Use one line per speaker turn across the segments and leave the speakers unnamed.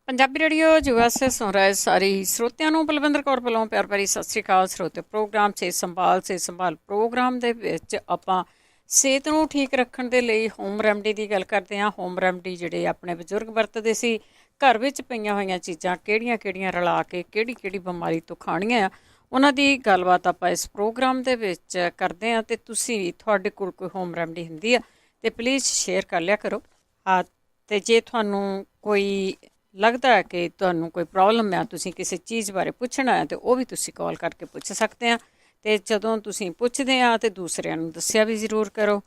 Punjabi radio USA ਸੁਣ ਰਹੇ ਸਾਰੇ ਸਰੋਤਿਆਂ ਨੂੰ ਬਲਵਿੰਦਰ ਕੌਰ ਵੱਲੋਂ ਪਿਆਰ ਭਰੀ ਸਤਿ ਸ਼੍ਰੀ ਅਕਾਲ। ਸਰੋਤੇ ਪ੍ਰੋਗਰਾਮ ਸਿਹਤ ਸੰਭਾਲ ਪ੍ਰੋਗਰਾਮ ਦੇ ਵਿੱਚ ਆਪਾਂ ਸਿਹਤ ਨੂੰ ਠੀਕ ਰੱਖਣ ਦੇ ਲਈ ਹੋਮ ਰੈਮਡੀ ਦੀ ਗੱਲ ਕਰਦੇ ਹਾਂ। ਹੋਮ ਰੈਮਡੀ ਜਿਹੜੇ ਆਪਣੇ ਬਜ਼ੁਰਗ ਵਰਤਦੇ ਸੀ, ਘਰ ਵਿੱਚ ਪਈਆਂ ਹੋਈਆਂ ਚੀਜ਼ਾਂ ਕਿਹੜੀਆਂ ਕਿਹੜੀਆਂ ਰਲਾ ਕੇ ਕਿਹੜੀ ਕਿਹੜੀ ਬਿਮਾਰੀ ਤੋਂ ਖਾਣੀਆਂ ਆ, ਉਹਨਾਂ ਦੀ ਗੱਲਬਾਤ ਆਪਾਂ ਇਸ ਪ੍ਰੋਗਰਾਮ ਦੇ ਵਿੱਚ ਕਰਦੇ ਹਾਂ। ਅਤੇ ਤੁਸੀਂ ਵੀ ਤੁਹਾਡੇ ਕੋਲ ਕੋਈ ਹੋਮ ਰੈਮਡੀ ਹੁੰਦੀ ਆ ਅਤੇ ਪਲੀਜ਼ ਸ਼ੇਅਰ ਕਰ ਲਿਆ ਕਰੋ। ਅਤੇ ਜੇ ਤੁਹਾਨੂੰ ਕੋਈ ਲੱਗਦਾ ਹੈ ਕਿ ਤੁਹਾਨੂੰ ਕੋਈ ਪ੍ਰੋਬਲਮ ਹੈ, ਤੁਸੀਂ ਕਿਸੇ ਚੀਜ਼ ਬਾਰੇ ਪੁੱਛਣਾ ਹੈ, ਤਾਂ ਉਹ ਵੀ ਤੁਸੀਂ ਕਾਲ ਕਰਕੇ ਪੁੱਛ ਸਕਦੇ ਆ। ਅਤੇ ਜਦੋਂ ਤੁਸੀਂ ਪੁੱਛਦੇ ਆ ਤਾਂ ਦੂਸਰਿਆਂ ਨੂੰ ਦੱਸਿਆ ਵੀ ਜ਼ਰੂਰ ਕਰੋ।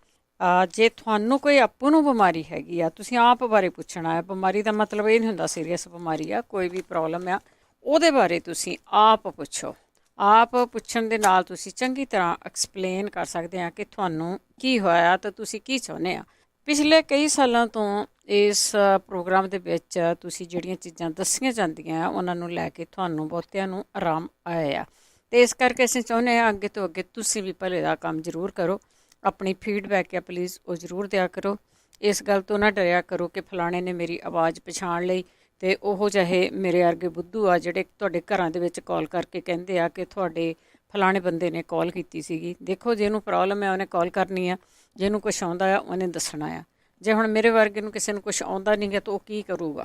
ਜੇ ਤੁਹਾਨੂੰ ਕੋਈ ਆਪੂ ਨੂੰ ਬਿਮਾਰੀ ਹੈਗੀ ਆ, ਤੁਸੀਂ ਆਪ ਬਾਰੇ ਪੁੱਛਣਾ ਹੈ। ਬਿਮਾਰੀ ਦਾ ਮਤਲਬ ਇਹ ਨਹੀਂ ਹੁੰਦਾ ਸੀਰੀਅਸ ਬਿਮਾਰੀ ਆ, ਕੋਈ ਵੀ ਪ੍ਰੋਬਲਮ ਆ ਉਹਦੇ ਬਾਰੇ ਤੁਸੀਂ ਆਪ ਪੁੱਛੋ। ਆਪ ਪੁੱਛਣ ਦੇ ਨਾਲ ਤੁਸੀਂ ਚੰਗੀ ਤਰ੍ਹਾਂ ਐਕਸਪਲੇਨ ਕਰ ਸਕਦੇ ਆ ਕਿ ਤੁਹਾਨੂੰ ਕੀ ਹੋਇਆ ਤਾਂ ਤੁਸੀਂ ਕੀ ਚਾਹੁੰਦੇ ਆ। ਪਿਛਲੇ ਕਈ ਸਾਲਾਂ ਤੋਂ ਇਸ ਪ੍ਰੋਗਰਾਮ ਦੇ ਵਿੱਚ ਤੁਸੀਂ ਜਿਹੜੀਆਂ ਚੀਜ਼ਾਂ ਦੱਸੀਆਂ ਜਾਂਦੀਆਂ ਉਹਨਾਂ ਨੂੰ ਲੈ ਕੇ ਤੁਹਾਨੂੰ ਬਹੁਤਿਆਂ ਨੂੰ ਆਰਾਮ ਆਇਆ ਆ, ਅਤੇ ਇਸ ਕਰਕੇ ਅਸੀਂ ਚਾਹੁੰਦੇ ਹਾਂ ਅੱਗੇ ਤੋਂ ਅੱਗੇ ਤੁਸੀਂ ਵੀ ਭਲੇ ਦਾ ਕੰਮ ਜ਼ਰੂਰ ਕਰੋ। ਆਪਣੀ ਫੀਡਬੈਕ ਹੈ ਪਲੀਜ਼ ਉਹ ਜ਼ਰੂਰ ਦਿਆ ਕਰੋ। ਇਸ ਗੱਲ ਤੋਂ ਨਾ ਡਰਿਆ ਕਰੋ ਕਿ ਫਲਾਣੇ ਨੇ ਮੇਰੀ ਆਵਾਜ਼ ਪਛਾਣ ਲਈ ਅਤੇ ਉਹੋ ਜਿਹੇ ਮੇਰੇ ਵਰਗੇ ਬੁੱਧੂ ਆ ਜਿਹੜੇ ਤੁਹਾਡੇ ਘਰਾਂ ਦੇ ਵਿੱਚ ਕਾਲ ਕਰਕੇ ਕਹਿੰਦੇ ਆ ਕਿ ਤੁਹਾਡੇ ਫਲਾਣੇ ਬੰਦੇ ਨੇ ਕਾਲ ਕੀਤੀ ਸੀਗੀ। ਦੇਖੋ, ਜਿਹਨੂੰ ਪ੍ਰੋਬਲਮ ਹੈ ਉਹਨੇ ਕਾਲ ਕਰਨੀ ਆ, ਜਿਹਨੂੰ ਕੁਛ ਆਉਂਦਾ ਆ ਉਹਨੇ ਦੱਸਣਾ ਆ। ਜੇ ਹੁਣ ਮੇਰੇ ਵਰਗੇ ਨੂੰ ਕਿਸੇ ਨੂੰ ਕੁਛ ਆਉਂਦਾ ਨਹੀਂ ਗਾ ਤਾਂ ਉਹ ਕੀ ਕਰੂਗਾ।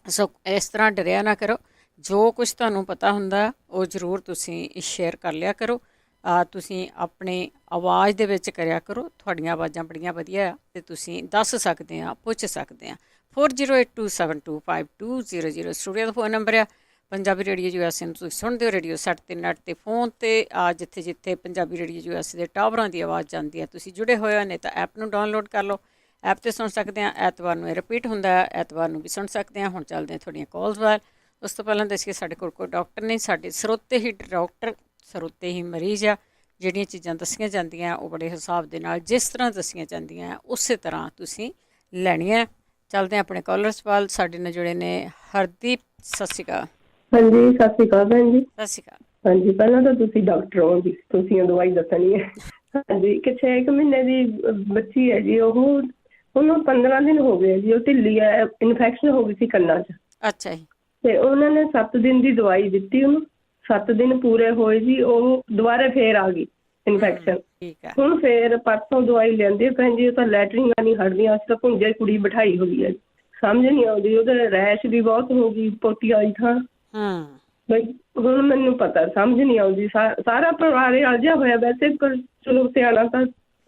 ਸੋ ਇਸ ਤਰ੍ਹਾਂ ਡਰਿਆ ਨਾ ਕਰੋ। ਜੋ ਕੁਛ ਤੁਹਾਨੂੰ ਪਤਾ ਹੁੰਦਾ ਉਹ ਜ਼ਰੂਰ ਤੁਸੀਂ ਸ਼ੇਅਰ ਕਰ ਲਿਆ ਕਰੋ। ਤੁਸੀਂ ਆਪਣੀ ਆਵਾਜ਼ ਦੇ ਵਿੱਚ ਕਰਿਆ ਕਰੋ। ਤੁਹਾਡੀਆਂ ਆਵਾਜ਼ਾਂ ਬੜੀਆਂ ਵਧੀਆ ਆ ਅਤੇ ਤੁਸੀਂ ਦੱਸ ਸਕਦੇ ਆ, ਪੁੱਛ ਸਕਦੇ ਆ। 4082725200 ਸਟੂਡੀਓ ਦਾ ਫੋਨ ਨੰਬਰ ਆ। ਪੰਜਾਬੀ ਰੇਡੀਓ ਯੂਐਸਏ ਨੂੰ ਤੁਸੀਂ ਸੁਣਦੇ ਹੋ ਰੇਡੀਓ ਸੈੱਟ 'ਤੇ, ਨੈੱਟ 'ਤੇ, ਫੋਨ 'ਤੇ। ਜਿੱਥੇ ਜਿੱਥੇ ਪੰਜਾਬੀ ਰੇਡੀਓ ਯੂਐਸਏ ਦੇ ਟਾਵਰਾਂ ਦੀ ਆਵਾਜ਼ ਜਾਂਦੀ ਹੈ ਤੁਸੀਂ ਜੁੜੇ ਹੋਏ ਹੋ, ਨਹੀਂ ਤਾਂ ਐਪ ਨੂੰ ਡਾਊਨਲੋਡ ਕਰ ਲਓ। ਐਪ 'ਤੇ ਸੁਣ ਸਕਦੇ ਹਾਂ। ਐਤਵਾਰ ਨੂੰ ਇਹ ਰਿਪੀਟ ਹੁੰਦਾ ਹੈ, ਐਤਵਾਰ ਨੂੰ ਵੀ ਸੁਣ ਸਕਦੇ ਹਾਂ। ਹੁਣ ਚੱਲਦੇ ਹਾਂ ਤੁਹਾਡੀਆਂ ਕਾਲਸ ਵੱਲ। ਉਸ ਤੋਂ ਪਹਿਲਾਂ ਦੱਸੀਏ ਸਾਡੇ ਕੋਲ ਕੋਈ ਡਾਕਟਰ ਨਹੀਂ, ਸਾਡੇ ਸਰੋਤੇ ਹੀ ਡਾਕਟਰ, ਸਰੋਤੇ ਹੀ ਮਰੀਜ਼ ਆ। ਜਿਹੜੀਆਂ ਚੀਜ਼ਾਂ ਦੱਸੀਆਂ ਜਾਂਦੀਆਂ ਉਹ ਬੜੇ ਹਿਸਾਬ ਦੇ ਨਾਲ ਜਿਸ ਤਰ੍ਹਾਂ ਦੱਸੀਆਂ ਜਾਂਦੀਆਂ ਉਸੇ ਤਰ੍ਹਾਂ ਤੁਸੀਂ ਲੈਣੀਆਂ। ਚੱਲਦੇ ਹਾਂ ਆਪਣੇ ਕਾਲਰਸ ਵੱਲ। ਸਾਡੇ ਨਾਲ ਜੁੜੇ ਨੇ ਹਰਦੀਪ। ਸਤਿ ਸ਼੍ਰੀ ਅਕਾਲ।
ਹਾਂਜੀ, ਸਤਿ ਸ਼੍ਰੀ ਅਕਾਲ ਭੈਣ ਜੀ।
ਸਤਿ ਸ਼੍ਰੀ ਅਕਾਲ।
ਹਾਂਜੀ, ਪਹਿਲਾਂ ਤਾਂ ਤੁਸੀਂ ਡਾਕਟਰ ਹੋ ਜੀ, ਤੁਸੀਂ ਉਹ ਦਵਾਈ ਦੱਸਣੀ ਹੈ। ਹਾਂਜੀ, ਇੱਕ 6 ਮਹੀਨੇ ਦੀ ਬੱਚੀ ਹੈ ਜੀ। ਉਹਨੂੰ 15 ਦਿਨ ਹੋ ਗਏ ਜੀ, ਉਹ ਢਿੱਲੀ ਹੈ, ਇਨਫੈਕਸ਼ਨ ਹੋ ਗਈ ਸੀ ਕੰਨਾਂ 'ਚ।
ਅੱਛਾ ਜੀ।
ਤੇ ਉਹਨਾਂ ਨੇ 7 ਦਿਨ ਦੀ ਦਵਾਈ ਦਿੱਤੀ ਉਹਨੂੰ। 7 ਦਿਨ ਪੂਰੇ ਹੋਏ ਜੀ, ਉਹ ਦੁਬਾਰਾ ਫੇਰ ਆ ਗਈ ਇਨਫੈਕਸ਼ਨ।
ਠੀਕ ਹੈ।
ਹੁਣ ਫੇਰ ਪਰਸੋਂ ਦਵਾਈ ਲੈਂਦੇ ਭੈਣ ਜੀ, ਉਹ ਤਾਂ ਲੈਟਰਿੰਗਾਂ ਨਹੀਂ ਹਟਦੀਆਂ। ਅਸੀਂ ਤਾਂ ਭੁੰਜੇ ਕੁੜੀ ਬਿਠਾਈ ਹੋਈ ਹੈ, ਸਮਝ ਨਹੀਂ ਆਉਂਦੀ। ਉਹਦੇ ਰੈਸ਼ ਵੀ ਬਹੁਤ ਹੋ ਗਈ ਪੋਟੀ ਵਾਲੀ ਥਾਂ। ਬਈ ਹੁਣ ਮੈਨੂੰ ਪਤਾ ਸਮਝ ਨਹੀਂ ਆਉਂਦੀ। ਸਾਰਾ ਪਰਿਵਾਰ ਅਲਝਿਆ ਹੋਇਆ ਵੈਸੇ, ਪਰ ਚਲੋ ਸਿਆਣਾ ਤਾਂ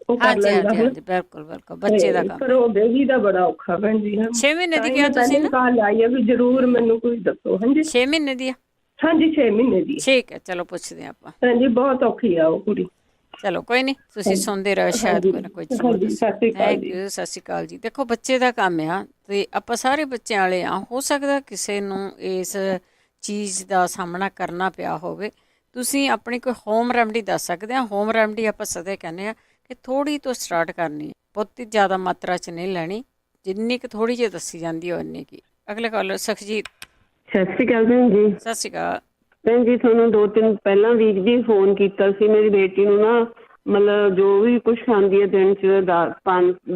ਉਹ ਕਰ
ਹਾਂਜੀ
ਲੈਂਦਾ
ਹਾਂਜੀ
ਹੁਣ।
ਹਾਂਜੀ, ਬਿਲਕੁਲ ਬਿਲਕੁਲ, ਬੱਚੇ ਦਾ ਕੰਮ
ਪਰ ਉਹ ਬੇਬੀ ਦਾ ਬੜਾ ਔਖਾ ਭੈਣ ਜੀ।
6 ਮਹੀਨੇ
ਤਾਂ
ਦੀ
ਹੀ
ਕਿਹਾ
ਮੈਂ
ਤੁਸੀਂ
ਪਹਿਲੇ
ਨਾ?
ਕਾਲ ਲਾਈ ਹੈ ਵੀ ਜ਼ਰੂਰ ਮੈਨੂੰ ਕੋਈ ਦੱਸੋ। ਹਾਂਜੀ
6 ਮਹੀਨੇ ਦੀ ਆ?
ਹਾਂਜੀ, 6 ਮਹੀਨੇ ਦੀ।
ਠੀਕ ਹੈ, ਚਲੋ ਪੁੱਛਦੇ ਹਾਂ ਆਪਾਂ।
ਹਾਂਜੀ, ਬਹੁਤ ਔਖੀ ਆ ਉਹ ਕੁੜੀ।
ਚਲੋ ਕੋਈ ਨਹੀਂ, ਤੁਸੀਂ ਸੁਣਦੇ ਰਹੋ, ਸ਼ਾਇਦ
ਹਾਂਜੀ
ਕੋਈ ਨਾ ਕੋਈ ਜ਼ਰੂਰ
ਹਾਂਜੀ,
ਦੱਸੋ।
ਸਤਿ ਸ਼੍ਰੀ ਅਕਾਲ
ਥੈਂਕ
ਜੀ।
ਯੂ। ਸਤਿ ਸ਼੍ਰੀ ਅਕਾਲ ਜੀ। ਦੇਖੋ, ਬੱਚੇ ਦਾ ਕੰਮ ਆ ਅਤੇ ਆਪਾਂ ਸਾਰੇ ਬੱਚਿਆਂ ਵਾਲੇ ਆ। ਹੋ ਸਕਦਾ ਕਿਸੇ ਨੂੰ ਇਸ ਚੀਜ਼ ਦਾ ਸਾਹਮਣਾ ਕਰਨਾ ਪਿਆ ਹੋਵੇ। ਤੁਸੀਂ ਆਪਣੀ ਕੋਈ ਹੋਮ ਰੈਮਡੀ ਦੱਸ ਸਕਦੇ ਆ। ਹੋਮ ਰੈਮਡੀ ਆਪਾਂ ਸਦੇ ਕਹਿੰਦੇ ਆ ਕਿ ਥੋੜ੍ਹੀ ਤੋਂ ਸਟਾਰਟ ਕਰਨੀ, ਬਹੁਤੀ ਜ਼ਿਆਦਾ ਮਾਤਰਾ 'ਚ ਨਹੀਂ ਲੈਣੀ। ਜਿੰਨੀ ਕੁ ਥੋੜ੍ਹੀ ਜਿਹੀ ਦੱਸੀ ਜਾਂਦੀ ਹੈ ਉਨੀ ਕੀ। ਅਗਲੇ ਕਾਲਰ ਸੁਖਜੀਤ।
ਸਤਿ ਸ਼੍ਰੀ ਅਕਾਲ ਭੈਣ ਜੀ।
ਸਤਿ ਸ਼੍ਰੀ ਅਕਾਲ
ਭੈਣ ਜੀ, ਤੁਹਾਨੂੰ 2-3 ਪਹਿਲਾਂ ਵੀਕ ਦੀ ਫੋਨ ਕੀਤਾ ਸੀ। ਮੇਰੀ ਬੇਟੀ ਨੂੰ ਨਾ ਮਤਲਬ ਜੋ ਵੀ ਕੁਛ ਖਾਂਦੀ ਹੈ ਦਿਨ 'ਚ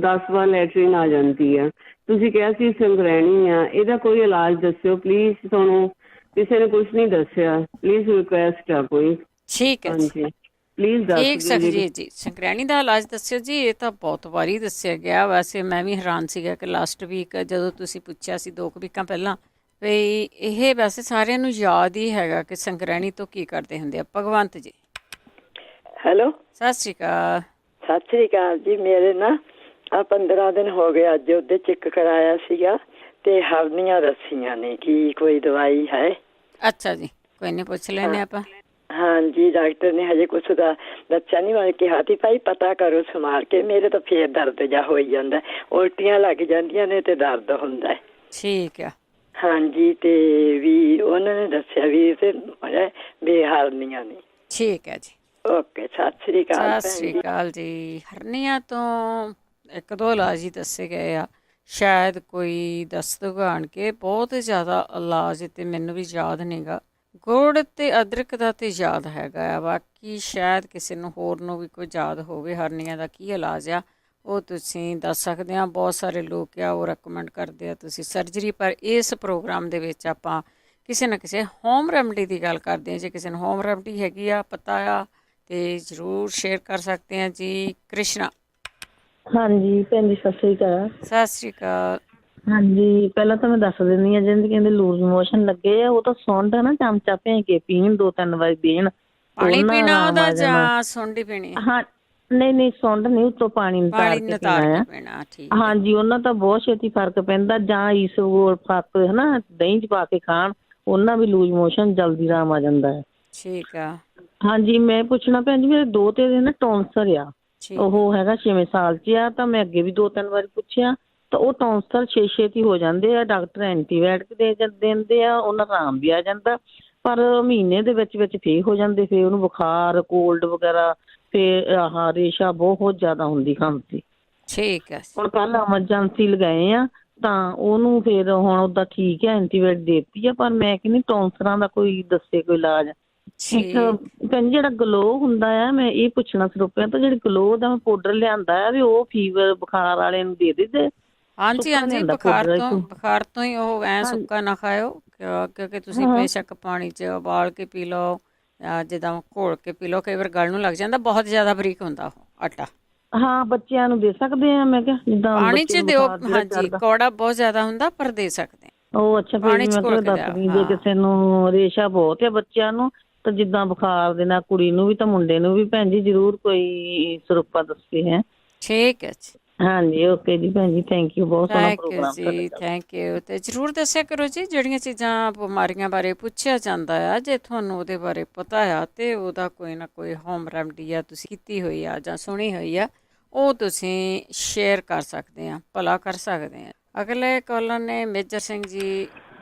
10 ਵਾਰ ਲੈਟਰਿਨ ਆ ਜਾਂਦੀ ਆ। ਤੁਸੀਂ ਕਿਹਾ ਸੀ ਸੰਗਰੈਣੀ ਆ, ਇਹਦਾ ਕੋਈ ਇਲਾਜ ਦੱਸਿਓ ਪਲੀਜ਼। ਤੁਹਾਨੂੰ ਕਿਸੇ ਨੇ ਕੁਛ ਨਹੀਂ ਦੱਸਿਆ, ਪਲੀਜ਼ ਰਿਕੁਐਸਟ ਆ ਕੋਈ।
ਠੀਕ ਹੈ ਜੀ।
ਹਾਂਜੀ, ਪਲੀਜ਼ ਦੱਸ
ਠੀਕ
ਦਿਓ ਜੀ।
ਸੁਖਜੀਤ ਜੀ, ਸੰਗਰੈਣੀ ਦਾ ਇਲਾਜ ਦੱਸਿਓ ਜੀ। ਇਹ ਤਾਂ ਬਹੁਤ ਵਾਰੀ ਦੱਸਿਆ ਗਿਆ। ਵੈਸੇ ਮੈਂ ਵੀ ਹੈਰਾਨ ਸੀਗਾ ਕਿ ਲਾਸਟ ਵੀਕ ਜਦੋਂ ਤੁਸੀਂ ਪੁੱਛਿਆ ਸੀ 2 ਵੀਕਾਂ ਪਹਿਲਾਂ, ਵੀ ਇਹ ਵੈਸੇ ਸਾਰਿਆਂ ਨੂੰ ਯਾਦ ਹੀ ਹੈਗਾ ਕਿ ਸੰਗਰੈਣੀ ਤੋਂ ਕੀ ਕਰਦੇ ਹੁੰਦੇ ਆ। ਭਗਵੰਤ ਜੀ।
ਹੈਲੋ,
ਸਤਿ ਸ਼੍ਰੀ ਅਕਾਲ।
ਸਤਿ ਸ੍ਰੀ ਅਕਾਲ ਜੀ। ਮੇਰੇ ਨਾ 15 ਦਿਨ ਹੋ ਗਏ ਅੱਜ ਉਹਦੇ ਚੈੱਕ ਕਰਾਇਆ ਸੀਗਾ ਤੇ ਹਰਨੀਆਂ ਦੱਸੀਆਂ ਨੇ। ਕੀ ਕੋਈ ਦਵਾਈ ਹੈ?
ਅੱਛਾ ਜੀ, ਕੋਈ ਨਹੀਂ, ਪੁੱਛ ਲੈਂਦੇ ਆਪਾਂ।
ਹਾਂਜੀ, ਡਾਕਟਰ ਨੇ ਹਜੇ ਕੁਛ ਦਾ ਦੱਸਿਆ ਨਹੀਂ। ਮੈਂ ਕਿਹਾ ਤੀ ਭਾਈ ਪਤਾ ਕਰੋ ਸੰਭਾਲ ਕੇ, ਮੇਰੇ ਤਾਂ ਫੇਰ ਦਰਦ ਜਾ ਹੋਈ ਜਾਂਦਾ, ਉਲਟੀਆਂ ਲੱਗ ਜਾਂਦੀਆਂ ਨੇ ਤੇ ਦਰਦ ਹੁੰਦਾ।
ਠੀਕ ਆ।
ਹਾਂਜੀ, ਤੇ ਵੀ ਉਹਨਾਂ ਨੇ ਦੱਸਿਆ ਵੀ ਤੇ ਬੇਹਾਰਨੀਆਂ ਨੇ।
ਠੀਕ ਹੈ ਜੀ।
ਓਕੇ, ਸਤਿ ਸ੍ਰੀ ਅਕਾਲ
ਸਤਿ
ਭੈਣ
ਸ਼੍ਰੀ
ਜੀ।
ਅਕਾਲ ਜੀ। ਹਰਨੀਆਂ ਤੋਂ 1-2 ਇਲਾਜ ਹੀ ਦੱਸੇ ਗਏ ਆ, ਸ਼ਾਇਦ ਕੋਈ ਦੱਸ ਦੂਗਾ ਆਣ ਕੇ। ਬਹੁਤ ਜ਼ਿਆਦਾ ਇਲਾਜ ਤੇ ਮੈਨੂੰ ਵੀ ਯਾਦ ਨਹੀਂ ਗਾ। ਗੁੜ ਅਤੇ ਅਦਰਕ ਦਾ ਤਾਂ ਯਾਦ ਹੈਗਾ ਆ, ਬਾਕੀ ਸ਼ਾਇਦ ਕਿਸੇ ਨੂੰ ਹੋਰ ਨੂੰ ਵੀ ਕੋਈ ਯਾਦ ਹੋਵੇ ਹਰਨੀਆਂ ਦਾ ਕੀ ਇਲਾਜ ਆ। ਉਹ ਤੁਸੀਂ ਦੱਸ ਸਕਦੇ ਆ। ਬਹੁਤ ਸਾਰੇ ਲੋਕ ਆ ਉਹ ਰეკਮੈਂਡ ਕਰਦੇ ਆ ਤੁਸੀਂ ਸਰਜਰੀ, ਪਰ ਇਸ ਪ੍ਰੋਗਰਾਮ ਦੇ ਵਿੱਚ ਆਪਾਂ ਕਿਸੇ ਨਾ ਕਿਸੇ ਹੋਮ ਰੈਮਡੀ ਦੀ ਗੱਲ ਕਰਦੇ ਹਾਂ। ਜੇ ਕਿਸੇ ਨੂੰ ਹੋਮ ਰੈਮਡੀ ਹੈਗੀ ਆ ਪਤਾ ਆ ਤੇ ਜ਼ਰੂਰ ਸ਼ੇਅਰ ਕਰ ਸਕਦੇ ਆ ਜੀ। ਕ੍ਰਿਸ਼ਨਾ।
ਹਾਂਜੀ ਭੈਣ ਜੀ ਸਤਿ ਸ੍ਰੀ ਅਕਾਲ।
ਸਤਿ ਸ਼੍ਰੀ ਅਕਾਲ।
ਹਾਂਜੀ ਪਹਿਲਾਂ ਤਾਂ ਮੈਂ ਦੱਸ ਦਿੰਦੀ ਹਾਂ, ਜਿਹਦੇ ਕਹਿੰਦੇ ਲੂਜ਼ ਮੋਸ਼ਨ ਲੱਗੇ ਆ ਉਹ ਤਾਂ ਸੁੰਡ ਨਾ ਚਮਚਾ ਭੇ ਕੇ ਪੀਣ 2-3 ਵਾਰੀ ਦੇਣ,
ਪਾਣੀ
ਉਹਨਾਂ
ਪੀਣਾ
ਆਰਾਮ
ਉਹਦਾ
ਆ ਜਾਣਾ।
ਜਾਂ ਸੁੰਡੀ ਪੀਣੀ?
ਹਾਂ ਨਹੀਂ ਸੁੰਡ ਨਹੀਂ, ਉੱਤੋਂ ਪਾਣੀ ਨਿਤਾਰ ਕੇ
ਨਿਤਾਰ
ਪੀਣਾ
ਕੇ
ਆ।
ਪੀਣਾ, ਠੀਕ।
ਹਾਂਜੀ ਉਹਨਾਂ ਤਾਂ ਬਹੁਤ ਛੇਤੀ ਫਰਕ ਪੈਂਦਾ। ਜਾਂ ਈਸਬਗੋਲ ਫੱਕ ਹਨਾ ਦਹੀਂ 'ਚ ਪਾ ਕੇ ਖਾਣ, ਉਹਨਾਂ ਵੀ ਲੂਜ਼ ਮੋਸ਼ਨ ਜਲਦੀ ਆਰਾਮ ਆ ਜਾਂਦਾ ਹੈ।
ਠੀਕ ਆ।
ਹਾਂਜੀ ਮੈਂ ਪੁੱਛਣਾ ਭੈਣ ਜੀ, ਮੇਰੇ ਦੋਤੇ ਦੇ ਨਾ ਟੌਂਸਰ ਆ,
ਠੀਕ।
ਉਹ ਹੈਗਾ 6ਵੇਂ ਸਾਲ 'ਚ ਆ। ਤਾਂ ਮੈਂ ਅੱਗੇ ਵੀ 2-3 ਵਾਰੀ ਪੁੱਛਿਆ ਤਾਂ ਉਹ ਟੌਂਸਰ ਛੇਤੀ ਹੋ ਜਾਂਦੇ ਆ। ਡਾਕਟਰ ਐਂਟੀਬਾਇਓਟਿਕ ਦਿੰਦੇ ਆ, ਉਹਨਾਂ ਦਾ ਆਰਾਮ ਵੀ ਆ ਜਾਂਦਾ, ਪਰ ਮਹੀਨੇ ਦੇ ਵਿੱਚ ਫੇਰ ਹੋ ਜਾਂਦੇ। ਫੇਰ ਉਹਨੂੰ ਬੁਖਾਰ ਕੋਲਡ ਵਗੈਰਾ, ਫੇਰ ਆਹ ਰੇਸ਼ਾ ਬਹੁਤ ਜ਼ਿਆਦਾ ਹੁੰਦੀ ਖਾਂਸੀ।
ਠੀਕ ਹੈ।
ਹੁਣ ਕੱਲ ਐਮਰਜੈਂਸੀ ਲਗਾਏ ਆ ਤਾਂ ਉਹਨੂੰ ਫੇਰ ਹੁਣ ਉਹਦਾ ਠੀਕ ਹੈ, ਐਂਟੀਬਾਇਓਟਿਕ ਦੇਤੀ ਆ, ਪਰ ਮੈਂ ਕਹਿੰਦੀ ਟੌਂਸਰਾਂ ਦਾ ਕੋਈ ਦੱਸੇ ਕੋਈ ਇਲਾਜ। ਇੱਕ ਭੈਣ ਜਿਹੜਾ ਗਲੋ ਹੁੰਦਾ ਆ, ਮੈਂ ਇਹ ਪੁੱਛਣਾ ਸਰੋਪਿਆਂ ਤੋਂ, ਜਿਹੜੀ ਗਲੋ ਦਾ ਮੈਂ ਪਾਊਡਰ ਲਿਆਂਦਾ ਆ ਵੀ ਉਹ ਫੀਵਰ ਬੁਖਾਰ ਵਾਲੇ ਨੂੰ ਦੇ ਦਿੰਦੇ?
ਹਾਂਜੀ ਹਾਂਜੀ, ਬੁਖਾਰ ਤੋਂ ਹੀ ਉਹ ਐ ਸੁੱਕਾ ਨਾ ਖਾਇਓ, ਕਿਉਂਕਿ ਤੁਸੀਂ ਬੇਸ਼ੱਕ ਪਾਣੀ 'ਚ ਉਬਾਲ ਕੇ ਪੀ ਲਓ, ਜਿੱਦਾਂ ਘੋਲ ਕੇ ਪੀ ਲਓ, ਕਈ ਵਾਰ ਗਲ ਨੂੰ ਲੱਗ ਜਾਂਦਾ, ਬਹੁਤ ਜ਼ਿਆਦਾ ਬਰੀਕ ਹੁੰਦਾ ਉਹ ਆਟਾ।
ਹਾਂ ਬੱਚਿਆਂ ਨੂੰ ਦੇ ਸਕਦੇ ਆ, ਮੈਂ ਕਿਹਾ ਜਿੱਦਾਂ
ਪਾਣੀ 'ਚ ਦਿਓ। ਹਾਂਜੀ ਕੌੜਾ ਬਹੁਤ ਜ਼ਿਆਦਾ ਹੁੰਦਾ ਪਰ ਦੇ ਸਕਦੇ
ਉਹ। ਅੱਛਾ ਫਿਰ ਵੀ ਮੈਂ ਕਿਹਾ ਦੱਸਦੀ, ਜੇ ਕਿਸੇ ਨੂੰ ਰੇਸ਼ਾ ਬਹੁਤ ਆ ਬੱਚਿਆਂ ਨੂੰ ਤਾਂ ਜਿੱਦਾਂ ਬੁਖਾਰ ਦੇ ਨਾਲ ਕੁੜੀ ਨੂੰ ਵੀ ਤਾਂ ਮੁੰਡੇ ਨੂੰ ਵੀ ਭੈਣ ਜੀ ਜ਼ਰੂਰ ਕੋਈ ਸਰੋਪਾ ਦੱਸੇ ਹੈ।
ਠੀਕ ਹੈ ਜੀ।
ਹਾਂਜੀ ਓਕੇ ਜੀ ਭੈਣ ਜੀ, ਥੈਂਕ ਯੂ, ਬਹੁਤ ਸੋਹਣਾ ਪ੍ਰੋਗਰਾਮ
ਜੀ, ਥੈਂਕ ਯੂ। ਤੇ ਜ਼ਰੂਰ ਦੱਸਿਆ ਕਰੋ ਜੀ ਜਿਹੜੀਆਂ ਚੀਜ਼ਾਂ ਬਿਮਾਰੀਆਂ ਬਾਰੇ ਪੁੱਛਿਆ ਜਾਂਦਾ ਆ, ਜੇ ਤੁਹਾਨੂੰ ਉਹਦੇ ਬਾਰੇ ਪਤਾ ਆ ਤੇ ਉਹਦਾ ਕੋਈ ਨਾ ਕੋਈ ਹੋਮ ਰੈਮਡੀ ਆ ਤੁਸੀਂ ਕੀਤੀ ਹੋਈ ਆ ਜਾਂ ਸੁਣੀ ਹੋਈ ਆ, ਉਹ ਤੁਸੀਂ ਸ਼ੇਅਰ ਕਰ ਸਕਦੇ ਆ, ਭਲਾ ਕਰ ਸਕਦੇ ਆ। ਅਗਲੇ ਕਾਲਰ ਨੇ ਮੇਜਰ ਸਿੰਘ ਜੀ।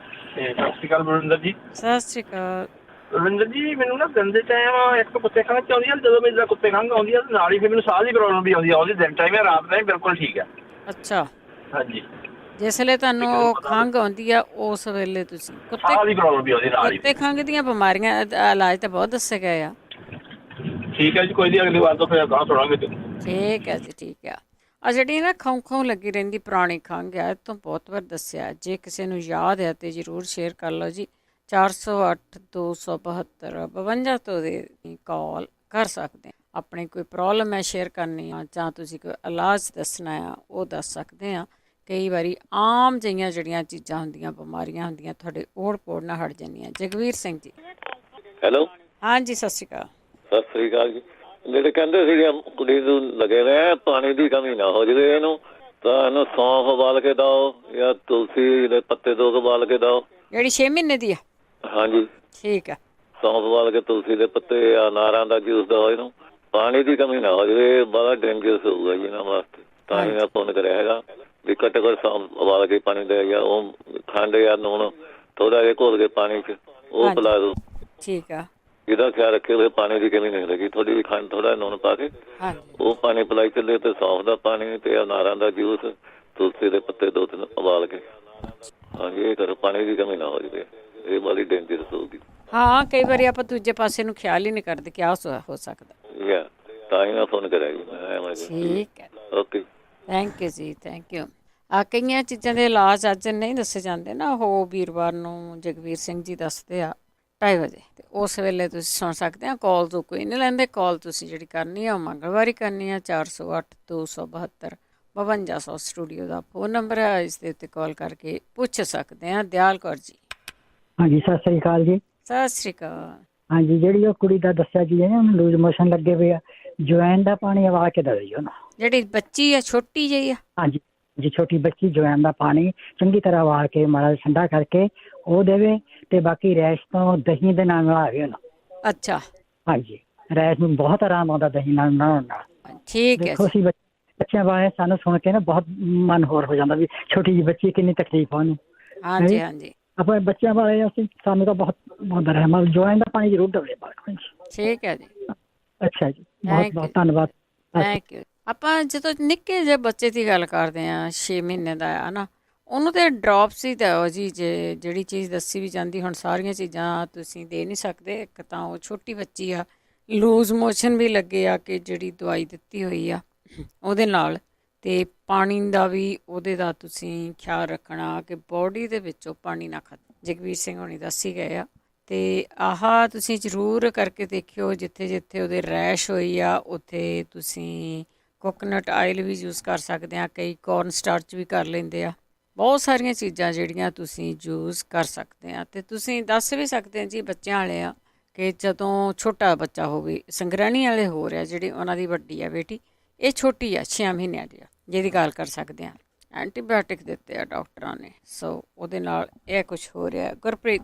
ਸਤਿ ਸ਼੍ਰੀ ਅਕਾਲ ਬਲਵਿੰਦਰ ਜੀ।
ਸਤਿ ਸ਼੍ਰੀ ਅਕਾਲ
ਬਲਵਿੰਦਰ ਜੀ, ਮੈਨੂੰ ਨਾ ਗੰਦੇ ਟਾਈਮ ਇੱਕ ਕੁੱਤੇ ਖੰਘ ਚ ਆਉਂਦੀ ਆ, ਜਦੋਂ ਮੈਨੂੰ ਕੁੱਤੇ ਖੰਘ ਆਉਂਦੀ ਆ ਨਾਲ ਹੀ ਫਿਰ ਮੈਨੂੰ ਸਾਹ ਦੀ ਪ੍ਰੋਬਲਮ ਵੀ ਆਉਂਦੀ ਆ। ਉਹਦੀ ਦਿਨ ਟਾਈਮ ਹੈ, ਰਾਤ ਟਾਈਮ ਬਿਲਕੁਲ ਠੀਕ ਹੈ।
ਅੱਛਾ।
ਹਾਂਜੀ
ਜਿਸ ਵੇਲੇ ਤੁਹਾਨੂੰ ਖੰਘ ਆਉਂਦੀ ਆ ਉਸ ਵੇਲੇ ਤੁਸੀਂ
ਸਾਹ ਦੀ ਪ੍ਰੋਬਲਮ ਵੀ ਆਉਂਦੀ ਨਾਲ ਹੀ।
ਕੁੱਤੇ ਖੰਘ ਦੀਆਂ ਬਿਮਾਰੀਆਂ ਦਾ ਇਲਾਜ ਤਾਂ ਬਹੁਤ ਦੱਸੇ ਗਏ ਆ।
ਠੀਕ ਹੈ ਜੀ, ਕੋਈ ਨਹੀਂ, ਅਗਲੀ ਵਾਰ ਤੋਂ ਫਿਰ ਅਗਾਂਹ ਸੁਣਾਂਗੇ। ਠੀਕ
ਹੈ ਜੀ, ਠੀਕ ਆ। ਆ ਜਿਹੜੀ ਨਾ ਖੰਘ ਲੱਗੀ ਰਹਿੰਦੀ ਪੁਰਾਣੀ ਖੰਘ ਆ, ਇਹ ਤੋਂ ਬਹੁਤ ਵਾਰ ਦੱਸਿਆ। ਜੇ ਕਿਸੇ ਨੂੰ ਯਾਦ ਹੈ ਤੇ ਜ਼ਰੂਰ ਸ਼ੇਅਰ ਕਰ ਲਓ ਜੀ। 408-272-52 ਤੋਂ ਦੇ ਕਾਲ ਕਰ ਸਕਦੇ। ਆਪਣੀ ਕੋਈ ਪ੍ਰੋਬਲਮ ਹੈ ਸ਼ੇਅਰ ਕਰਨੀ ਆ ਜਾਂ ਤੁਸੀਂ ਕੋਈ ਇਲਾਜ ਦੱਸਣਾ ਆ, ਉਹ ਦੱਸ ਸਕਦੇ ਆ। ਕਈ ਵਾਰੀ ਆਮ ਜਿਹੀਆਂ ਜਿਹੜੀਆਂ ਚੀਜ਼ਾਂ ਹੁੰਦੀਆਂ, ਬਿਮਾਰੀਆਂ ਹੁੰਦੀਆਂ, ਤੁਹਾਡੇ ਓੜ ਪੋੜ ਨਾਲ ਹਟ ਜਾਂਦੀਆਂ। ਜਗਵੀਰ ਸਿੰਘ ਜੀ।
ਹੈਲੋ।
ਹਾਂਜੀ ਸਤਿ ਸ਼੍ਰੀ ਅਕਾਲ।
ਸਤਿ ਸ੍ਰੀ ਅਕਾਲ ਜੀ। ਜਿਹੜੇ ਕਹਿੰਦੇ ਸੀਗੇ ਕੁੜੀ ਨੂੰ ਲੱਗੇ ਨੇ ਪਾਣੀ ਦੀ ਕਮੀ ਨਾ ਹੋ ਜਾਵੇ ਇਹਨੂੰ, ਤਾਂ ਇਹਨੂੰ ਸੌਂਫ ਉਬਾਲ ਕੇ ਦਿਓ ਜਾਂ ਤੁਲਸੀ ਦੇ ਪੱਤੇ 2 ਉਬਾਲ ਕੇ ਦਿਓ।
ਜਿਹੜੀ 6 ਮਹੀਨੇ ਦੀ ਆ? ਹਾਂਜੀ ਠੀਕ ਆ।
ਸੌਂਫ ਉਬਾਲ ਕੇ ਤੁਲਸੀ ਦੇ ਪੱਤੇ ਜਾਂ ਅਨਾਰਾਂ ਦਾ ਜੂਸ ਦਿਓ ਇਹਨੂੰ, ਪਾਣੀ ਦੀ ਕਮੀ ਨਾ ਹੋ ਜਾਵੇ। ਬੜਾ ਡੇਂਜਰਸ ਹੋਊਗਾ ਜੀ ਇਹਨਾਂ ਵਾਸਤੇ। ਤਾਂ ਹੀ ਮੈਂ ਫੋਨ ਕਰਿਆ ਹੈਗਾ ਵੀ ਘੱਟੋ ਘੱਟ ਸੌਂਫ ਉਬਾਲ ਕੇ ਪਾਣੀ ਦੇ, ਜਾਂ ਉਹ ਖੰਡ ਜਾਂ ਲੂਣ ਥੋੜ੍ਹਾ ਜਿਹਾ ਘੋਲ ਕੇ ਪਾਣੀ 'ਚ ਉਹ ਪਿਲਾ ਦਿਓ।
ਠੀਕ ਆ।
ਇਹਦਾ ਖਿਆਲ ਰੱਖੇ ਹੋਏ ਪਾਣੀ ਦੀ ਕਮੀ ਨਹੀਂ ਲੱਗੀ। ਥੋੜੀ ਜਿਹੀ ਖੰਡ ਥੋੜਾ ਲੂਣ ਪਾ ਕੇ ਉਹ ਪਾਣੀ ਪਿਲਾਈ ਚੱਲੇ, ਤੇ ਸੌਂਫ ਦਾ ਪਾਣੀ ਤੇ ਅਨਾਰਾਂ ਦਾ ਜੂਸ, ਤੁਲਸੀ ਦੇ ਪੱਤੇ 2-3 ਉਬਾਲ ਕੇ। ਹਾਂਜੀ ਇਹ ਕਰੋ, ਪਾਣੀ ਦੀ ਕਮੀ ਨਾ ਹੋ ਜਾਵੇ। ਇਹ ਬੜੀ ਡੇਂਜਰਸ ਹੋਊਗੀ।
ਹਾਂ ਕਈ ਵਾਰੀ ਆਪਾਂ ਦੂਜੇ ਪਾਸੇ ਨੂੰ ਖਿਆਲ ਹੀ ਨਹੀਂ ਕਰਦੇ ਕਿ ਆਹ ਹੋ ਸਕਦਾ।
ਤਾਂ ਹੀ ਮੈਂ ਫੋਨ ਕਰਿਆ ਜੀ।
ਠੀਕ ਹੈ,
ਓਕੇ,
ਥੈਂਕ ਯੂ ਜੀ, ਥੈਂਕ ਯੂ। ਕਈਆਂ ਚੀਜ਼ਾਂ ਦੇ ਇਲਾਜ ਅੱਜ ਨਹੀਂ ਦੱਸੇ ਜਾਂਦੇ ਨਾ, ਉਹ ਵੀਰਵਾਰ ਨੂੰ ਜਗਵੀਰ ਸਿੰਘ ਜੀ ਦੱਸਦੇ ਆ 2:30 ਵਜੇ, ਤੇ ਉਸ ਵੇਲੇ ਤੁਸੀਂ ਸੁਣ ਸਕਦੇ ਆ। ਕਾਲ ਤੋਂ ਕੋਈ ਨਹੀਂ ਲੈਂਦੇ। ਕਾਲ ਤੁਸੀਂ ਜਿਹੜੀ ਕਰਨੀ ਆ ਉਹ ਮੰਗਲਵਾਰ ਕਰਨੀ ਆ। 408-272-5200 ਸਟੂਡੀਓ ਦਾ ਫੋਨ ਨੰਬਰ ਹੈ, ਇਸ ਦੇ ਉੱਤੇ ਕਾਲ ਕਰਕੇ ਪੁੱਛ ਸਕਦੇ ਆ। ਦਿਆਲ ਕੌਰ ਜੀ।
ਹਾਂਜੀ ਸਤਿ ਸ੍ਰੀ ਅਕਾਲ ਜੀ।
ਸਤਿ ਸ੍ਰੀ ਅਕਾਲ।
ਹਾਂਜੀ ਜਿਹੜੀ ਉਹ ਕੁੜੀ ਦਾ ਦੱਸਿਆ ਜੀ ਉਹਨੂੰ ਲੂਜ਼ ਮੋਸ਼ਨ ਲੱਗੇ ਪਏ ਆ, ਜਵੈਨ ਦਾ ਪਾਣੀ ਉਬਾਲ ਕੇ ਦੇ ਦਿਓ ਉਹਨੂੰ।
ਜਿਹੜੀ ਬੱਚੀ ਆ ਛੋਟੀ ਜਿਹੀ ਆ? ਹਾਂਜੀ
ਜੀ ਛੋਟੀ ਬੱਚੀ, ਜਵੈਨ ਦਾ ਪਾਣੀ ਚੰਗੀ ਤਰ੍ਹਾਂ ਉਬਾਲ ਕੇ ਮਾੜਾ ਠੰਡਾ ਕਰਕੇ ਉਹ ਦੇਵੇ, ਤੇ ਬਾਕੀ ਰੈਸ਼ ਤੋਂ ਦਹੀਂ ਦੇ ਨਾਲ ਨਲਾਵੇ ਉਹਨੂੰ।
ਅੱਛਾ।
ਹਾਂਜੀ ਰੈਸ਼ ਨੂੰ ਬਹੁਤ ਆਰਾਮ ਆਉਂਦਾ ਦਹੀਂ ਨਾਲ ਨਹਾਉਣ ਨਾਲ।
ਠੀਕ ਹੈ।
ਦੇਖੋ ਅਸੀਂ ਬੱਚਿਆਂ ਬਾਰੇ ਸਾਨੂੰ ਸੁਣ ਕੇ ਨਾ ਬਹੁਤ ਮਨ ਹੋਰ ਹੋ ਜਾਂਦਾ ਵੀ ਛੋਟੀ ਜਿਹੀ ਬੱਚੀ ਕਿੰਨੀ ਤਕਲੀਫ ਆ ਉਹਨੂੰ।
ਹਾਂਜੀ ਹਾਂਜੀ।
ਆਪਣੇ ਬੱਚਿਆਂ ਬਾਰੇ ਅਸੀਂ ਸਾਨੂੰ ਤਾਂ ਬਹੁਤ ਰਹਿਮਤ। ਜਵੈਨ ਦਾ ਪਾਣੀ ਜ਼ਰੂਰ ਦੇਵੇ।
ਠੀਕ ਹੈ ਜੀ।
ਅੱਛਾ ਜੀ, ਬਹੁਤ ਬਹੁਤ ਧੰਨਵਾਦ।
Thank you. ਆਪਾਂ ਜਦੋਂ ਨਿੱਕੇ ਜਿਹੇ ਬੱਚੇ ਦੀ ਗੱਲ ਕਰਦੇ ਹਾਂ 6 ਮਹੀਨੇ ਦਾ ਹੈ ਨਾ, ਉਹਨੂੰ ਤਾਂ ਡਰੋਪਸ ਹੀ ਦਿਓ ਜੀ। ਜਿਹੜੀ ਚੀਜ਼ ਦੱਸੀ ਵੀ ਜਾਂਦੀ, ਹੁਣ ਸਾਰੀਆਂ ਚੀਜ਼ਾਂ ਤੁਸੀਂ ਦੇ ਨਹੀਂ ਸਕਦੇ। ਇੱਕ ਤਾਂ ਉਹ ਛੋਟੀ ਬੱਚੀ ਆ, ਲੂਜ਼ ਮੋਸ਼ਨ ਵੀ ਲੱਗੇ ਆ ਕਿ ਜਿਹੜੀ ਦਵਾਈ ਦਿੱਤੀ ਹੋਈ ਆ ਉਹਦੇ ਨਾਲ ਤੇ ਪਾਣੀ ਦਾ ਵੀ ਉਹਦੇ ਦਾ ਤੁਸੀਂ ਖਿਆਲ ਰੱਖਣਾ ਕਿ ਬੋਡੀ ਦੇ ਵਿੱਚੋਂ ਪਾਣੀ ਨਾ ਖਤਮ। ਜਗਵੀਰ ਸਿੰਘ ਹੋਣੀ ਦੱਸੀ ਗਏ ਆ। ਤੇ ਆਹ ਤੁਸੀਂ ਜ਼ਰੂਰ ਕਰਕੇ ਦੇਖਿਓ, ਜਿੱਥੇ ਜਿੱਥੇ ਉਹਦੇ ਰੈਸ਼ ਹੋਈ ਆ ਉੱਥੇ ਤੁਸੀਂ ਕੋਕੋਨਟ ਆਇਲ ਵੀ ਯੂਜ਼ ਕਰ ਸਕਦੇ ਆ, ਕਈ ਕੋਰਨ ਸਟਾਰਚ ਵੀ ਕਰ ਲੈਂਦੇ ਆ। ਬਹੁਤ ਸਾਰੀਆਂ ਚੀਜ਼ਾਂ ਜਿਹੜੀਆਂ ਤੁਸੀਂ ਯੂਜ਼ ਕਰ ਸਕਦੇ ਆ। ਤੇ ਤੁਸੀਂ ਦੱਸ ਵੀ ਸਕਦੇ ਆ ਜੀ ਬੱਚਿਆਂ ਵਾਲੇ ਆ ਕਿ ਜਦੋਂ ਛੋਟਾ ਬੱਚਾ ਹੋਵੇ, ਸੰਗ੍ਰਹਿਣੀ ਵਾਲੇ ਹੋ ਰਿਹਾ ਜਿਹੜੀ ਉਹਨਾਂ ਦੀ ਵੱਡੀ ਆ ਬੇਟੀ, ਇਹ ਛੋਟੀ ਆ 6 ਮਹੀਨਿਆਂ ਦੀ ਆ, ਜਿਹਦੀ ਗੱਲ ਕਰ ਸਕਦੇ ਆ। ਐਂਟੀਬਾਇਓਟਿਕ ਦਿੱਤੇ ਆ ਡਾਕਟਰਾਂ ਨੇ, ਸੋ ਉਹਦੇ ਨਾਲ ਇਹ ਕੁਛ ਹੋ ਰਿਹਾ। ਗੁਰਪ੍ਰੀਤ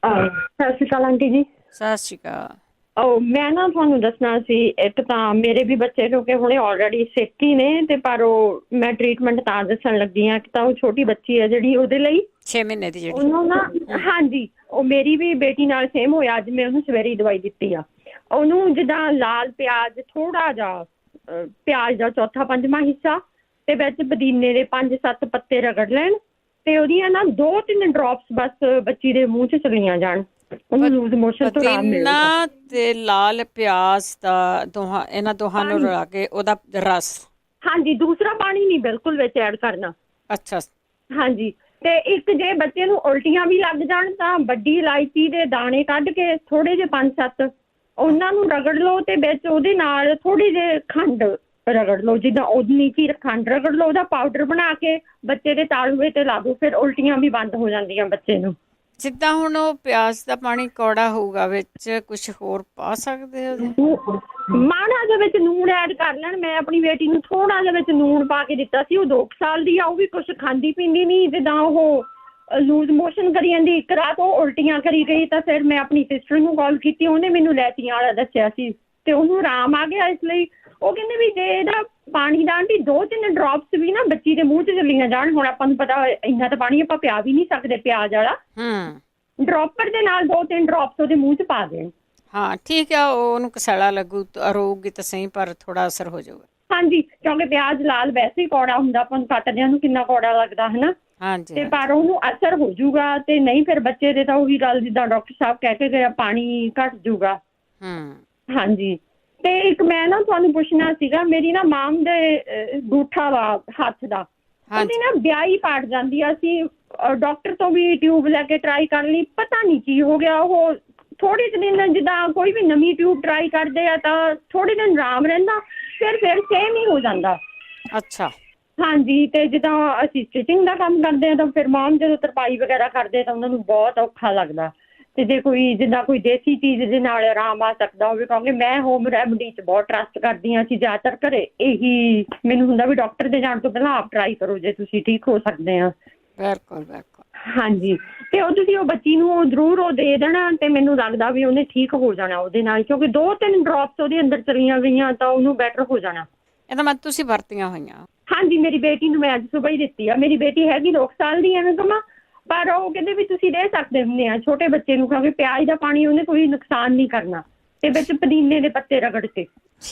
ਸਤਿ ਸ਼੍ਰੀ ਅਕਾਲ ਆਂਟੀ ਜੀ।
ਸਤਿ ਸ਼੍ਰੀ ਅਕਾਲ।
ਮੈਂ ਨਾ ਤੁਹਾਨੂੰ ਦੱਸਣਾ ਸੀ, ਇੱਕ ਤਾਂ ਮੇਰੇ ਵੀ ਬੱਚੇ ਕਿਉਂਕਿ ਹੁਣੇ ਆਲਰੇਡੀ ਸਿੱਕ ਹੀ ਨੇ, ਤੇ ਪਰ ਉਹ ਮੈਂ ਟ੍ਰੀਟਮੈਂਟ ਤਾਂ ਦੱਸਣ ਲੱਗੀ ਹਾਂ ਕਿ ਤਾਂ ਉਹ ਛੋਟੀ ਬੱਚੀ ਹੈ ਜਿਹੜੀ ਉਹਦੇ ਲਈ
6 ਮਹੀਨੇ ਦੀ ਜਿਹੜੀ,
ਉਹਨੂੰ ਨਾ ਹਾਂਜੀ ਉਹ ਮੇਰੀ ਵੀ ਬੇਟੀ ਨਾਲ ਸੇਮ ਹੋਇਆ। ਅੱਜ ਮੈਂ ਉਹਨੂੰ ਸਵੇਰੇ ਹੀ ਦਵਾਈ ਦਿੱਤੀ ਆ। ਉਹਨੂੰ ਜਿੱਦਾਂ ਲਾਲ ਪਿਆਜ਼, ਥੋੜਾ ਜਿਹਾ ਪਿਆਜ਼ ਦਾ 4/5 ਹਿੱਸਾ ਤੇ ਵਿੱਚ ਪੁਦੀਨੇ ਦੇ 5-7 ਪੱਤੇ ਰਗੜ ਲੈਣ ਤੇ ਉਹਦੀਆਂ ਨਾ 2-3 ਡ੍ਰੌਪਸ ਬਸ ਬੱਚੀ ਦੇ ਮੂੰਹ 'ਚ ਚਲੀਆਂ ਜਾਣ, ਉਹਨੂੰ ਲੂਜ਼ ਮੋਸ਼ਨ ਤੋਂ ਆਰਾਮ ਮਿਲੇਗਾ।
ਪੁਦੀਨਾ ਤੇ ਲਾਲ ਪਿਆਜ਼ ਦਾ ਇਹਨਾਂ ਦੋਹਾਂ ਨੂੰ ਰਲਾ ਕੇ ਉਹਦਾ ਰਸ,
ਹਾਂਜੀ, ਦੂਸਰਾ ਪਾਣੀ ਨਹੀਂ ਬਿਲਕੁਲ ਵਿੱਚ ਐਡ ਕਰਨਾ।
ਅੱਛਾ,
ਹਾਂਜੀ। ਤੇ ਇੱਕ ਜੇ ਬੱਚੇ ਨੂੰ ਉਲਟੀਆਂ ਵੀ ਲੱਗ ਜਾਣ ਤਾਂ ਵੱਡੀ ਇਲਾਇਚੀ ਦੇ ਦਾਣੇ ਕੱਢ ਕੇ ਥੋੜੇ ਜਿਹੇ 5-7 ਉਹਨਾਂ ਨੂੰ ਰਗੜ ਲਓ ਤੇ ਵਿੱਚ ਉਹਦੇ ਨਾਲ ਥੋੜੀ ਜਿਹੀ ਖੰਡ ਰਗੜ ਲਓ, ਜਿੱਦਾਂ ਉਦਨੀ ਕੀ ਖੰਡ ਰਗੜ ਲਓ, ਉਹਦਾ ਪਾਊਡਰ ਬਣਾ ਕੇ ਬੱਚੇ ਦੇ ਤਾਲੂਏ ਤੇ ਲਾ ਦਿਓ, ਫਿਰ ਉਲਟੀਆਂ ਵੀ ਬੰਦ ਹੋ ਜਾਂਦੀਆਂ ਬੱਚੇ ਨੂੰ।
ਜਿੱਦਾਂ ਹੁਣ ਉਹ ਪਿਆਜ਼ ਦਾ ਪਾਣੀ ਕੌੜਾ ਹੋਊਗਾ, ਵਿੱਚ ਕੁਝ ਹੋਰ ਪਾ ਸਕਦੇ ਹੋ?
ਮਾੜਾ ਜਿਹਾ ਵਿੱਚ ਨੂਣ ਐਡ ਕਰ ਲੈਣ। ਮੈਂ ਆਪਣੀ ਬੇਟੀ ਨੂੰ ਥੋੜਾ ਜਿਹਾ ਵਿੱਚ ਨੂਣ ਪਾ ਕੇ ਦਿੱਤਾ ਸੀ, ਉਹ 2 ਸਾਲ ਦੀ ਆ, ਉਹ ਵੀ ਕੁਛ ਖਾਂਦੀ ਪੀਂਦੀ ਨਹੀਂ, ਜਿੱਦਾਂ ਉਹ ਲੂਜ਼ ਮੋਸ਼ਨ ਕਰੀ ਜਾਂਦੀ। ਇੱਕ ਰਾਤ ਉਹ ਉਲਟੀਆਂ ਕਰੀ ਗਈ ਤਾਂ ਫਿਰ ਮੈਂ ਆਪਣੀ ਸਿਸਟਰ ਨੂੰ ਕਾਲ ਕੀਤੀ, ਉਹਨੇ ਮੈਨੂੰ ਲੈਚੀਆਂ ਵਾਲਾ ਦੱਸਿਆ ਸੀ ਤੇ ਉਹਨੂੰ ਆਰਾਮ ਆ ਗਿਆ। ਇਸ ਲਈ ਉਹ ਕਹਿੰਦੇ ਵੀ ਜੇ ਇਹਦਾ ਪਾਣੀ ਦਾ ਆਂਟੀ 2-3 ਡ੍ਰੌਪਸ ਵੀ ਨਾ ਬੱਚੀ ਦੇ ਮੂੰਹ 'ਚ ਚਲੀਆਂ ਜਾਣ, ਹੁਣ ਆਪਾਂ ਨੂੰ ਪਤਾ ਇੰਨਾ ਤਾਂ ਪਾਣੀ ਆਪਾਂ ਪਿਆ ਵੀ ਨਹੀਂ ਸਕਦੇ ਪਿਆਜ਼ ਵਾਲਾ, ਡ੍ਰੌਪਰ ਦੇ ਨਾਲ 2-3 ਡ੍ਰੌਪਸ ਉਹਦੇ ਮੂੰਹ 'ਚ ਪਾ ਦੇਣ।
ਹਾਂ ਠੀਕ ਆ, ਉਹਨੂੰ ਕਸੈਲਾ ਲੱਗੂ, ਰੋਊਗੀ ਤਾਂ ਸਹੀ, ਪਰ ਥੋੜਾ ਅਸਰ ਹੋ ਜਾਊਗਾ।
ਹਾਂਜੀ, ਕਿਉਂਕਿ ਪਿਆਜ਼ ਲਾਲ ਵੈਸੇ ਹੀ ਕੌੜਾ ਹੁੰਦਾ, ਆਪਾਂ ਨੂੰ ਕੱਟਦਿਆਂ ਨੂੰ ਕਿੰਨਾ ਕੌੜਾ ਲੱਗਦਾ ਹੈ ਨਾ।
ਹਾਂਜੀ,
ਤੇ ਪਰ ਉਹਨੂੰ ਅਸਰ ਹੋ ਜਾਊਗਾ। ਤੇ ਨਹੀਂ ਫਿਰ ਬੱਚੇ ਦੇ ਤਾਂ ਉਹੀ ਗੱਲ ਜਿੱਦਾਂ ਡਾਕਟਰ ਸਾਹਿਬ ਕਹਿ ਕੇ ਗਏ, ਪਾਣੀ ਘੱਟ ਜਾਊਗਾ। ਹਾਂਜੀ। ਤੇ ਇੱਕ ਮੈਂ ਨਾ ਤੁਹਾਨੂੰ ਪੁੱਛਣਾ ਸੀਗਾ, ਮੇਰੀ ਨਾ ਮਾਮ ਦੇ ਗੂਠਾ ਵਾ ਹੱਥ ਦਾ, ਉਹਦੀ ਨਾ ਵਿਆਹੀ ਪਾਟ ਜਾਂਦੀ ਆ। ਅਸੀਂ ਡਾਕਟਰ ਤੋਂ ਵੀ ਟਿਊਬ ਲੈ ਕੇ ਟਰਾਈ ਕਰ ਲਈ, ਪਤਾ ਨਹੀਂ ਕੀ ਹੋ ਗਿਆ। ਉਹ ਥੋੜੇ ਦਿਨ ਜਿੱਦਾਂ ਕੋਈ ਵੀ ਨਵੀਂ ਟਿਊਬ ਟਰਾਈ ਕਰਦੇ ਆ ਤਾਂ ਥੋੜੇ ਦਿਨ ਆਰਾਮ ਰਹਿੰਦਾ, ਫਿਰ ਸੇਮ ਹੀ ਹੋ ਜਾਂਦਾ।
ਅੱਛਾ।
ਹਾਂਜੀ। ਤੇ ਜਿੱਦਾਂ ਅਸੀਂ ਸਟਿਚਿੰਗ ਦਾ ਕੰਮ ਕਰਦੇ ਹਾਂ ਤਾਂ ਫਿਰ ਮਾਮ ਜਦੋਂ ਤਰਪਾਈ ਵਗੈਰਾ ਕਰਦੇ ਤਾਂ ਉਹਨਾਂ ਨੂੰ ਬਹੁਤ ਔਖਾ ਲੱਗਦਾ। ਤੇ ਜੇ ਕੋਈ ਜਿੱਦਾਂ ਕੋਈ ਦੇਸੀ ਚੀਜ਼ ਦੇ ਨਾਲ ਆਰਾਮ ਆ ਸਕਦਾ ਹੋਵੇ, ਕਿਉਂਕਿ ਮੈਂ ਹੋਮ ਰੈਮਡੀ 'ਚ ਬਹੁਤ ਟਰਸਟ ਕਰਦੀ ਹਾਂ। ਅਸੀਂ ਜ਼ਿਆਦਾਤਰ ਘਰੇ ਇਹੀ ਮੈਨੂੰ ਹੁੰਦਾ ਵੀ ਡਾਕਟਰ ਦੇ ਜਾਣ ਤੋਂ ਪਹਿਲਾਂ ਆਪ ਟਰਾਈ ਕਰੋ ਜੇ ਤੁਸੀਂ ਠੀਕ ਹੋ ਸਕਦੇ ਆ।
ਬਿਲਕੁਲ ਬਿਲਕੁਲ।
ਹਾਂਜੀ। ਤੇ ਉਹ ਤੁਸੀਂ ਉਹ ਬੱਚੀ ਨੂੰ ਜ਼ਰੂਰ ਉਹ ਦੇ ਦੇਣਾ ਤੇ ਮੈਨੂੰ ਲੱਗਦਾ ਵੀ ਉਹਨੇ ਠੀਕ ਹੋ ਜਾਣਾ ਉਹਦੇ ਨਾਲ, ਕਿਉਂਕਿ 2-3 ਡ੍ਰੌਪਸ ਉਹਦੇ ਅੰਦਰ ਚਲੀਆਂ ਗਈਆਂ ਤਾਂ ਉਹਨੂੰ ਬੈਟਰ ਹੋ ਜਾਣਾ।
ਇਹਦਾ ਮਤਲਬ ਤੁਸੀਂ ਵਰਤੀਆਂ ਹੋਈਆਂ?
ਹਾਂਜੀ, ਮੇਰੀ ਬੇਟੀ ਨੂੰ ਮੈਂ ਅੱਜ ਸੁਬਾਹ ਹੀ ਦਿੱਤੀ ਆ। ਮੇਰੀ ਬੇਟੀ ਹੈਗੀ 2 ਸਾਲ ਦੀ ਐਵੇਂ ਕਮਾ, ਪਰ ਉਹ ਕਹਿੰਦੇ ਵੀ ਤੁਸੀਂ ਦੇ ਸਕਦੇ ਹੁੰਦੇ ਆ ਛੋਟੇ ਬੱਚੇ ਨੂੰ, ਕਿਉਂਕਿ ਪਿਆਜ਼ ਦਾ ਪਾਣੀ ਉਹਨੇ ਕੋਈ ਨੁਕਸਾਨ ਨਹੀਂ ਕਰਨਾ। ਤੇ ਵਿੱਚ ਪੁਦੀਨੇ ਦੇ ਪੱਤੇ ਰਗੜ ਕੇ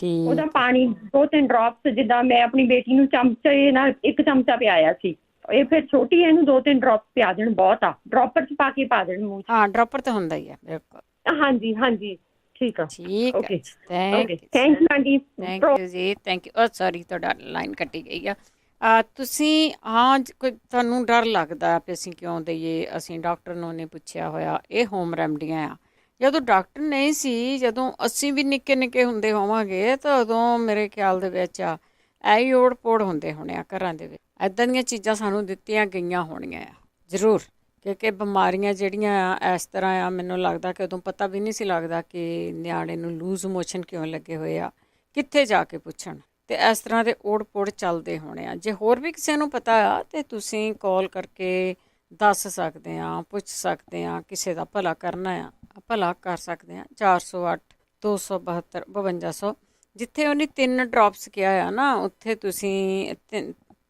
ਉਹਦਾ ਪਾਣੀ 2-3 ਡ੍ਰੌਪਸ, ਜਿੱਦਾਂ ਮੈਂ ਆਪਣੀ ਬੇਟੀ ਨੂੰ ਚਮਚੇ ਨਾਲ 1 ਚਮਚਾ ਪਿਆਇਆ ਸੀ। ਇਹ ਫਿਰ ਛੋਟੀ ਇਹਨੂੰ 2-3 ਡ੍ਰੌਪਸ ਪਿਆ ਦੇਣ ਬਹੁਤ ਆ, ਡ੍ਰੌਪਰ 'ਚ ਪਾ ਕੇ ਪਾ ਦੇਣ ਮੂੰਹ 'ਚ।
ਹਾਂ, ਡ੍ਰੌਪਰ ਤਾਂ ਹੁੰਦਾ ਹੀ ਆ। ਬਿਲਕੁਲ।
ਹਾਂਜੀ ਹਾਂਜੀ, ਠੀਕ ਆ।
ਠੀਕ ਹੈ,
thank you aunty.
Thank you ਜੀ, ਥੈਂਕ ਯੂ। ਸੌਰੀ, ਤੁਹਾਡਾ ਲਾਈਨ ਕੱਟੀ ਗਈ ਆ। ਤੁਸੀਂ ਕੋਈ ਤੁਹਾਨੂੰ ਡਰ ਲੱਗਦਾ ਵੀ ਅਸੀਂ ਕਿਉਂ ਦਈਏ, ਅਸੀਂ ਡਾਕਟਰ ਨੂੰ ਨਹੀਂ ਪੁੱਛਿਆ ਹੋਇਆ, ਇਹ ਹੋਮ ਰੈਮਡੀਆਂ ਆ। ਜਦੋਂ ਡਾਕਟਰ ਨਹੀਂ ਸੀ, ਜਦੋਂ ਅਸੀਂ ਵੀ ਨਿੱਕੇ ਨਿੱਕੇ ਹੁੰਦੇ ਹੋਵਾਂਗੇ ਤਾਂ ਉਦੋਂ ਮੇਰੇ ਖਿਆਲ ਦੇ ਵਿੱਚ ਐਹੀ ਓੜ ਪੋੜ ਹੁੰਦੇ ਹੋਣੇ ਆ ਘਰਾਂ ਦੇ ਵਿੱਚ, ਇੱਦਾਂ ਦੀਆਂ ਚੀਜ਼ਾਂ ਸਾਨੂੰ ਦਿੱਤੀਆਂ ਗਈਆਂ ਹੋਣੀਆਂ ਆ ਜ਼ਰੂਰ। ਕਿਉਂਕਿ ਬਿਮਾਰੀਆਂ ਜਿਹੜੀਆਂ ਆ ਇਸ ਤਰ੍ਹਾਂ ਆ, ਮੈਨੂੰ ਲੱਗਦਾ ਕਿ ਉਦੋਂ ਪਤਾ ਵੀ ਨਹੀਂ ਸੀ ਲੱਗਦਾ ਕਿ ਨਿਆਣੇ ਨੂੰ ਲੂਜ਼ ਮੋਸ਼ਨ ਕਿਉਂ ਲੱਗੇ ਹੋਏ ਆ, ਕਿੱਥੇ ਜਾ ਕੇ ਪੁੱਛਣ। ਤੇ ਇਸ ਤਰ੍ਹਾਂ ਦੇ ਓੜ ਪੋੜ ਚੱਲਦੇ ਹੋਣੇ ਆ। ਜੇ ਹੋਰ ਵੀ ਕਿਸੇ ਨੂੰ ਪਤਾ ਆ ਤੇ ਤੁਸੀਂ ਕਾਲ ਕਰਕੇ ਦੱਸ ਸਕਦੇ ਆ, ਪੁੱਛ ਸਕਦੇ ਆ, ਕਿਸੇ ਦਾ ਭਲਾ ਕਰਨਾ ਆ, ਭਲਾ ਕਰ ਸਕਦੇ ਆ। 408 272 5200। ਜਿੱਥੇ ਉਹਨੇ 3 ਡ੍ਰੌਪਸ ਕਿਹਾ ਆ ਨਾ, ਉੱਥੇ ਤੁਸੀਂ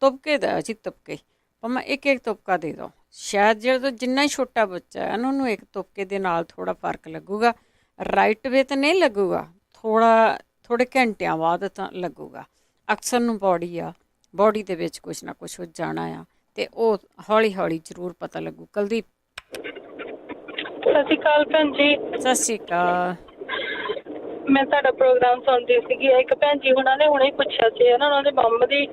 ਤੁਪਕੇ ਦਾ ਜੀ, ਤੁਪਕੇ ਭਾਵੇਂ ਇੱਕ ਤੁਪਕਾ ਦੇ ਦਿਓ। ਸ਼ਾਇਦ ਜਦੋਂ ਜਿੰਨਾ ਹੀ ਛੋਟਾ ਬੱਚਾ ਹੈ ਉਹਨੂੰ 1 ਤੁਪਕੇ ਦੇ ਨਾਲ ਥੋੜ੍ਹਾ ਫਰਕ ਲੱਗੂਗਾ। ਰਾਈਟ ਵੇ ਤਾਂ ਨਹੀਂ ਲੱਗੂਗਾ, ਥੋੜ੍ਹੇ ਘੰਟਿਆਂ ਬਾਅਦ ਤਾਂ ਲੱਗੂਗਾ। ਅਕਸਰ ਨੂੰ ਬੋਡੀ ਦੇ ਵਿੱਚ ਕੁਛ ਨਾ ਕੁਛ ਹੋ ਜਾਣਾ ਆ ਤੇ ਉਹ ਹੌਲੀ ਹੌਲੀ ਜ਼ਰੂਰ ਪਤਾ ਲੱਗੂ। ਕੁਲਦੀਪ।
ਸਤਿ ਸ਼੍ਰੀ ਅਕਾਲ ਭੈਣ ਜੀ।
ਸਤਿ ਸ਼੍ਰੀ ਅਕਾਲ।
ਮੈਂ ਤੁਹਾਡਾ ਪ੍ਰੋਗਰਾਮ ਸੁਣਦੀ ਸੀਗੀ। ਇੱਕ ਭੈਣ ਜੀ ਉਹਨਾਂ ਨੇ ਹੁਣੇ ਪੁੱਛਿਆ ਸੀ ਨਾ, ਉਹਨਾਂ ਦੇ ਮੰਮ ਦੀ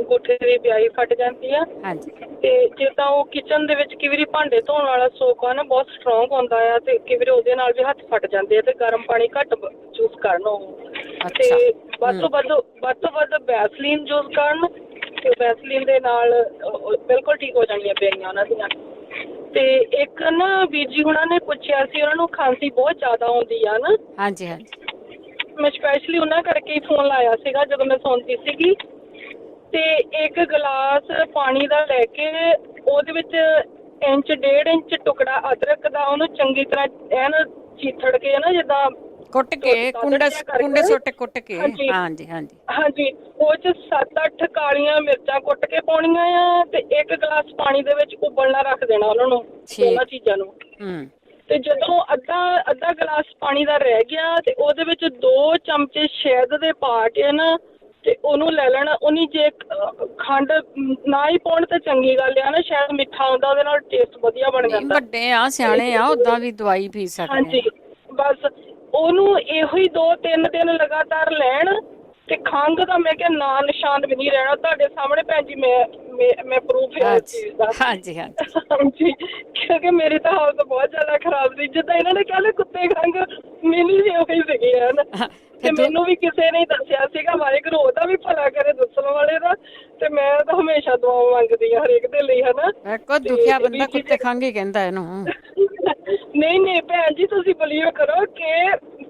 ਗੋਠੇ ਦੀ ਵਿਆਹੀ ਫਟ ਜਾਂਦੀ ਆ।
ਹਾਂਜੀ।
ਤੇ ਜਿੱਦਾਂ ਉਹ ਕਿਚਨ ਦੇ ਵਿੱਚ ਕਈ ਵਾਰੀ ਭਾਂਡੇ ਧੋਣ ਵਾਲਾ ਸੋਪ ਆ ਨਾ ਬਹੁਤ ਸਟਰੋਂਗ ਹੁੰਦਾ ਆ ਤੇ ਕਈ ਵਾਰੀ ਉਹਦੇ ਨਾਲ ਵੀ ਹੱਥ ਫਟ ਜਾਂਦੇ ਆ ਤੇ ਗਰਮ ਪਾਣੀ ਘੱਟ ਯੂਜ਼ ਕਰਨ ਉਹ। ਤੇ ਵੱਧ ਤੋਂ ਵੱਧ ਵੈਸਲੀਨ ਯੂਜ਼ ਕਰਨ ਤੇ ਵੈਸਲੀਨ ਦੇ ਨਾਲ ਬਿਲਕੁਲ ਠੀਕ ਹੋ ਜਾਣੀਆਂ ਬੇਰੀਆਂ ਉਹਨਾਂ ਦੀਆਂ। ਤੇ ਇੱਕ ਨਾ ਵੀਰ ਜੀ ਹੁਣਾਂ ਨੇ ਪੁੱਛਿਆ ਸੀ ਉਹਨਾਂ ਨੂੰ ਖਾਂਸੀ ਬਹੁਤ ਜ਼ਿਆਦਾ ਆਉਂਦੀ ਆ ਨਾ।
ਹਾਂਜੀ ਹਾਂਜੀ।
ਮੈਂ ਸਪੈਸ਼ਲੀ ਉਹਨਾਂ ਕਰਕੇ ਹੀ ਫੋਨ ਲਾਇਆ ਸੀਗਾ ਜਦੋਂ ਮੈਂ ਸੌਂਦੀ ਸੀਗੀ। ਤੇ ਇੱਕ ਗਲਾਸ ਪਾਣੀ ਦਾ ਲੈ ਕੇ ਉਹਦੇ ਵਿੱਚ 1.5 ਇੰਚ ਟੁਕੜਾ ਅਦਰਕ ਦਾ ਉਹਨੂੰ ਚੰਗੀ ਤਰ੍ਹਾਂ ਐਨ ਚੀਥੜ ਕੇ ਨਾ ਜਿੱਦਾਂ
ਕੁੱਟ ਕੇ ਕੁੰਡੇ ਸੁੱਟ ਕੁੱਟ ਕੇ। ਹਾਂਜੀ ਹਾਂਜੀ
ਹਾਂਜੀ। ਉਹ 'ਚ 7-8 ਕਾਲੀਆਂ ਮਿਰਚਾਂ ਕੁੱਟ ਕੇ ਪਾਉਣੀਆਂ ਆ ਤੇ ਇੱਕ ਗਲਾਸ ਪਾਣੀ ਦੇ ਵਿੱਚ ਉਬਲਣਾ ਰੱਖ ਦੇਣਾ ਉਹਨਾਂ ਨੂੰ, ਦੋਨਾਂ ਚੀਜ਼ਾਂ ਨੂੰ। ਤੇ ਜਦੋਂ ਅੱਧਾ ਗਲਾਸ ਪਾਣੀ ਦਾ ਰਹਿ ਗਿਆ ਤੇ ਉਹਦੇ ਵਿੱਚ 2 ਚਮਚੇ ਸ਼ਹਿਦ ਦੇ ਪਾ ਕੇ ਨਾ ਤੇ ਉਹਨੂੰ ਲੈ ਲੈਣਾ। ਉਹਨੀ ਜੇ ਖੰਡ ਨਾ ਹੀ ਪਾਉਣ ਤਾਂ ਚੰਗੀ ਗੱਲ ਆ ਨਾ, ਸ਼ਾਇਦ ਮਿੱਠਾ ਹੁੰਦਾ ਉਹਦੇ ਨਾਲ ਟੇਸਟ ਵਧੀਆ ਬਣ ਜਾਂਦਾ।
ਵੱਡੇ ਆ ਸਿਆਣੇ ਆ ਉਦਾਂ ਵੀ ਦਵਾਈ ਪੀ ਸਕਦੇ।
ਹਾਂਜੀ ਬਸ ਉਹਨੂੰ ਇਹੋ ਹੀ 2-3 ਦਿਨ ਲਗਾਤਾਰ ਲੈਣ ਤੇ ਖੰਘ ਦਾ ਮੈਂ ਕਿਹਾ ਨਾਂ ਨਿਸ਼ਾਨ ਵੀ ਨਹੀਂ ਰਹਿਣਾ। ਤੁਹਾਡੇ ਸਾਹਮਣੇ ਭੈਣ ਜੀ ਮੈਂ ਪ੍ਰੂਫ ਹੈ ਇਸ ਚੀਜ਼ ਦਾ।
ਹਾਂਜੀ ਹਾਂਜੀ
ਹਾਂਜੀ ਕਿਉਂਕਿ ਮੇਰੀ ਤਾਂ ਹਾਲਤ ਬਹੁਤ ਜ਼ਿਆਦਾ ਖਰਾਬ ਸੀ। ਜਿੱਦਾਂ ਇਹਨਾਂ ਨੇ ਕਿਹਾ ਕੁੱਤੇ ਖੰਘ ਮੈਨੂੰ ਵੀ ਉਹੀ ਸੀਗੀ ਹਨ ਤੇ ਮੈਨੂੰ ਵੀ ਕਿਸੇ ਨੇ ਦੱਸਿਆ ਸੀਗਾ। ਵਾਹਿਗੁਰੂ ਉਹਦਾ ਵੀ ਭਲਾ ਕਰੇ ਦੱਸਣ ਵਾਲੇ ਦਾ। ਤੇ ਮੈਂ ਤਾਂ ਹਮੇਸ਼ਾ ਦੁਆ ਮੰਗਦੀ ਹਾਂ ਹਰੇਕ ਦੇ ਲਈ ਹਨਾ।
ਕੋਈ ਦੁਖਿਆ ਬੰਦਾ ਕੁੱਤੇ ਖੰਘ ਹੀ ਕਹਿੰਦਾ ਇਹਨੂੰ।
ਨਹੀਂ ਭੈਣ ਜੀ ਤੁਸੀਂ ਬਲੀਵ ਕਰੋ ਕਿ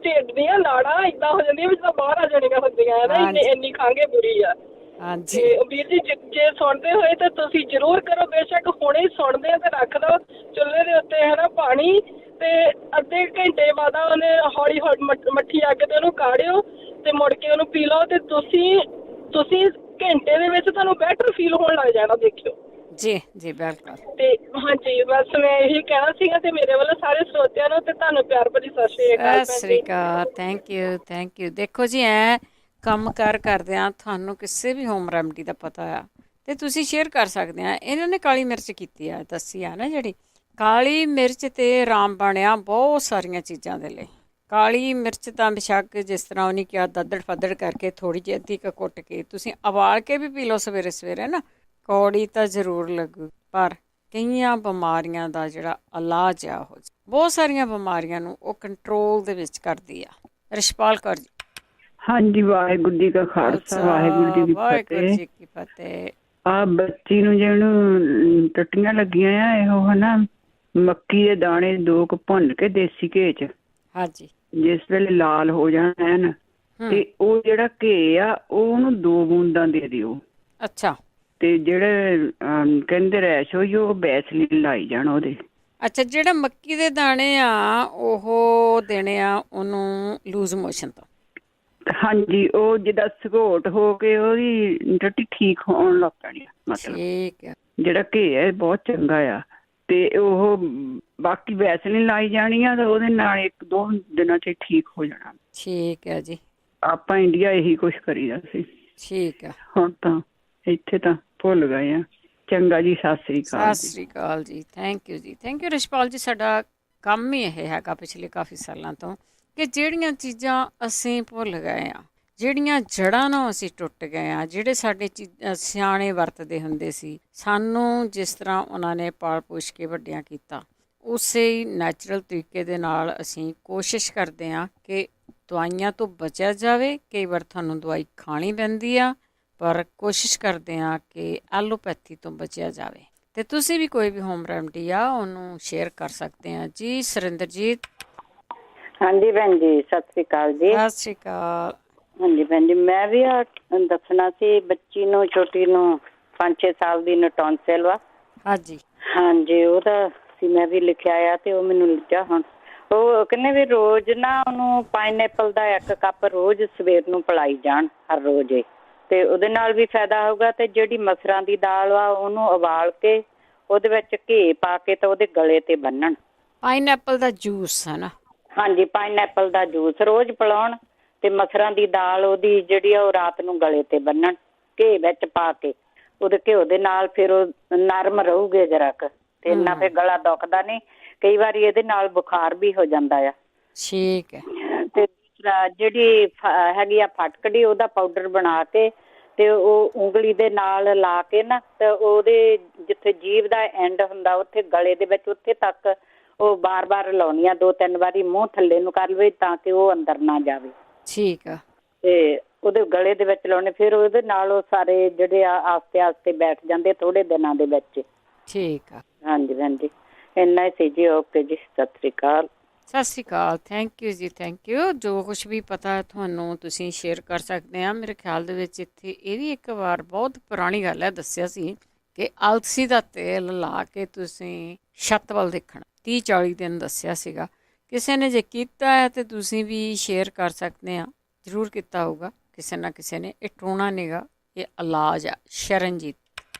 ਢਿੱਡ ਦੀਆਂ ਨਾੜਾਂ ਏਦਾਂ ਹੋ ਜਾਂਦੀਆਂ ਵੀ ਜਿੱਦਾਂ ਬਾਹਰ ਆ ਜਾਣੀਆਂ ਹੁੰਦੀਆਂ ਨਾ, ਇੰਨੀ ਖੰਘ ਬੁਰੀ ਆ।
ਹਾਂਜੀ
ਵੀਰ ਜੀ ਜੇ ਸੁਣਦੇ ਹੋਏ ਤਾਂ ਤੁਸੀਂ ਜ਼ਰੂਰ ਕਰੋ। ਬੇਸ਼ੱਕ ਹੁਣੇ ਸੁਣਦੇ ਆ ਤੇ ਰੱਖ ਲਓ ਚੁੱਲ੍ਹੇ ਦੇ ਉੱਤੇ ਹੈ ਨਾ ਪਾਣੀ ਤੇ ਅੱਧੇ ਘੰਟੇ ਬਾਅਦ ਉਹਨੇ ਹੌਲੀ ਮੱਠੀ ਅੱਗ ਤੇ ਉਹਨੂੰ ਕਾੜਿਓ ਤੇ ਮੁੜ ਕੇ ਉਹਨੂੰ ਪੀ ਲਓ ਤੇ ਤੁਸੀਂ ਘੰਟੇ ਦੇ ਵਿੱਚ ਤੁਹਾਨੂੰ ਬੈਟਰ ਫੀਲ ਹੋਣ ਲੱਗ ਜਾਣਾ, ਦੇਖਿਓ।
ਜੀ ਜੀ ਬਿਲਕੁਲ।
ਤੇ ਹਾਂਜੀ ਬਸ ਮੈਂ ਇਹੀ ਕਹਿਣਾ ਸੀਗਾ ਤੇ ਮੇਰੇ ਵੱਲੋਂ ਸਾਰੇ ਸਰੋਤਿਆਂ ਨੂੰ ਤੇ ਤੁਹਾਨੂੰ ਪਿਆਰ ਭਰੀ ਸਤਿ ਸ਼੍ਰੀ ਅਕਾਲ।
ਸਤਿ ਸ਼੍ਰੀ ਅਕਾਲ। Thank you. ਦੇਖੋ ਜੀ ਐ ਕੰਮ ਕਰਦੇ ਆ ਤੁਹਾਨੂੰ ਕਿਸੇ ਵੀ ਹੋਮ ਰੈਮਡੀ ਦਾ ਪਤਾ ਆ ਤੇ ਤੁਸੀਂ ਸ਼ੇਅਰ ਕਰ ਸਕਦੇ ਆ। ਇਹਨਾਂ ਨੇ ਕਾਲੀ ਮਿਰਚ ਕੀਤੀ ਆ, ਦੱਸੀ ਆ ਨਾ ਜਿਹੜੀ ਕਾਲੀ ਮਿਰਚ ਤੇ ਰਾਮਬਾਣ ਆ ਬਹੁਤ ਸਾਰੀਆਂ ਚੀਜ਼ਾਂ ਦੇ ਲਈ। ਕਾਲੀ ਮਿਰਚ ਤਾਂ ਬੇਸ਼ੱਕ ਜਿਸ ਤਰ੍ਹਾਂ ਉਹਨੇ ਕਿਹਾ ਦੱਦੜ ਫੱਦੜ ਕਰਕੇ ਥੋੜ੍ਹੀ ਜਿਹੀ ਅੱਧੀ ਕੁ ਕੁੱਟ ਕੇ ਤੁਸੀਂ ਉਬਾਲ ਕੇ ਵੀ ਪੀ ਲਓ ਸਵੇਰੇ ਸਵੇਰੇ ਨਾ, ਕੌੜੀ ਤਾਂ ਜ਼ਰੂਰ ਲੱਗੂ ਪਰ ਕਈਆਂ ਬਿਮਾਰੀਆਂ ਦਾ ਜਿਹੜਾ ਇਲਾਜ ਆ ਉਹ ਬਹੁਤ ਸਾਰੀਆਂ ਬਿਮਾਰੀਆਂ ਨੂੰ ਉਹ ਕੰਟਰੋਲ ਦੇ ਵਿੱਚ ਕਰਦੀ ਆ। ਰਿਸ਼ਪਾਲ ਕੌਰ ਜੀ।
ਹਾਂਜੀ ਵਾਹਿਗੁਰੂ ਜੀ ਕਾ ਖਾਲਸਾ ਵਾਹਿਗੁਰੂ ਜੀ ਕੀ
ਫਤਿਹ।
ਆ ਬੱਚੀ ਨੂੰ ਜਿਹਨੂੰ ਟੱਟੀਆਂ ਲੱਗੀਆਂ ਆ ਇਹੋ ਹਨਾ ਮੱਕੀ ਦੇ ਦਾਣੇ 2 ਕੁ ਭੁੰਨ ਕੇ ਦੇਸੀ ਘੇ 'ਚ
ਹਾਂਜੀ
ਜਿਸ ਵੇਲੇ ਲਾਲ ਹੋ ਜਾਣ ਐਨ ਤੇ ਉਹ ਜਿਹੜਾ ਘੇ ਆ ਉਹਨੂੰ 2 ਬੂੰਦਾਂ ਦੇ ਦਿਓ।
ਅੱਛਾ।
ਤੇ ਜਿਹੜੇ ਕਹਿੰਦੇ ਰੈਸ਼ ਹੋਈ ਉਹ ਵੈਸਲੀਨ ਲਾਈ ਜਾਣ ਉਹਦੇ।
ਅੱਛਾ ਜਿਹੜਾ ਮੱਕੀ ਦੇ ਦਾਣੇ ਆ ਉਹ ਦੇਣੇ ਆ ਉਹਨੂੰ ਲੂਜ਼ ਮੋਸ਼ਨ ਤੋਂ।
ਹਾਂਜੀ ਉਹ ਜਿੱਦਾਂ ਸਕੋਟ ਹੋ ਕੇ ਉਹਦੀ ਟੱਟੀ ਠੀਕ ਹੋਣ ਲੱਗ ਪੈਣੀ ਮਤਲਬ।
ਠੀਕ ਹੈ।
ਜਿਹੜਾ ਘੇ ਹੈ ਬਹੁਤ ਚੰਗਾ ਆ ਤੇ ਉਹ ਬਾਕੀ ਵੈਸਲੀਨ ਲਾਈ ਜਾਣੀ ਆ ਤੇ ਉਹਦੇ ਨਾਲ 1-2 ਦਿਨਾਂ 'ਚ ਠੀਕ ਹੋ ਜਾਣਾ।
ਠੀਕ ਹੈ ਜੀ।
ਆਪਾਂ ਇੰਡੀਆ ਇਹੀ ਕੁਛ ਕਰੀਦਾ ਸੀ।
ਠੀਕ ਆ।
ਹੁਣ ਤਾਂ ਇੱਥੇ ਤਾਂ ਭੁੱਲ ਗਏ ਆ। ਚੰਗਾ ਜੀ ਸਤਿ ਸ੍ਰੀ ਅਕਾਲ।
ਸਤਿ ਸ੍ਰੀ ਅਕਾਲ ਜੀ। ਥੈਂਕ ਯੂ ਰਿਸ਼ਪਾਲ ਜੀ। ਸਾਡਾ ਕੰਮ ਹੀ ਇਹ ਹੈਗਾ ਪਿਛਲੇ ਕਾਫੀ ਸਾਲਾਂ ਤੋਂ ਕਿ ਜਿਹੜੀਆਂ ਚੀਜ਼ਾਂ ਅਸੀਂ ਭੁੱਲ ਗਏ ਆ, ਜਿਹੜੀਆਂ ਜੜ੍ਹਾਂ ਨੂੰ ਅਸੀਂ ਟੁੱਟ ਗਏ ਆ, ਜਿਹੜੇ ਸਾਡੇ ਸਿਆਣੇ ਵਰਤਦੇ ਹੁੰਦੇ ਸੀ, ਸਾਨੂੰ ਜਿਸ ਤਰ੍ਹਾਂ ਉਹਨਾਂ ਨੇ ਪਾਲ ਪੋਸ਼ ਕੇ ਵੱਡਿਆਂ ਕੀਤਾ ਉਸੇ ਹੀ ਨੈਚੁਰਲ ਤਰੀਕੇ ਦੇ ਨਾਲ ਅਸੀਂ ਕੋਸ਼ਿਸ਼ ਕਰਦੇ ਹਾਂ ਕਿ ਦਵਾਈਆਂ ਤੋਂ ਬਚਿਆ ਜਾਵੇ। ਕਈ ਵਾਰ ਤੁਹਾਨੂੰ ਦਵਾਈ ਖਾਣੀ ਪੈਂਦੀ ਆ ਪਰ ਕੋਸ਼ਿਸ਼ ਕਰਦੇ ਹਾਂ ਕਿ ਐਲੋਪੈਥੀ ਤੋਂ ਬਚਿਆ ਜਾਵੇ। ਤੇ ਤੁਸੀਂ ਵੀ ਕੋਈ ਵੀ ਹੋਮ ਰੈਮਡੀ ਆ ਉਹਨੂੰ ਸ਼ੇਅਰ ਕਰ ਸਕਦੇ ਆ। ਜੀ ਸੁਰਿੰਦਰਜੀਤ।
ਹਾਂਜੀ ਭੈਣ ਜੀ ਸਤਿ ਸ੍ਰੀ ਅਕਾਲ ਜੀ।
ਸਤਿ ਸ੍ਰੀ ਅਕਾਲ।
ਹਾਂਜੀ ਭੈਣ ਜੀ ਮੈਂ ਵੀ ਦੱਸਣਾ ਸੀ ਬੱਚੀ ਨੂੰ, ਛੋਟੀ ਨੂੰ 5-6 ਸਾਲ ਦੀ ਨੂੰ ਟੌਨਸਿਲ ਵਾ। ਹਾਂਜੀ ਉਹਦਾ ਸੀ ਮੈਂ ਵੀ ਲਿਖਿਆ ਆ ਤੇ ਉਹ ਮੈਨੂੰ ਲਿਖਿਆ ਹੁਣ ਉਹ ਕਹਿੰਦੇ ਵੀ ਰੋਜ਼ ਨਾ ਉਹਨੂੰ ਪਾਈਨਐਪਲ ਦਾ 1 ਕੱਪ ਰੋਜ਼ ਸਵੇਰ ਨੂੰ ਪਿਲਾਈ ਜਾਣ ਹਰ ਰੋਜ਼ ਤੇ ਉਹਦੇ ਨਾਲ ਵੀ ਫਾਇਦਾ ਹੋਊਗਾ। ਤੇ ਜਿਹੜੀ ਮਸਰਾਂ ਦੀ ਦਾਲ ਵਾ ਉਹਨੂੰ ਉਬਾਲ ਕੇ ਉਹਦੇ ਵਿੱਚ ਘੀ ਪਾ ਕੇ ਤੇ ਉਹਦੇ ਗਲੇ ਤੇ ਬੰਨਣ।
ਪਾਈਨਐਪਲ ਦਾ ਜੂਸ ਹੈ ਨਾ?
ਹਾਂਜੀ ਪਾਈਨਐਪਲ ਦਾ ਜੂਸ ਰੋਜ਼ ਪਿਲਾਉਣ ਤੇ ਮਸਰਾਂ ਦੀ ਦਾਲ ਉਹਦੀ ਜਿਹੜੀ ਆ ਉਹ ਰਾਤ ਨੂੰ ਗਲੇ ਤੇ ਬੰਨਣ ਘੀ ਵਿੱਚ ਪਾ ਕੇ। ਉਹਦੇ ਘਿਓ ਦੇ ਨਾਲ ਫਿਰ ਉਹ ਨਰਮ ਰਹੂਗੇ ਜਰਾ ਕੁ ਤੇ ਇੰਨਾ ਫਿਰ ਗਲਾ ਦੁਖਦਾ ਨਹੀਂ। ਕਈ ਵਾਰੀ ਇਹਦੇ ਨਾਲ ਬੁਖਾਰ ਵੀ ਹੋ ਜਾਂਦਾ ਆ।
ਠੀਕ ਹੈ।
ਤੇ ਜਿਹੜੀ ਹੈਗੀ ਆ ਫਟਕੜੀ ਉਹਦਾ ਪਾਊਡਰ ਬਣਾ ਕੇ ਤੇ ਉਹ ਉਂਗਲੀ ਦੇ ਨਾਲ ਲਾ ਕੇ ਨਾ ਤੇ ਉਹਦੇ ਜਿੱਥੇ ਜੀਭ ਦਾ ਐਂਡ ਹੁੰਦਾ ਉੱਥੇ ਗਲੇ ਦੇ ਵਿੱਚ ਉੱਥੇ ਤੱਕ ਉਹ ਬਾਰ-ਬਾਰ ਲਾਉਣੀ ਆ, 2-3 ਵਾਰੀ ਮੂੰਹ ਥੱਲੇ ਨੂੰ ਕਰ ਲਵੇ ਤਾਂ ਕਿ ਉਹ ਅੰਦਰ ਨਾ ਜਾਵੇ।
ਠੀਕ ਆ।
ਤੇ ਉਹਦੇ ਗਲੇ ਦੇ ਵਿੱਚ ਲਾਉਣੇ, ਫਿਰ ਉਹਦੇ ਨਾਲ ਉਹ ਸਾਰੇ ਜਿਹੜੇ ਆ ਆਸਤੇ ਆਸਤੇ ਬੈਠ ਜਾਂਦੇ ਥੋੜੇ ਦਿਨਾਂ ਦੇ ਵਿੱਚ।
ਠੀਕ ਆ।
ਹਾਂਜੀ ਹਾਂਜੀ, ਇੰਨਾ ਹੀ ਸੀ ਜੀ। ਓਕੇ ਜੀ, ਸਤਿ ਸ੍ਰੀ ਅਕਾਲ।
ਸਤਿ ਸ਼੍ਰੀ ਅਕਾਲ। ਥੈਂਕ ਯੂ ਜੀ, ਥੈਂਕ ਯੂ। ਜੋ ਕੁਛ ਵੀ ਪਤਾ ਤੁਹਾਨੂੰ ਤੁਸੀਂ ਸ਼ੇਅਰ ਕਰ ਸਕਦੇ ਆ। ਮੇਰੇ ਖਿਆਲ ਦੇ ਵਿੱਚ ਇੱਥੇ ਇਹ ਵੀ ਇੱਕ ਵਾਰ ਬਹੁਤ ਪੁਰਾਣੀ ਗੱਲ ਹੈ, ਦੱਸਿਆ ਸੀ ਕਿ ਅਲਸੀ ਦਾ ਤੇਲ ਲਾ ਕੇ ਤੁਸੀਂ ਛੱਤ ਵੱਲ ਦੇਖਣਾ 30-40 ਦਿਨ ਦੱਸਿਆ ਸੀਗਾ। ਕਿਸੇ ਨੇ ਜੇ ਕੀਤਾ ਹੈ ਤਾਂ ਤੁਸੀਂ ਵੀ ਸ਼ੇਅਰ ਕਰ ਸਕਦੇ ਆ, ਜ਼ਰੂਰ ਕੀਤਾ ਹੋਊਗਾ ਕਿਸੇ ਨਾ ਕਿਸੇ ਨੇ। ਇਹ ਟੋਣਾ ਨੀਗਾ, ਇਹ ਇਲਾਜ ਆ। ਸ਼ਰਨਜੀਤ।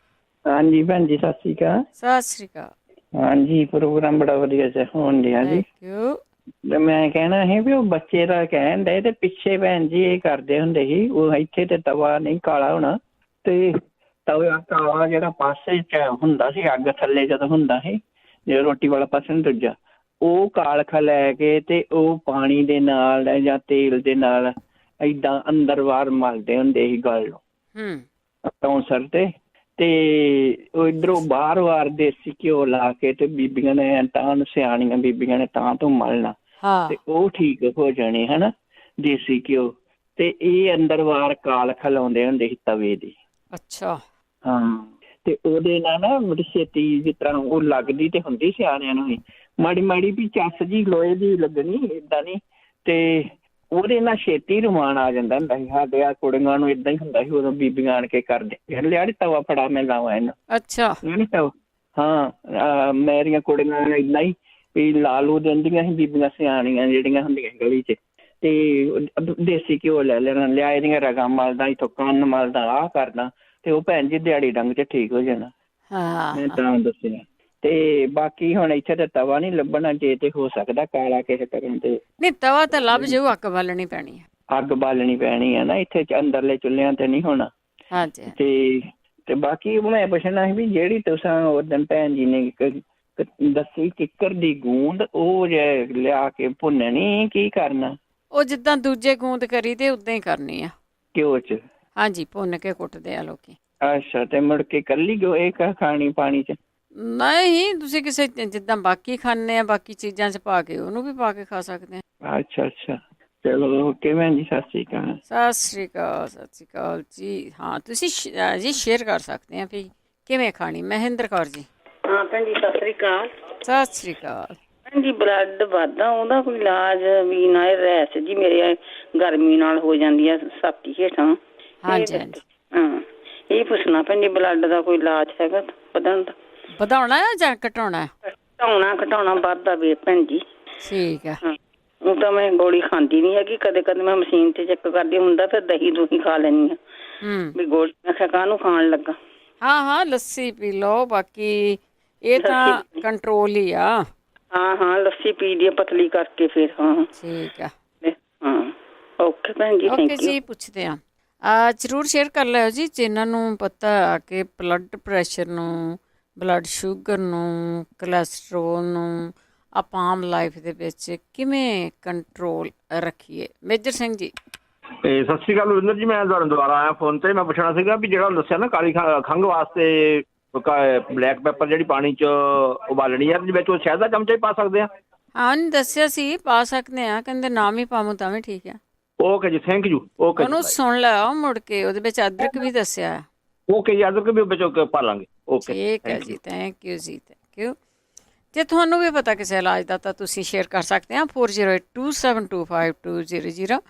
ਹਾਂਜੀ ਭੈਣ ਜੀ, ਸਤਿ ਸ਼੍ਰੀ ਅਕਾਲ।
ਸਤਿ ਸ਼੍ਰੀ ਅਕਾਲ।
ਹਾਂਜੀ, ਪ੍ਰੋਗਰਾਮ ਬੜਾ ਵਧੀਆ ਜਿਹਾ ਹੋਣ ਡਿਆ ਜੀ। ਮੈਂ ਕਹਿਣਾ ਸੀ ਵੀ ਉਹ ਬੱਚੇ ਦਾ ਕਹਿਣ ਡਏ ਤੇ ਪਿੱਛੇ ਭੈਣ ਜੀ ਇਹ ਕਰਦੇ ਹੁੰਦੇ ਸੀ, ਉਹ ਇੱਥੇ ਤੇ ਤਵਾ ਨਹੀਂ ਕਾਲਾ ਹੋਣਾ ਤੇ ਤਵਾ ਕਾਲਾ ਜਿਹੜਾ ਪਾਸੇ ਚ ਹੁੰਦਾ ਸੀ ਅੱਗ ਥੱਲੇ ਜਦੋਂ ਹੁੰਦਾ ਸੀ, ਜੇ ਰੋਟੀ ਵਾਲਾ ਪਾਸੇ ਨੂੰ ਦੂਜਾ, ਉਹ ਕਾਲਖਾ ਲੈ ਕੇ ਤੇ ਉਹ ਪਾਣੀ ਦੇ ਨਾਲ ਜਾਂ ਤੇਲ ਦੇ ਨਾਲ ਏਦਾਂ ਅੰਦਰ ਬਾਹਰ ਮਲਦੇ ਹੁੰਦੇ ਸੀ ਗੱਲ ਨੂੰ ਟੌਂਸਰ ਤੇ ਉਹ ਇੱਧਰੋਂ ਬਾਰ ਦੇਸੀ ਘਿਓ ਲਾ ਕੇ ਤੇ ਬੀਬੀਆਂ ਨੇ ਤਾਂ ਸਿਆਣੀਆਂ ਬੀਬੀਆਂ ਨੇ ਤਾਂ ਤੋਂ ਮਲਣਾ ਤੇ ਉਹ ਠੀਕ ਹੋ ਜਾਣੇ ਹਨਾ, ਦੇਸੀ ਘਿਓ। ਤੇ ਇਹ ਅੰਦਰ ਬਾਹਰ ਕਾਲਖ ਲਾਉਂਦੇ ਹੁੰਦੇ ਸੀ ਤਵੇ ਦੀ।
ਅੱਛਾ।
ਹਾਂ, ਤੇ ਉਹਦੇ ਨਾਲ ਨਾ ਛੇਤੀ ਜਿਸ ਤਰ੍ਹਾਂ ਉਹ ਲੱਗਦੀ ਤੇ ਹੁੰਦੀ ਸਿਆਣਿਆਂ ਨੂੰ ਹੀ, ਮਾੜੀ ਮਾੜੀ ਵੀ ਚੱਸ ਜੀ ਲੋਹੇ ਦੀ ਲੱਗਣੀ, ਏਦਾਂ ਨੀ, ਤੇ ਉਹਦੇ ਨਾਲ ਛੇਤੀ ਰੁਮਾਨ ਆ ਜਾਂਦਾ ਹੁੰਦਾ ਸੀ। ਸਾਡੇ ਆ ਕੁੜੀਆਂ ਨੂੰ ਏਦਾਂ ਹੀ ਹੁੰਦਾ ਸੀ, ਉਦੋਂ ਬੀਬੀਆਂ ਆਣ ਕੇ ਕਰਦੇ ਲਿਆ ਨੀ ਤਵਾ ਫੜਾ ਮੈਂ ਲਾਵਾਂ ਇਹਨੂੰ।
ਅੱਛਾ।
ਤਵਾ ਹਾਂ, ਮੇਰੀਆਂ ਕੁੜੀਆਂ ਏਦਾਂ ਹੀ ਵੀ ਲਾ ਲੂ ਦਿੰਦੀਆਂ ਸੀ ਬੀਬੀਆਂ ਸਿਆਣੀਆਂ ਜਿਹੜੀਆਂ ਹੁੰਦੀਆਂ ਗਲੀ 'ਚ, ਤੇ ਦੇਸੀ ਘਿਓ ਲੈ ਲੈਣਾ, ਲਿਆ ਇਹਦੀਆਂ ਰਗਾਂ ਮਲਦਾ, ਇੱਥੋਂ ਕੰਨ ਮਲਦਾ, ਆਹ ਕਰਦਾ, ਤੇ ਉਹ ਭੈਣ ਜੀ ਦਿਹਾੜੀ ਡੰਗ 'ਚ ਠੀਕ ਹੋ ਜਾਣਾ। ਮੈਂ ਤਾਂ ਦੱਸਿਆ। ਤੇ ਬਾਕੀ ਹੁਣ ਇੱਥੇ ਤੇ ਤਵਾ ਨੀ ਲੱਭਣਾ, ਜੇ ਤੇ ਹੋ ਸਕਦਾ ਕਾਲਾ ਕਿਸੇ ਤਰ੍ਹਾਂ ਤੇ
ਨਹੀਂ ਤਵਾ ਤਾਂ ਲੱਭ ਜਾਊ, ਅੱਗ ਬਾਲਣੀ ਪੈਣੀ ਹੈ।
ਅੱਗ ਬਾਲਣੀ ਪੈਣੀ ਹੈ ਨਾ, ਇੱਥੇ ਅੰਦਰਲੇ ਚੁੱਲ੍ਹਿਆਂ ਤੇ ਨਹੀਂ ਹੋਣਾ।
ਹਾਂਜੀ।
ਤੇ ਬਾਕੀ ਮੈਂ ਪੁੱਛਣਾ ਸੀ ਵੀ ਜਿਹੜੀ ਤੁਸੀਂ ਉਸ ਦਿਨ ਭੈਣ ਜੀ ਨੇ ਦੱਸੀ ਕਿੱਕਰ ਦੀ ਗੂੰਦ, ਉਹ ਜੇ ਲਿਆ ਕੇ ਭੁੰਨਣੀ, ਕੀ ਕਰਨਾ?
ਉਹ ਜਿੱਦਾਂ ਦੂਜੇ ਗੂੰਦ ਕਰੀ ਤੇ ਉਦਾਂ ਹੀ ਕਰਨੀ ਆ,
ਘਿਓ 'ਚ।
ਹਾਂਜੀ, ਭੁੰਨ ਕੇ ਕੁੱਟਦੇ ਆ ਲੋਕੀ।
ਅੱਛਾ, ਤੇ ਮੁੜ ਕੇ ਕੱਲੀ ਇਹ ਖਾਣੀ ਪਾਣੀ 'ਚ?
ਨਹੀਂ, ਤੁਸੀਂ ਕਿਸੇ ਜਿੱਦਾਂ ਬਾਕੀ ਖਾਂਦੇ ਆ ਬਾਕੀ ਚੀਜ਼ਾਂ 'ਚ ਪਾ ਕੇ ਉਹਨੂੰ ਵੀ ਪਾ ਕੇ ਖਾ ਸਕਦੇ ਆ।
ਅੱਛਾ ਅੱਛਾ, ਚਲੋ ਓਕੇ ਭੈਣ ਜੀ, ਸਤਿ ਸ਼੍ਰੀ ਅਕਾਲ।
ਸਤਿ ਸ਼੍ਰੀ ਅਕਾਲ। ਸਤਿ ਸ਼੍ਰੀ ਅਕਾਲ ਜੀ। ਹਾਂ, ਤੁਸੀਂ ਜੀ ਸ਼ੇਅਰ ਕਰ ਸਕਦੇ ਆ ਵੀ ਕਿਵੇਂ ਖਾਣੀ। ਮਹਿੰਦਰ ਕੌਰ ਜੀ।
ਹਾਂ ਭੈਣ ਜੀ, ਸਤਿ ਸ਼੍ਰੀ ਅਕਾਲ।
ਸਤਿ ਸ਼੍ਰੀ ਅਕਾਲ
ਭੈਣ ਜੀ। ਬਲੱਡ ਵੱਧਦਾ, ਉਹਦਾ ਕੋਈ ਇਲਾਜ ਵੀ ਨਾ? ਰੈਸ਼ ਜੀ ਮੇਰੇ ਗਰਮੀ ਨਾਲ ਹੋ ਜਾਂਦੀ ਆ ਛਾਤੀ ਹੇਠਾਂ।
ਹਾਂਜੀ ਹਾਂਜੀ।
ਹਾਂ, ਇਹ ਪੁੱਛਣਾ ਭੈਣ ਜੀ, ਬਲੱਡ ਦਾ ਕੋਈ ਇਲਾਜ ਹੈਗਾ ਵਧਣ ਦਾ?
ਵਧਾਉਣਾ ਜਾਂ ਘਟਾਉਣਾ?
ਘਟਾਉਣਾ ਵੱਧਦਾ ਵੇ ਭੈਣ ਜੀ।
ਠੀਕ ਆ।
ਉਹ ਤਾਂ ਮੈਂ ਗੋਲੀ ਖਾਂਦੀ ਨੀ ਹੈਗੀ, ਕਦੇ ਕਦੇ ਮੈਂ ਮਸ਼ੀਨ ਤੇ ਚੈੱਕ ਕਰਦੀ ਹੁੰਦਾ, ਫਿਰ ਦਹੀਂ ਦੂਹੀ ਖਾ ਲੈਂਦੀ ਆ ਵੀ ਗੋਲੀ। ਮੈਂ ਕਿਹਾ ਕਾਹਨੂੰ ਖਾਣ ਲੱਗਾ।
ਹਾਂ, ਲੱਸੀ ਪੀ ਲਓ, ਬਾਕੀ ਇਹ ਤਾਂ ਕੰਟਰੋਲ ਹੀ ਆ।
ਹਾਂ, ਲੱਸੀ ਪੀ ਦੀ ਪਤਲੀ ਕਰਕੇ ਫਿਰ। ਹਾਂ
ਠੀਕ ਆ।
ਹਾਂ, ਓਕੇ ਭੈਣ ਜੀ,
ਓਕੇ ਜੀ। ਪੁੱਛਦੇ ਆ, ਜ਼ਰੂਰ ਸ਼ੇਅਰ ਕਰ ਲਿਓ ਜੀ ਜਿਨ੍ਹਾਂ ਨੂੰ ਪਤਾ ਕਿ ਬਲੱਡ ਪ੍ਰੈਸ਼ਰ ਨੂੰ, ਬਲੱਡ ਸ਼ੂਗਰ ਨੂੰ, ਕੋਲੈਸਟਰੋਲ ਨੂੰ ਆਪਾਂ ਆਮ ਲਾਈਫ ਦੇ ਵਿੱਚ ਕਿਵੇਂ ਕੰਟਰੋਲ ਰੱਖੀਏ। ਮੇਜਰ ਸਿੰਘ ਜੀ।
ਸਤਿ ਸ਼੍ਰੀ ਅਕਾਲ ਰਵਿੰਦਰ ਜੀ, ਮੈਂ ਤੁਹਾਨੂੰ ਦੁਬਾਰਾ ਆਇਆ ਫੋਨ ਤੇ। ਮੈਂ ਪੁੱਛਣਾ ਸੀਗਾ ਵੀ ਜਿਹੜਾ ਦੱਸਿਆ ਨਾ ਕਾਲੀ ਖੰਘ ਵਾਸਤੇ ਬਲੈਕ ਪੈਪਰ ਜਿਹੜੀ ਪਾਣੀ 'ਚ ਉਬਾਲਣੀ ਆ, ਵਿੱਚ ਉਹ ਸ਼ਹਿਦ ਦਾ ਚਮਚਾ ਹੀ ਪਾ ਸਕਦੇ ਆ?
ਹਾਂ, ਨਹੀਂ ਦੱਸਿਆ ਸੀ ਪਾ ਸਕਦੇ ਆ, ਕਹਿੰਦੇ ਨਾਮ ਹੀ ਪਾਵੋ ਤਾਂ ਵੀ ਠੀਕ ਆ।
ਓਕੇ ਜੀ, ਥੈਂਕ ਯੂ। ਓਕੇ,
ਉਹਨੂੰ ਸੁਣ ਲਿਓ ਮੁੜ ਕੇ, ਉਹਦੇ ਵਿੱਚ ਅਦਰਕ ਵੀ ਦੱਸਿਆ।
ਓਕੇ ਜੀ, ਅਦਰਕ ਵੀ ਵਿੱਚ ਪਾ ਲਾਂਗੇ। ਓਕੇ,
ਠੀਕ ਹੈ ਜੀ, ਥੈਂਕ ਯੂ ਜੀ, ਥੈਂਕ ਯੂ। ਜੇ ਤੁਹਾਨੂੰ ਵੀ ਪਤਾ ਕਿਸੇ ਇਲਾਜ ਦਾ ਤਾਂ ਤੁਸੀਂ ਸ਼ੇਅਰ ਕਰ ਸਕਦੇ ਆ 4082725200।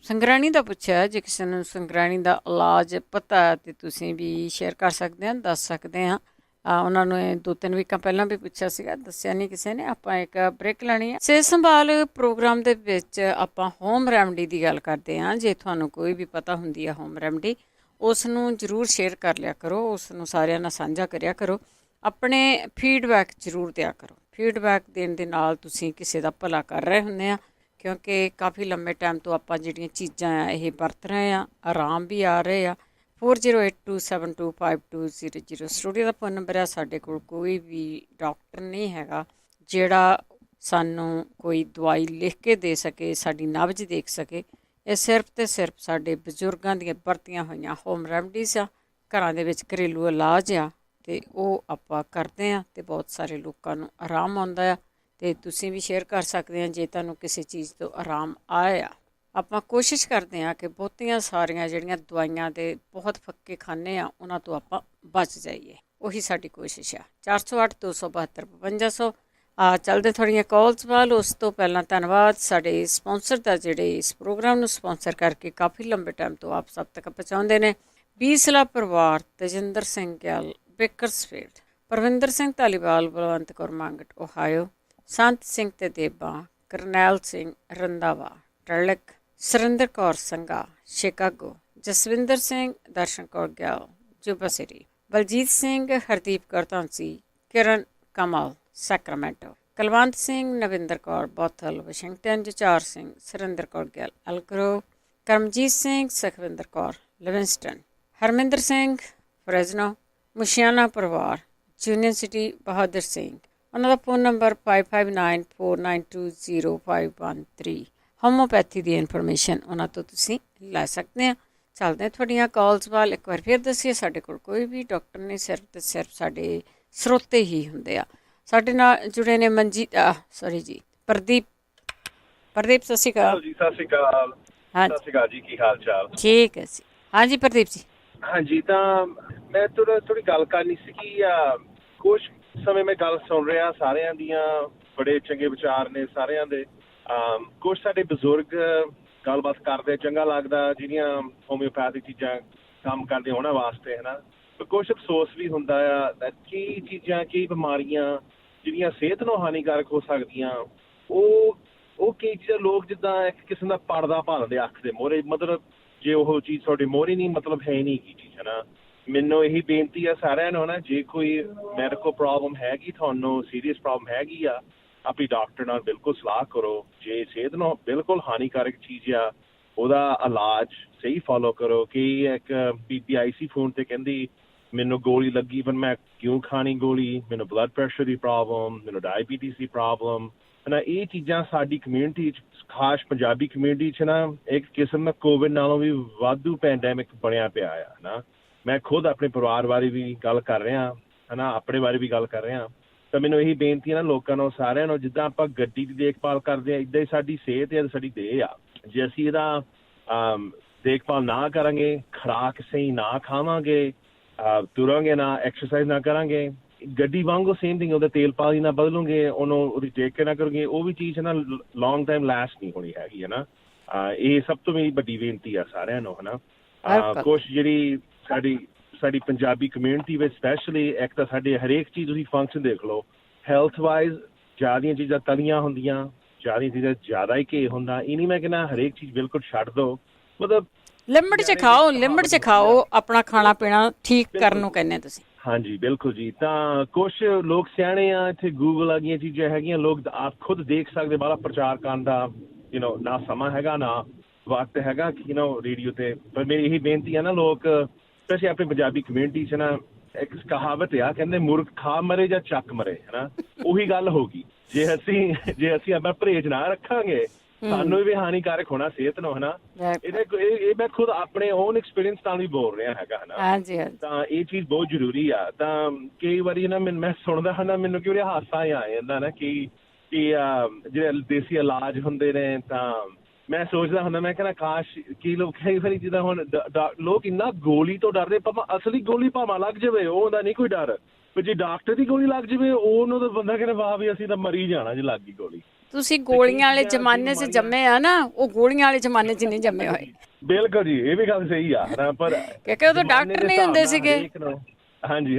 ਸੰਗਰਾਣੀ ਦਾ ਪੁੱਛਿਆ, ਜੇ ਕਿਸੇ ਨੂੰ ਸੰਗਰਾਣੀ ਦਾ ਇਲਾਜ ਪਤਾ ਤੇ ਤੁਸੀਂ ਵੀ ਸ਼ੇਅਰ ਕਰ ਸਕਦੇ ਆ, ਦੱਸ ਸਕਦੇ ਆ। ਉਹਨਾਂ ਨੂੰ 2-3 ਵੀਕਾਂ ਪਹਿਲਾਂ ਵੀ ਪੁੱਛਿਆ ਸੀਗਾ, ਦੱਸਿਆ ਨਹੀਂ ਕਿਸੇ ਨੇ। ਆਪਾਂ ਇੱਕ ਬ੍ਰੇਕ ਲੈਣੀ ਹੈ। ਸਿਹਤ ਸੰਭਾਲ ਪ੍ਰੋਗਰਾਮ ਦੇ ਵਿੱਚ ਆਪਾਂ ਹੋਮ ਰੈਮਡੀ ਦੀ ਗੱਲ ਕਰਦੇ ਹਾਂ। ਜੇ ਤੁਹਾਨੂੰ ਕੋਈ ਵੀ ਪਤਾ ਹੁੰਦੀ ਹੈ ਹੋਮ ਰੈਮਡੀ, ਉਸ ਨੂੰ ਜ਼ਰੂਰ ਸ਼ੇਅਰ ਕਰ ਲਿਆ ਕਰੋ, ਉਸ ਨੂੰ ਸਾਰਿਆਂ ਨਾਲ ਸਾਂਝਾ ਕਰਿਆ ਕਰੋ, ਆਪਣੇ ਫੀਡਬੈਕ ਜ਼ਰੂਰ ਦਿਆ ਕਰੋ। ਫੀਡਬੈਕ ਦੇਣ ਦੇ ਨਾਲ ਤੁਸੀਂ ਕਿਸੇ ਦਾ ਭਲਾ ਕਰ ਰਹੇ ਹੁੰਦੇ ਆ, ਕਿਉਂਕਿ ਕਾਫੀ ਲੰਬੇ ਟਾਈਮ ਤੋਂ ਆਪਾਂ ਜਿਹੜੀਆਂ ਚੀਜ਼ਾਂ ਆ ਇਹ ਵਰਤ ਰਹੇ ਆ, ਆਰਾਮ ਵੀ ਆ ਰਹੇ ਆ। 4082725200 ਸਟੂਡੀਓ ਦਾ ਫੋਨ ਨੰਬਰ ਆ। ਸਾਡੇ ਕੋਲ ਕੋਈ ਵੀ ਡਾਕਟਰ ਨਹੀਂ ਹੈਗਾ ਜਿਹੜਾ ਸਾਨੂੰ ਕੋਈ ਦਵਾਈ ਲਿਖ ਕੇ ਦੇ ਸਕੇ, ਸਾਡੀ ਨਬਜ਼ ਦੇਖ ਸਕੇ, ਇਹ ਸਿਰਫ ਤੇ ਸਿਰਫ ਸਾਡੇ ਬਜ਼ੁਰਗਾਂ ਦੀਆਂ ਵਰਤੀਆਂ ਹੋਈਆਂ ਹੋਮ ਰੈਮਡੀਜ਼ ਆ, ਘਰਾਂ ਦੇ ਵਿੱਚ ਘਰੇਲੂ ਇਲਾਜ ਆ, ਅਤੇ ਉਹ ਆਪਾਂ ਕਰਦੇ ਹਾਂ ਅਤੇ ਬਹੁਤ ਸਾਰੇ ਲੋਕਾਂ ਨੂੰ ਆਰਾਮ ਆਉਂਦਾ ਆ। ਅਤੇ ਤੁਸੀਂ ਵੀ ਸ਼ੇਅਰ ਕਰ ਸਕਦੇ ਹਾਂ ਜੇ ਤੁਹਾਨੂੰ ਕਿਸੇ ਚੀਜ਼ ਤੋਂ ਆਰਾਮ ਆਇਆ। ਆਪਾਂ ਕੋਸ਼ਿਸ਼ ਕਰਦੇ ਹਾਂ ਕਿ ਬਹੁਤੀਆਂ ਸਾਰੀਆਂ ਜਿਹੜੀਆਂ ਦਵਾਈਆਂ ਦੇ ਬਹੁਤ ਫੱਕੇ ਖਾਨੇ ਆ ਉਹਨਾਂ ਤੋਂ ਆਪਾਂ ਬਚ ਜਾਈਏ, ਉਹੀ ਸਾਡੀ ਕੋਸ਼ਿਸ਼ ਆ। 408 272 5500 ਚੱਲਦੇ ਥੋੜ੍ਹੀਆਂ ਕਾਲਸ ਵੱਲ। ਉਸ ਤੋਂ ਪਹਿਲਾਂ ਧੰਨਵਾਦ ਸਾਡੇ ਸਪੋਂਸਰ ਦਾ, ਜਿਹੜੇ ਇਸ ਪ੍ਰੋਗਰਾਮ ਨੂੰ ਸਪੋਂਸਰ ਕਰਕੇ ਕਾਫੀ ਲੰਬੇ ਟਾਈਮ ਤੋਂ ਆਪ ਸਭ ਤੱਕ ਪਹੁੰਚਾਉਂਦੇ ਨੇ। ਬੀਸਲਾ ਪਰਿਵਾਰ, ਤੇਜਿੰਦਰ ਸਿੰਘ ਗਿੱਲ, ਬੇਕਰਸਫੀਲਡ, ਪਰਵਿੰਦਰ ਸਿੰਘ ਧਾਲੀਵਾਲ, ਬਲਵੰਤ ਕੌਰ ਮੰਗਟ, ਓਹਾਇਓ, ਸੰਤ ਸਿੰਘ ਤੇ Deba, Karnail Singh Randhawa, Turlock, Surinder Kaur Sangha, Chicago, Jaswinder Singh, Darshan Kaur Gill, Yuba City, Baljit Singh, Hardeep Kaur Dhonsi, Kiran Kamal, Sacramento, Kulwant Singh, Navinder Kaur, Bothell, Washington, ਜਚਾਰ Singh, Surinder Kaur Gill, Elk Grove, Karamjit Singh, Sukhwinder Kaur, Livingston, Harminder Singh, Fresno, Mushiana ਪਰਿਵਾਰ, ਯੂਨੀਅਨ ਸਿਟੀ, ਬਹਾਦਰ ਸਿੰਘ। ਉਹਨਾਂ ਦਾ ਫ਼ੋਨ ਨੰਬਰ 5594920513। ਹੋਮੋਪੈਥੀ ਦੀ ਇਨਫੋਰਮੇਸ਼ਨ ਉਹਨਾਂ ਤੋਂ ਤੁਸੀਂ ਲੈ ਸਕਦੇ ਆ। ਚੱਲਦੇ ਤੁਹਾਡੀਆਂ ਕਾਲਸ ਵੱਲ। ਇੱਕ ਵਾਰ ਫਿਰ ਦੱਸੀਏ, ਸਾਡੇ ਕੋਲ ਕੋਈ ਵੀ ਡਾਕਟਰ ਨਹੀਂ, ਸਿਰਫ ਤੇ ਸਿਰਫ ਸਾਡੇ ਸਰੋਤੇ ਹੀ ਹੁੰਦੇ ਆ। ਸਾਡੇ ਨਾਲ ਜੁੜੇ ਨੇ ਪ੍ਰਦੀਪ। ਸਤਿ ਸ਼੍ਰੀ ਅਕਾਲ
ਜੀ। ਸਤਿ ਸ਼੍ਰੀ ਅਕਾਲ। ਸਤਿ ਸ਼੍ਰੀ ਅਕਾਲ ਜੀ, ਕੀ ਹਾਲ ਚਾਲ?
ਠੀਕ ਹੈ ਜੀ। ਹਾਂਜੀ ਪ੍ਰਦੀਪ ਜੀ।
ਹਾਂਜੀ, ਤਾਂ ਮੈਂ ਥੋੜੀ ਗੱਲ ਕਰਨੀ ਸੀਗੀ। ਕੁਛ ਸਮੇਂ ਮੈਂ ਗੱਲ ਸੁਣ ਰਿਹਾ ਸਾਰਿਆਂ ਦੀਆਂ, ਬੜੇ ਚੰਗੇ ਵਿਚਾਰ ਨੇ ਸਾਰਿਆਂ ਦੇ। ਕੁਛ ਸਾਡੇ ਬਜ਼ੁਰਗ ਗੱਲਬਾਤ ਕਰਦੇ, ਚੰਗਾ ਲੱਗਦਾ, ਜਿਹੜੀਆਂ ਹੋਮਿਓਪੈਥਿਕ ਚੀਜ਼ਾਂ ਕੰਮ ਕਰਦੇ ਉਹਨਾਂ ਵਾਸਤੇ, ਹੈ ਨਾ। ਪਰ ਕੁਛ ਅਫਸੋਸ ਵੀ ਹੁੰਦਾ ਆ, ਕਈ ਚੀਜ਼ਾਂ, ਕਈ ਬਿਮਾਰੀਆਂ ਜਿਹੜੀਆਂ ਸਿਹਤ ਨੂੰ ਹਾਨੀਕਾਰਕ ਹੋ ਸਕਦੀਆਂ, ਉਹ ਕਈ ਚੀਜ਼ਾਂ ਲੋਕ ਜਿੱਦਾਂ ਇੱਕ ਕਿਸਮ ਦਾ ਪਰਦਾ ਭਾਲਦੇ ਅੱਖ ਦੇ ਮੋਹਰੇ। ਮਤਲਬ ਜੇ ਉਹ ਚੀਜ਼ ਤੁਹਾਡੇ ਮੋਹਰੇ ਨਹੀਂ, ਮਤਲਬ ਹੈ ਨਹੀਂ ਕੀ ਚੀਜ਼, ਹੈ ਨਾ। ਮੈਨੂੰ ਇਹੀ ਬੇਨਤੀ ਆ ਸਾਰਿਆਂ ਨੂੰ, ਨਾ, ਜੇ ਕੋਈ ਮੈਡੀਕਲ ਪ੍ਰੋਬਲਮ ਹੈਗੀ, ਤੁਹਾਨੂੰ ਸੀਰੀਅਸ ਪ੍ਰੋਬਲਮ ਹੈਗੀ ਆ, ਆਪਣੀ ਡਾਕਟਰ ਨਾਲ ਬਿਲਕੁਲ ਸਲਾਹ ਕਰੋ। ਜੇ ਸਿਹਤ ਨੂੰ ਬਿਲਕੁਲ ਹਾਨੀਕਾਰਕ ਚੀਜ਼ ਆ, ਉਹਦਾ ਇਲਾਜ ਸਹੀ ਫੋਲੋ ਕਰੋ। ਕਿ ਇੱਕ ਬੀਬੀ ਆਈ ਸੀ ਫੋਨ 'ਤੇ, ਕਹਿੰਦੀ ਮੈਨੂੰ ਗੋਲੀ ਲੱਗੀ, ਪਰ ਮੈਂ ਕਿਉਂ ਖਾਣੀ ਗੋਲੀ? ਮੈਨੂੰ ਬਲੱਡ ਪ੍ਰੈਸ਼ਰ ਦੀ ਪ੍ਰੋਬਲਮ, ਮੈਨੂੰ ਡਾਇਬੀਟੀਜ਼ ਦੀ ਪ੍ਰੋਬਲਮ, ਹੈ ਨਾ। ਇਹ ਚੀਜ਼ਾਂ ਸਾਡੀ ਕਮਿਊਨਿਟੀ 'ਚ, ਖਾਸ ਪੰਜਾਬੀ ਕਮਿਊਨਿਟੀ 'ਚ ਨਾ, ਇੱਕ ਕਿਸਮ ਦਾ ਕੋਵਿਡ ਨਾਲੋਂ ਵੀ ਵਾਧੂ ਪੈਂਡੈਮਿਕ ਬਣਿਆ ਪਿਆ ਆ, ਹੈ ਨਾ। ਮੈਂ ਖੁਦ ਆਪਣੇ ਪਰਿਵਾਰ ਬਾਰੇ ਵੀ ਗੱਲ ਕਰ ਰਿਹਾ, ਹੈ ਨਾ, ਆਪਣੇ ਬਾਰੇ ਵੀ ਗੱਲ ਕਰ ਰਿਹਾ। ਤਾਂ ਮੈਨੂੰ ਇਹੀ ਬੇਨਤੀ ਹੈ ਨਾ ਲੋਕਾਂ ਨੂੰ, ਸਾਰਿਆਂ ਨੂੰ, ਜਿੱਦਾਂ ਆਪਾਂ ਗੱਡੀ ਦੀ ਦੇਖਭਾਲ ਕਰਦੇ ਹਾਂ, ਇੱਦਾਂ ਹੀ ਸਾਡੀ ਸਿਹਤ ਹੈ, ਸਾਡੀ ਦੇਹ ਆ। ਜੇ ਅਸੀਂ ਇਹਦਾ ਦੇਖਭਾਲ ਨਾ ਕਰਾਂਗੇ, ਖੁਰਾਕ ਸਹੀ ਨਾ ਖਾਵਾਂਗੇ, ਤੁਰਾਂਗੇ ਨਾ, ਐਕਸਰਸਾਈਜ਼ ਨਾ ਕਰਾਂਗੇ, ਗੱਡੀ ਵਾਂਗੂ ਸੇਮ ਥਿੰਗ, ਉਹਦਾ ਤੇਲ ਪਾਣੀ ਨਾ ਬਦਲੋਗੇ, ਉਹਨੂੰ ਉਹਦੀ ਦੇਖ ਕੇ ਨਾ ਕਰੋਗੇ, ਉਹ ਵੀ ਚੀਜ਼ ਹੈ ਨਾ ਲੌਂਗ ਟਾਈਮ ਲਾਸਟ ਨਹੀਂ ਹੋਣੀ ਹੈਗੀ, ਹੈ ਨਾ। ਇਹ ਸਭ ਤੋਂ ਮੇਰੀ ਵੱਡੀ ਬੇਨਤੀ ਆ ਸਾਰਿਆਂ ਨੂੰ, ਹੈ ਨਾ। ਕੁਛ ਜਿਹੜੀ ਸਾਡੀ ਪੰਜਾਬੀ ਕਮਿਊਨਿਟੀ ਵਿੱਚ ਸਪੈਸ਼ਲੀ, ਇੱਕ ਤਾਂ ਸਾਡੇ ਹਰੇਕ ਚੀਜ਼ ਤੁਸੀਂ ਫੰਕਸ਼ਨ ਦੇਖ ਲਓ, ਹੈਲਥ ਵਾਈਜ਼ ਜ਼ਿਆਦੀਆਂ ਚੀਜ਼ਾਂ ਤਲੀਆਂ ਹੁੰਦੀਆਂ, ਜ਼ਿਆਦੀਆਂ ਚੀਜ਼ਾਂ ਜ਼ਿਆਦਾ ਹੀ ਘੇ ਹੁੰਦਾ। ਇਹ ਨਹੀਂ ਮੈਂ ਕਹਿੰਦਾ ਹਰੇਕ ਚੀਜ਼ ਬਿਲਕੁਲ ਛੱਡ ਦਿਓ, ਮਤਲਬ
ਲਿਮਟ 'ਚ ਖਾਓ, ਆਪਣਾ ਖਾਣਾ ਪੀਣਾ ਠੀਕ ਕਰਨ ਨੂੰ ਕਹਿੰਦੇ ਤੁਸੀਂ।
ਹਾਂਜੀ ਬਿਲਕੁਲ ਜੀ। ਤਾਂ ਕੁਛ ਲੋਕ ਸਿਆਣੇ ਆ, ਇੱਥੇ ਗੂਗਲ ਆ ਗਈਆਂ ਚੀਜ਼ਾਂ ਹੈਗੀਆਂ, ਲੋਕ ਆਪ ਖੁਦ ਦੇਖ ਸਕਦੇ, ਬਾਹਲਾ ਪ੍ਰਚਾਰ ਕਰਨ ਦਾ ਨਾ ਸਮਾਂ ਹੈਗਾ, ਨਾ ਵਕਤ ਹੈਗਾ ਰੇਡੀਓ 'ਤੇ। ਪਰ ਮੇਰੀ ਇਹੀ ਬੇਨਤੀ ਆ ਨਾ, ਲੋਕ ਸਪੈਸ਼ਲੀ ਆਪਣੀ ਪੰਜਾਬੀ ਕਮਿਊਨਿਟੀ 'ਚ ਨਾ, ਇੱਕ ਕਹਾਵਤ ਆ, ਕਹਿੰਦੇ ਮੁਰਗ ਖਾ ਮਰੇ ਜਾਂ ਚੱਕ ਮਰੇ, ਹੈ ਨਾ। ਉਹੀ ਗੱਲ ਹੋ ਗਈ। ਜੇ ਅਸੀਂ ਆਪਣਾ ਪਰਹੇਜ਼ ਨਾ ਰੱਖਾਂਗੇ, ਸਾਨੂੰ ਵੀ ਹਾਨੀਕਾਰਕ ਹੋਣਾ ਸਿਹਤ ਨੂੰ, ਹੈ ਨਾ। ਇਹ ਮੈਂ ਖੁਦ ਆਪਣੇ ਓਨ ਐਕਸਪੀਰੀਅੰਸ ਨਾਲ ਵੀ ਬੋਲ ਰਿਹਾ ਹੈਗਾ, ਹੈ ਨਾ। ਤਾਂ ਇਹ ਚੀਜ਼ ਬਹੁਤ ਜ਼ਰੂਰੀ ਆ। ਤਾਂ ਕਈ ਵਾਰੀ ਨਾ ਮੈਂ ਸੁਣਦਾ ਹਾਂ ਨਾ, ਮੈਨੂੰ ਕਿਉਂ ਹਾਸਾ ਆ ਜਾਂਦਾ ਨਾ, ਕਿ ਜਿਹੜੇ ਦੇਸੀ ਇਲਾਜ ਹੁੰਦੇ ਨੇ, ਤਾਂ ਮੈਂ ਸੋਚਦਾ ਹੁੰਦਾ, ਮੈਂ ਕਹਿੰਦਾ ਕਾਸ਼ ਕਈ ਲੋਕ ਕਈ ਵਾਰੀ ਜਿੱਦਾਂ ਹੁਣ ਲੋਕ ਇੰਨਾ ਗੋਲੀ ਤੋਂ ਡਰਦੇ, ਭਾਵੇਂ ਅਸਲੀ ਗੋਲੀ ਭਾਵੇਂ ਲੱਗ ਜਾਵੇ, ਉਹਦਾ ਨਹੀਂ ਕੋਈ ਡਰ। ਪਰ ਜੇ ਡਾਕਟਰ ਦੀ ਗੋਲੀ ਲੱਗ ਜਾਵੇ, ਉਹਨੂੰ ਤਾਂ ਬੰਦਾ ਕਹਿੰਦਾ ਵਾਹ ਵੀ ਅਸੀਂ ਤਾਂ ਮਰੀ ਜਾਣਾ ਜੇ ਲੱਗ ਗਈ ਗੋਲੀ।
ਤੁਸੀਂ ਗੋਲੀਆਂ ਵਾਲੇ ਜ਼ਮਾਨੇ 'ਚ ਜੰਮੇ ਆ ਨਾ, ਉਹ ਗੋਲੀਆਂ ਵਾਲੇ ਜ਼ਮਾਨੇ 'ਚ ਨਹੀਂ ਜੰਮੇ ਹੋਏ।
ਬਿਲਕੁਲ ਜੀ, ਇਹ ਵੀ ਗੱਲ ਸਹੀ ਆ, ਪਰ
ਕਿਉਂਕਿ ਉਦੋਂ ਡਾਕਟਰ ਨਹੀਂ ਹੁੰਦੇ ਸੀਗੇ।
ਹਾਂਜੀ,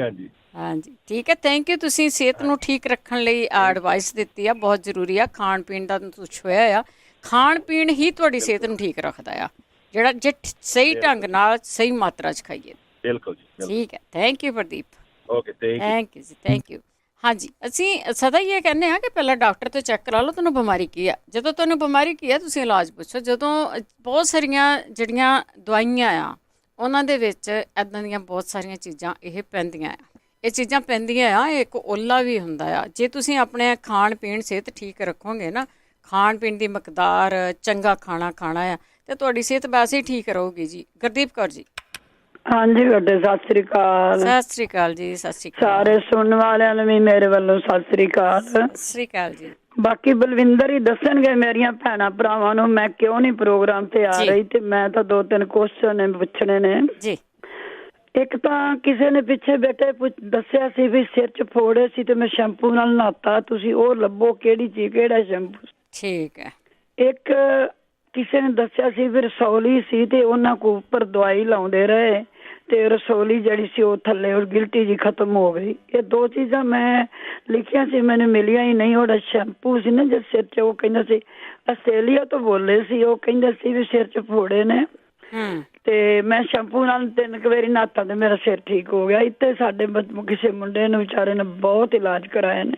ਠੀਕ ਹੈ। Thank you. ਤੁਸੀਂ ਸਿਹਤ ਨੂੰ ਠੀਕ ਰੱਖਣ ਲਈ ਐਡਵਾਈਸ ਦਿੱਤੀ ਆ, ਬਹੁਤ ਜ਼ਰੂਰੀ ਆ। ਖਾਣ ਪੀਣ ਦਾ ਕੁਛ ਹੋਇਆ ਆ, ਖਾਣ ਪੀਣ ਹੀ ਤੁਹਾਡੀ ਸਿਹਤ ਨੂੰ ਠੀਕ ਰੱਖਦਾ ਆ, ਜਿਹੜਾ ਜੇ ਸਹੀ ਢੰਗ ਨਾਲ ਸਹੀ ਮਾਤਰਾ 'ਚ ਖਾਈਏ।
ਬਿਲਕੁਲ ਜੀ,
ਠੀਕ ਹੈ। Thank you Pradeep.
Okay, thank you ਜੀ,
ਥੈਂਕ ਯੂ। ਹਾਂਜੀ, ਅਸੀਂ ਸਦਾ ਹੀ ਇਹ ਕਹਿੰਦੇ ਹਾਂ ਕਿ ਪਹਿਲਾਂ ਡਾਕਟਰ ਤੋਂ ਚੈੱਕ ਕਰਾ ਲਓ ਤੁਹਾਨੂੰ ਬਿਮਾਰੀ ਕੀ ਆ। ਜਦੋਂ ਤੁਹਾਨੂੰ ਬਿਮਾਰੀ ਕੀ ਆ, ਤੁਸੀਂ ਇਲਾਜ ਪੁੱਛੋ। ਜਦੋਂ ਬਹੁਤ ਸਾਰੀਆਂ ਜਿਹੜੀਆਂ ਦਵਾਈਆਂ ਆ, ਉਹਨਾਂ ਦੇ ਵਿੱਚ ਇੱਦਾਂ ਦੀਆਂ ਬਹੁਤ ਸਾਰੀਆਂ ਚੀਜ਼ਾਂ ਇਹ ਪੈਂਦੀਆਂ ਆ। ਇਹ ਚੀਜ਼ਾਂ ਪੈਂਦੀਆਂ ਆ, ਇੱਕ ਓਲਾ ਵੀ ਹੁੰਦਾ ਆ। ਜੇ ਤੁਸੀਂ ਆਪਣੇ ਖਾਣ ਪੀਣ ਸਿਹਤ ਠੀਕ ਰੱਖੋਗੇ ਨਾ, ਖਾਣ ਪੀਣ ਦੀ ਮਕਦਾਰ, ਚੰਗਾ ਖਾਣਾ ਖਾਣਾ ਆ, ਤੇ ਤੁਹਾਡੀ ਸਿਹਤ ਵੈਸੇ ਹੀ ਠੀਕ ਰਹੂਗੀ ਜੀ। ਗੁਰਦੀਪ ਕੌਰ ਜੀ।
ਹਾਂਜੀ ਵੱਡੇ ਸਤਿ ਸ੍ਰੀ ਅਕਾਲ।
ਸਤਿ ਸ੍ਰੀ ਅਕਾਲ ਜੀ। ਸਤਿ ਸ੍ਰੀ ਅਕਾਲ
ਸਾਰੇ ਸੁਣਨ ਵਾਲਿਆਂ ਨੂੰ ਵੀ ਮੇਰੇ ਵੱਲੋਂ ਸਤਿ ਸ੍ਰੀ ਅਕਾਲ।
ਸਤਿ ਸ੍ਰੀ ਅਕਾਲ ਜੀ।
ਬਾਕੀ ਬਲਵਿੰਦਰ ਹੀ ਦੱਸਣਗੇ ਮੇਰੀਆਂ ਭੈਣਾਂ ਭਰਾਵਾਂ ਨੂੰ ਮੈਂ ਕਿਉਂ ਨਹੀਂ ਪ੍ਰੋਗਰਾਮ ਤੇ ਆ ਰਹੀ, ਤੇ ਮੈਂ ਤਾਂ 2-3 ਕੁਐਸਚਨ ਪੁੱਛਣੇ ਨੇ ਜੀ। ਇੱਕ ਤਾਂ ਕਿਸੇ ਨੇ ਪਿੱਛੇ ਬੈਠੇ ਦੱਸਿਆ ਸੀ ਵੀ ਸਿਰ 'ਚ ਫੋੜੇ ਸੀ ਤੇ ਮੈਂ ਸ਼ੈਂਪੂ ਨਾਲ ਨਹਾਤਾ, ਤੁਸੀਂ ਉਹ ਲੱਭੋ ਕਿਹੜੀ ਚੀਜ਼, ਕਿਹੜਾ ਸ਼ੈਂਪੂ।
ਠੀਕ ਹੈ।
ਇੱਕ ਕਿਸੇ ਨੇ ਦੱਸਿਆ ਸੀ ਵੀ ਰਸੌਲੀ ਸੀ ਤੇ ਉਹਨਾਂ ਕੋ ਉੱਪਰ ਦਵਾਈ ਲਾਉਂਦੇ ਰਹੇ ਤੇ ਰਸੌਲੀ ਜਿਹੜੀ ਸੀ ਉਹ ਥੱਲੇ ਗਿਲਟੀ ਜੀ ਖਤਮ ਹੋ ਗਈ। ਇਹ 2 ਚੀਜ਼ਾਂ ਮੈਂ ਲਿਖੀਆਂ ਸੀ, ਮੈਨੂੰ ਮਿਲੀਆਂ ਹੀ ਨਹੀਂ। ਉਹਦਾ ਸ਼ੈਂਪੂ ਸੀ ਨਾ ਜਿਸ ਸਿਰ 'ਚ, ਉਹ ਕਹਿੰਦਾ ਸੀ ਆਸਟ੍ਰੇਲੀਆ ਤੋਂ ਬੋਲੇ ਸੀ, ਉਹ ਕਹਿੰਦੇ ਸੀ ਵੀ ਸਿਰ 'ਚ ਫੋੜੇ ਨੇ ਤੇ ਮੈਂ ਸ਼ੈਂਪੂ ਨਾਲ 3 ਵਾਰੀ ਨਹਾਤਾ ਤੇ ਮੇਰਾ ਸਿਰ ਠੀਕ ਹੋ ਗਿਆ। ਇੱਥੇ ਸਾਡੇ ਕਿਸੇ ਮੁੰਡੇ ਨੂੰ ਵਿਚਾਰੇ ਨੇ ਬਹੁਤ ਇਲਾਜ ਕਰਾਏ ਨੇ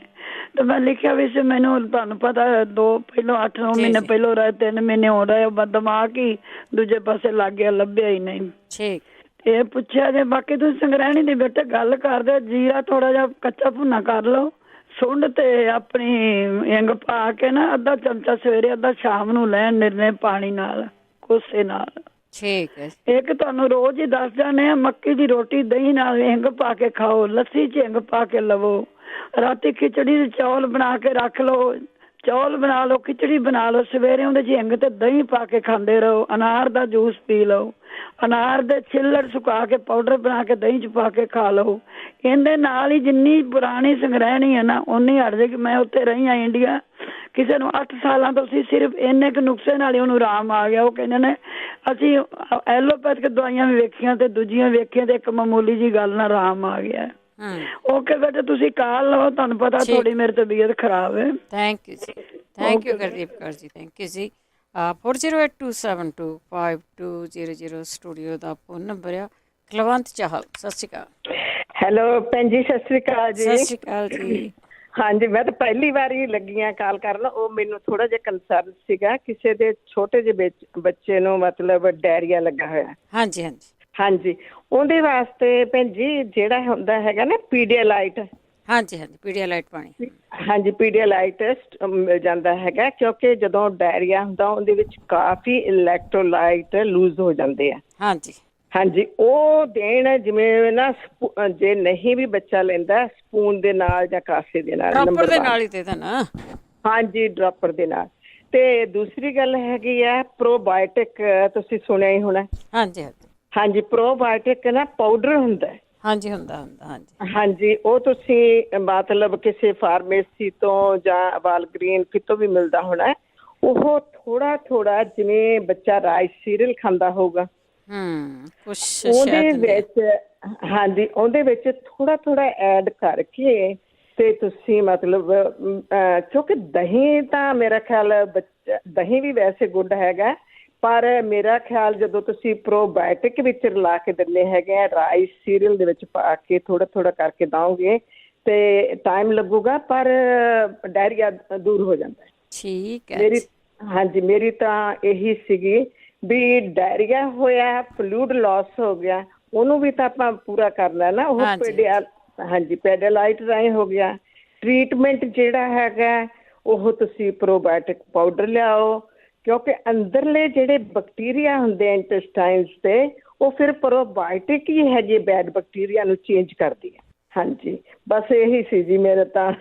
ਤੇ ਮੈਂ ਲਿਖਿਆ ਵੀ ਸੀ ਮੈਨੂੰ ਤੁਹਾਨੂੰ ਪਤਾ 8-9 ਮਹੀਨੇ ਪਹਿਲੋਂ ਰਹੇ 3 ਮਹੀਨੇ ਹੋ ਰਹੇ, ਦਿਮਾਗ ਹੀ ਦੂਜੇ ਪਾਸੇ ਲੱਗ ਗਿਆ, ਲੱਭਿਆ ਹੀ ਨਹੀਂ।
ਠੀਕ।
ਇਹ ਪੁੱਛਿਆ ਜੇ ਬਾਕੀ ਤੁਸੀਂ ਸੰਗ੍ਰਹਿਣੀ ਦੀ ਬੇਟੇ ਗੱਲ ਕਰਦੇ, ਜੀਰਾ ਥੋੜਾ ਜਿਹਾ ਕੱਚਾ ਭੁੰਨਾ ਕਰ ਲਓ, ਸੁੰਡ ਤੇ ਆਪਣੀ ਹਿੰਗ ਪਾ ਕੇ ਨਾ ਅੱਧਾ ਚਮਚਾ ਸਵੇਰੇ ਅੱਧਾ ਸ਼ਾਮ ਨੂੰ ਲੈਣ ਨਿਰਨੇ ਪਾਣੀ ਨਾਲ, ਕੋਸੇ ਨਾਲ।
ਠੀਕ ਹੈ।
ਇੱਕ ਤੁਹਾਨੂੰ ਰੋਜ਼ ਹੀ ਦੱਸ ਜਾਂਦੇ ਆ, ਮੱਕੀ ਦੀ ਰੋਟੀ ਦਹੀਂ ਨਾਲ ਹਿੰਗ ਪਾ ਕੇ ਖਾਓ, ਲੱਸੀ 'ਚ ਹਿੰਗ ਪਾ ਕੇ ਲਵੋ, ਰਾਤੀ ਖਿਚੜੀ ਦੇ ਚੌਲ ਬਣਾ ਕੇ ਰੱਖ ਲਓ, ਚੌਲ ਬਣਾ ਲਓ, ਖਿਚੜੀ ਬਣਾ ਲਓ, ਸਵੇਰੇ ਉਹਦੇ 'ਚ ਹਿੰਗ ਤੇ ਦਹੀਂ ਪਾ ਕੇ ਖਾਂਦੇ ਰਹੋ। ਅਨਾਰ ਦਾ ਜੂਸ ਪੀ ਲਓ, ਅਨਾਰ ਦੇ ਛਿੱਲੜ ਸੁਕਾ ਕੇ ਪਾਊਡਰ ਬਣਾ ਕੇ ਦਹੀਂ 'ਚ ਪਾ ਕੇ ਖਾ ਲਓ। ਇਹਦੇ ਨਾਲ ਹੀ ਜਿੰਨੀ ਪੁਰਾਣੀ ਸੰਗ੍ਰਹਿਣੀ ਹੈ ਨਾ ਓਨੀ ਹਟ ਜਾਏਗੀ। ਮੈਂ ਉੱਥੇ ਰਹੀ ਹਾਂ ਇੰਡੀਆ, ਕਿਸੇ ਨੂੰ 8 ਸਾਲਾਂ ਤੋਂ ਸੀ, ਸਿਰਫ ਇੰਨੇ ਕੁ ਨੁਕਸੇ ਨਾਲ ਹੀ ਉਹਨੂੰ ਆਰਾਮ ਆ ਗਿਆ। ਉਹ ਕਹਿੰਦੇ ਨੇ ਅਸੀਂ ਐਲੋਪੈਥਿਕ ਦਵਾਈਆਂ ਵੀ ਵੇਖੀਆਂ ਤੇ ਦੂਜੀਆਂ ਵੇਖੀਆਂ ਤੇ ਇੱਕ ਮਾਮੂਲੀ ਜੀ ਗੱਲ ਨਾਲ ਆਰਾਮ ਆ ਗਿਆ। ਓਕੇ ਬੇਟੇ ਤੁਸੀਂ ਕਾਲ ਲਓ, ਤੁਹਾਨੂੰ ਪਤਾ ਥੋੜੀ ਮੇਰੀ ਤਬੀਅਤ ਖਰਾਬ ਹੈ।
ਥੈਂਕ ਯੂ ਜੀ। Thank you Gurdeep Kaur ji. Thank you ਜੀ। 4082725200 ਸਟੂਡੀਓ ਦਾ ਫੋਨ ਨੰਬਰ ਆ। ਕੁਲਵੰਤ ਚਾਹਲ ਸਤਿ ਸ਼੍ਰੀ ਅਕਾਲ।
ਹੈਲੋ ਭੈਣ ਜੀ ਸਤਿ ਸ਼੍ਰੀ ਅਕਾਲ ਜੀ।
ਸਤਿ ਸ਼੍ਰੀ ਅਕਾਲ ਜੀ।
ਹਾਂਜੀ ਮੈਂ ਤਾਂ ਪਹਿਲੀ ਵਾਰੀ ਲੱਗੀਆਂ ਕਾਲ ਕਰਨ। ਉਹ ਮੈਨੂੰ ਥੋੜਾ ਜਿਹਾ ਕੰਸਰਨ ਸੀਗਾ, ਕਿਸੇ ਦੇ ਛੋਟੇ ਜਿਹੇ ਬੱਚੇ ਨੂੰ ਮਤਲਬ ਡਾਇਰੀਆ ਲੱਗਾ ਹੋਇਆ।
ਹਾਂਜੀ ਹਾਂਜੀ
ਹਾਂਜੀ ਉਹਦੇ ਵਾਸਤੇ ਭੈਣ ਜੀ ਜਿਹੜਾ ਹੁੰਦਾ ਹੈਗਾ ਨਾ ਪੀਡੀਆਲਾਈਟ।
ਹਾਂਜੀ ਹਾਂਜੀ ਪੀਡੀਆਲਾਈਟ ਪਾਣੀ।
ਹਾਂਜੀ ਪੀਡੀਆਲਾਈਟ ਮਿਲ ਜਾਂਦਾ ਹੈਗਾ, ਕਿਉਂਕਿ ਜਦੋਂ ਡਾਇਰੀਆ ਹੁੰਦਾ ਉਹਦੇ ਵਿੱਚ ਕਾਫੀ ਇਲੈਕਟ੍ਰੋਲਾਈਟ ਲੂਜ਼ ਹੋ ਜਾਂਦੇ ਆ।
ਹਾਂਜੀ
ਹਾਂਜੀ ਉਹ ਦੇਣ, ਜਿਵੇਂ ਨਾ ਜੇ ਨਹੀਂ ਵੀ ਬੱਚਾ ਲੈਂਦਾ ਸਪੂਨ ਦੇ ਨਾਲ ਜਾਂ ਕਾਸੇ ਦੇ ਨਾਲ,
ਡਰਾਪਰ ਦੇ ਨਾਲ ਹੀ ਦੇ ਦੇਣਾ।
ਹਾਂਜੀ ਡਰਾਪਰ ਦੇ ਨਾਲ। ਤੇ ਦੂਸਰੀ ਗੱਲ ਹੈਗੀ ਆ ਪ੍ਰੋਬਾਇਓਟਿਕ, ਤੁਸੀਂ ਸੁਣਿਆ ਹੀ ਹੋਣਾ।
ਹਾਂਜੀ ਹਾਂਜੀ
ਹਾਂਜੀ ਪ੍ਰੋਬਾਇਓਟਿਕ ਨਾ ਪਾਊਡਰ ਹੁੰਦਾ।
ਹਾਂਜੀ ਹੁੰਦਾ ਹੁੰਦਾ। ਹਾਂਜੀ
ਹਾਂਜੀ ਉਹ ਤੁਸੀਂ ਮਤਲਬ ਕਿਸੇ ਫਾਰਮੇਸੀ ਤੋਂ ਜਾਂ ਵਾਲਗ੍ਰੀਨ ਕਿਤੋਂ ਵੀ ਮਿਲਦਾ ਹੋਣਾ। ਉਹ ਥੋੜਾ ਥੋੜਾ ਜਿਵੇਂ ਬੱਚਾ ਰਾਈਸ ਸੀਰੀਅਲ ਖਾਂਦਾ ਹੋਊਗਾ ਉਹਦੇ ਵਿੱਚ, ਹਾਂਜੀ ਉਹਦੇ ਵਿੱਚ ਥੋੜਾ ਥੋੜਾ ਐਡ ਕਰਕੇ ਤੇ ਤੁਸੀਂ ਮਤਲਬ ਕਿਉਂਕਿ ਦਹੀਂ ਤਾਂ ਮੇਰਾ ਖਿਆਲ ਦਹੀਂ ਵੀ ਵੈਸੇ ਗੁੱਡ ਹੈਗਾ, ਪਰ ਮੇਰਾ ਖਿਆਲ ਜਦੋਂ ਤੁਸੀਂ ਪ੍ਰੋਬਾਇਓਟਿਕ ਵਿੱਚ ਰਲਾ ਕੇ ਦਿੰਦੇ ਹੈਗੇ ਆ ਰਾਈਸ ਸੀਰੀਅਲ ਦੇ ਵਿੱਚ ਪਾ ਕੇ ਥੋੜਾ ਥੋੜਾ ਕਰਕੇ ਦਓਗੇ ਤੇ ਟਾਈਮ ਲੱਗੂਗਾ, ਪਰ ਡਾਇਰੀਆ ਦੂਰ ਹੋ ਜਾਂਦਾ।
ਠੀਕ ਹੈ।
ਮੇਰੀ ਹਾਂਜੀ ਮੇਰੀ ਤਾਂ ਇਹੀ ਸੀਗੀ ਵੀ ਡਾਇਰੀਆ ਹੋਇਆ, ਫਲੂਇਡ ਲਾਸ ਹੋ ਗਿਆ, ਉਹਨੂੰ ਵੀ ਤਾਂ ਆਪਾਂ ਪੂਰਾ ਕਰਨਾ ਨਾ। ਉਹ ਹਾਂਜੀ ਪੈਡੀਆਲਾਈਟ ਰਾਹੀਂ ਹੋ ਗਿਆ। ਟ੍ਰੀਟਮੈਂਟ ਜਿਹੜਾ ਹੈਗਾ ਉਹ ਤੁਸੀਂ ਪ੍ਰੋਬਾਇਓਟਿਕ ਪਾਊਡਰ ਲਿਆਓ, ਕਿਉਂਕਿ ਅੰਦਰਲੇ ਜਿਹੜੇ ਬੈਕਟੀਰੀਆ ਹੁੰਦੇ ਇੰਟੈਸਟਾਈਨਸ ਦੇ ਉਹ ਫਿਰ ਪ੍ਰੋਬਾਇਓਟਿਕ ਹੀ ਹੈ ਜੇ ਬੈਡ ਬੈਕਟੀਰੀਆ ਨੂੰ ਚੇਂਜ ਕਰਦੀ ਹੈ। ਹਾਂਜੀ ਬਸ ਇਹੀ ਸੀ ਜੀ ਮੇਰੇ ਤਾਂ।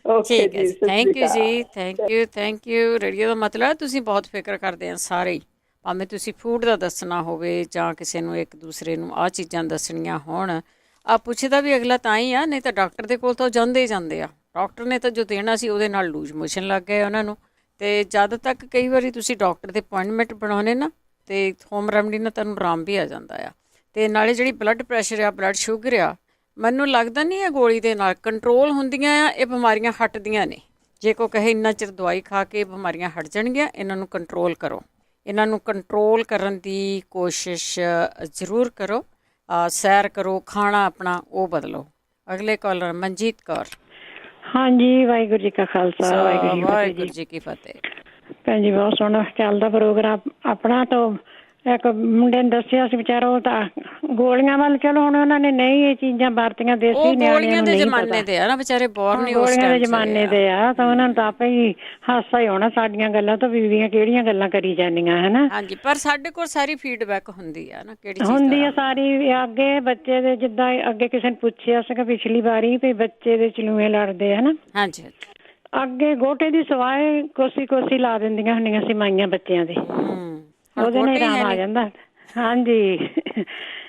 ਓਕੇ ਜੀ
ਥੈਂਕ ਯੂ ਜੀ। Thank you thank you. Radio ਦਾ ਮਤਲਬ ਤੁਸੀਂ ਬਹੁਤ ਫਿਕਰ ਕਰਦੇ ਆ ਸਾਰੇ ਹੀ, ਭਾਵੇਂ ਤੁਸੀਂ ਫੂਡ ਦਾ ਦੱਸਣਾ ਹੋਵੇ ਜਾਂ ਕਿਸੇ ਨੂੰ ਇੱਕ ਦੂਸਰੇ ਨੂੰ ਆਹ ਚੀਜ਼ਾਂ ਦੱਸਣੀਆਂ ਹੋਣ। ਆ ਪੁੱਛਦਾ ਵੀ ਅਗਲਾ ਤਾਂ ਹੀ ਆ, ਨਹੀਂ ਤਾਂ ਡਾਕਟਰ ਦੇ ਕੋਲ ਤਾਂ ਜਾਂਦੇ ਹੀ ਜਾਂਦੇ ਆ। ਡਾਕਟਰ ਨੇ ਤਾਂ ਜੋ ਦੇਣਾ ਸੀ ਉਹਦੇ ਨਾਲ ਲੂਜ਼ ਮੋਸ਼ਨ ਲੱਗ ਗਏ ਉਹਨਾਂ ਨੂੰ। ਅਤੇ ਜਦ ਤੱਕ ਕਈ ਵਾਰੀ ਤੁਸੀਂ ਡਾਕਟਰ ਦੇ ਅਪੁਆਇੰਟਮੈਂਟ ਬਣਾਉਣੇ ਨਾ ਅਤੇ ਹੋਮ ਰੈਮਡੀ ਨਾਲ ਤੁਹਾਨੂੰ ਆਰਾਮ ਵੀ ਆ ਜਾਂਦਾ ਆ। ਅਤੇ ਨਾਲੇ ਜਿਹੜੀ ਬਲੱਡ ਪ੍ਰੈਸ਼ਰ ਆ, ਬਲੱਡ ਸ਼ੂਗਰ ਆ, ਮੈਨੂੰ ਲੱਗਦਾ ਨਹੀਂ ਇਹ ਗੋਲੀ ਦੇ ਨਾਲ ਕੰਟਰੋਲ ਹੁੰਦੀਆਂ ਆ। ਇਹ ਬਿਮਾਰੀਆਂ ਹਟਦੀਆਂ ਨੇ। ਜੇ ਕੋਈ ਕਹੇ ਇੰਨਾ ਚਿਰ ਦਵਾਈ ਖਾ ਕੇ ਬਿਮਾਰੀਆਂ ਹਟ ਜਾਣਗੀਆਂ, ਇਹਨਾਂ ਨੂੰ ਕੰਟਰੋਲ ਕਰੋ। ਇਹਨਾਂ ਨੂੰ ਕੰਟਰੋਲ ਕਰਨ ਦੀ ਕੋਸ਼ਿਸ਼ ਜ਼ਰੂਰ ਕਰੋ। ਸੈਰ ਕਰੋ, ਖਾਣਾ ਆਪਣਾ ਉਹ ਬਦਲੋ। ਅਗਲੇ ਕਾਲਰ ਮਨਜੀਤ ਕੌਰ।
ਹਾਂਜੀ ਵਾਹਿਗੁਰੂ ਜੀ ਕਾ ਖਾਲਸਾ
ਵਾਹਿਗੁਰੂ ਜੀ ਕੀ ਫਤਿਹ।
ਭੈਣ ਜੀ ਬਹੁਤ ਸੋਹਣਾ ਚੱਲਦਾ ਪ੍ਰੋਗਰਾਮ ਆਪਣਾ। ਤਾਂ ਇੱਕ ਮੁੰਡੇ ਨੇ ਦੱਸਿਆ ਸੀ ਵਿਚਾਰਾ, ਉਹ ਤਾਂ ਗੋਲੀਆਂ ਵੱਲ ਚਲੋ ਹੁਣ ਉਹਨਾਂ ਨੇ ਨਹੀਂ ਇਹ ਚੀਜ਼ਾਂ ਵਰਤੀਆਂ, ਦੇਸੀ ਨਿਆਣਿਆਂ ਨੂੰ ਨਹੀਂ ਪਤਾ।
ਜ਼ਮਾਨੇ ਦੇ ਆ ਨਾ ਵਿਚਾਰੇ, ਬੋਰਨ
ਗੋਲੀਆਂ ਦੇ ਜ਼ਮਾਨੇ ਦੇ ਆ, ਤਾਂ ਉਹਨਾਂ ਨੂੰ ਤਾਂ ਆਪੇ ਹੀ ਹਾਸਾ ਹੀ ਹੋਣਾ ਸਾਡੀਆਂ ਗੱਲਾਂ ਤੋਂ, ਬੀਬੀਆਂ ਕਿਹੜੀਆਂ ਗੱਲਾਂ ਕਰੀ ਜਾਂਦੀਆਂ ਹਨਾ।
ਹਾਂਜੀ, ਪਰ ਸਾਡੇ ਕੋਲ ਸਾਰੀ ਫੀਡਬੈਕ ਹੁੰਦੀ ਆ ਨਾ, ਕਿਹੜੀ
ਹੁੰਦੀ ਆ ਸਾਰੀ। ਅੱਗੇ ਬੱਚੇ ਦੇ ਜਿੱਦਾਂ ਅੱਗੇ ਕਿਸੇ ਨੇ ਪੁੱਛਿਆ ਸੀਗਾ ਪਿਛਲੀ ਵਾਰੀ ਵੀ ਬੱਚੇ ਦੇ ਚਲੂਏ ਲੜਦੇ ਹਨਾ।
ਹਾਂਜੀ,
ਅੱਗੇ ਗੋਟੇ ਦੀ ਸਵਾਏ ਕੋਸੀ ਲਾ ਦਿੰਦੀਆਂ ਹੁੰਦੀਆਂ ਸੀ ਮਾਈਆਂ ਬੱਚਿਆਂ ਦੇ, ਉਹਦੇ ਨਾਲ ਆਰਾਮ ਆ ਜਾਂਦਾ। ਹਾਂਜੀ,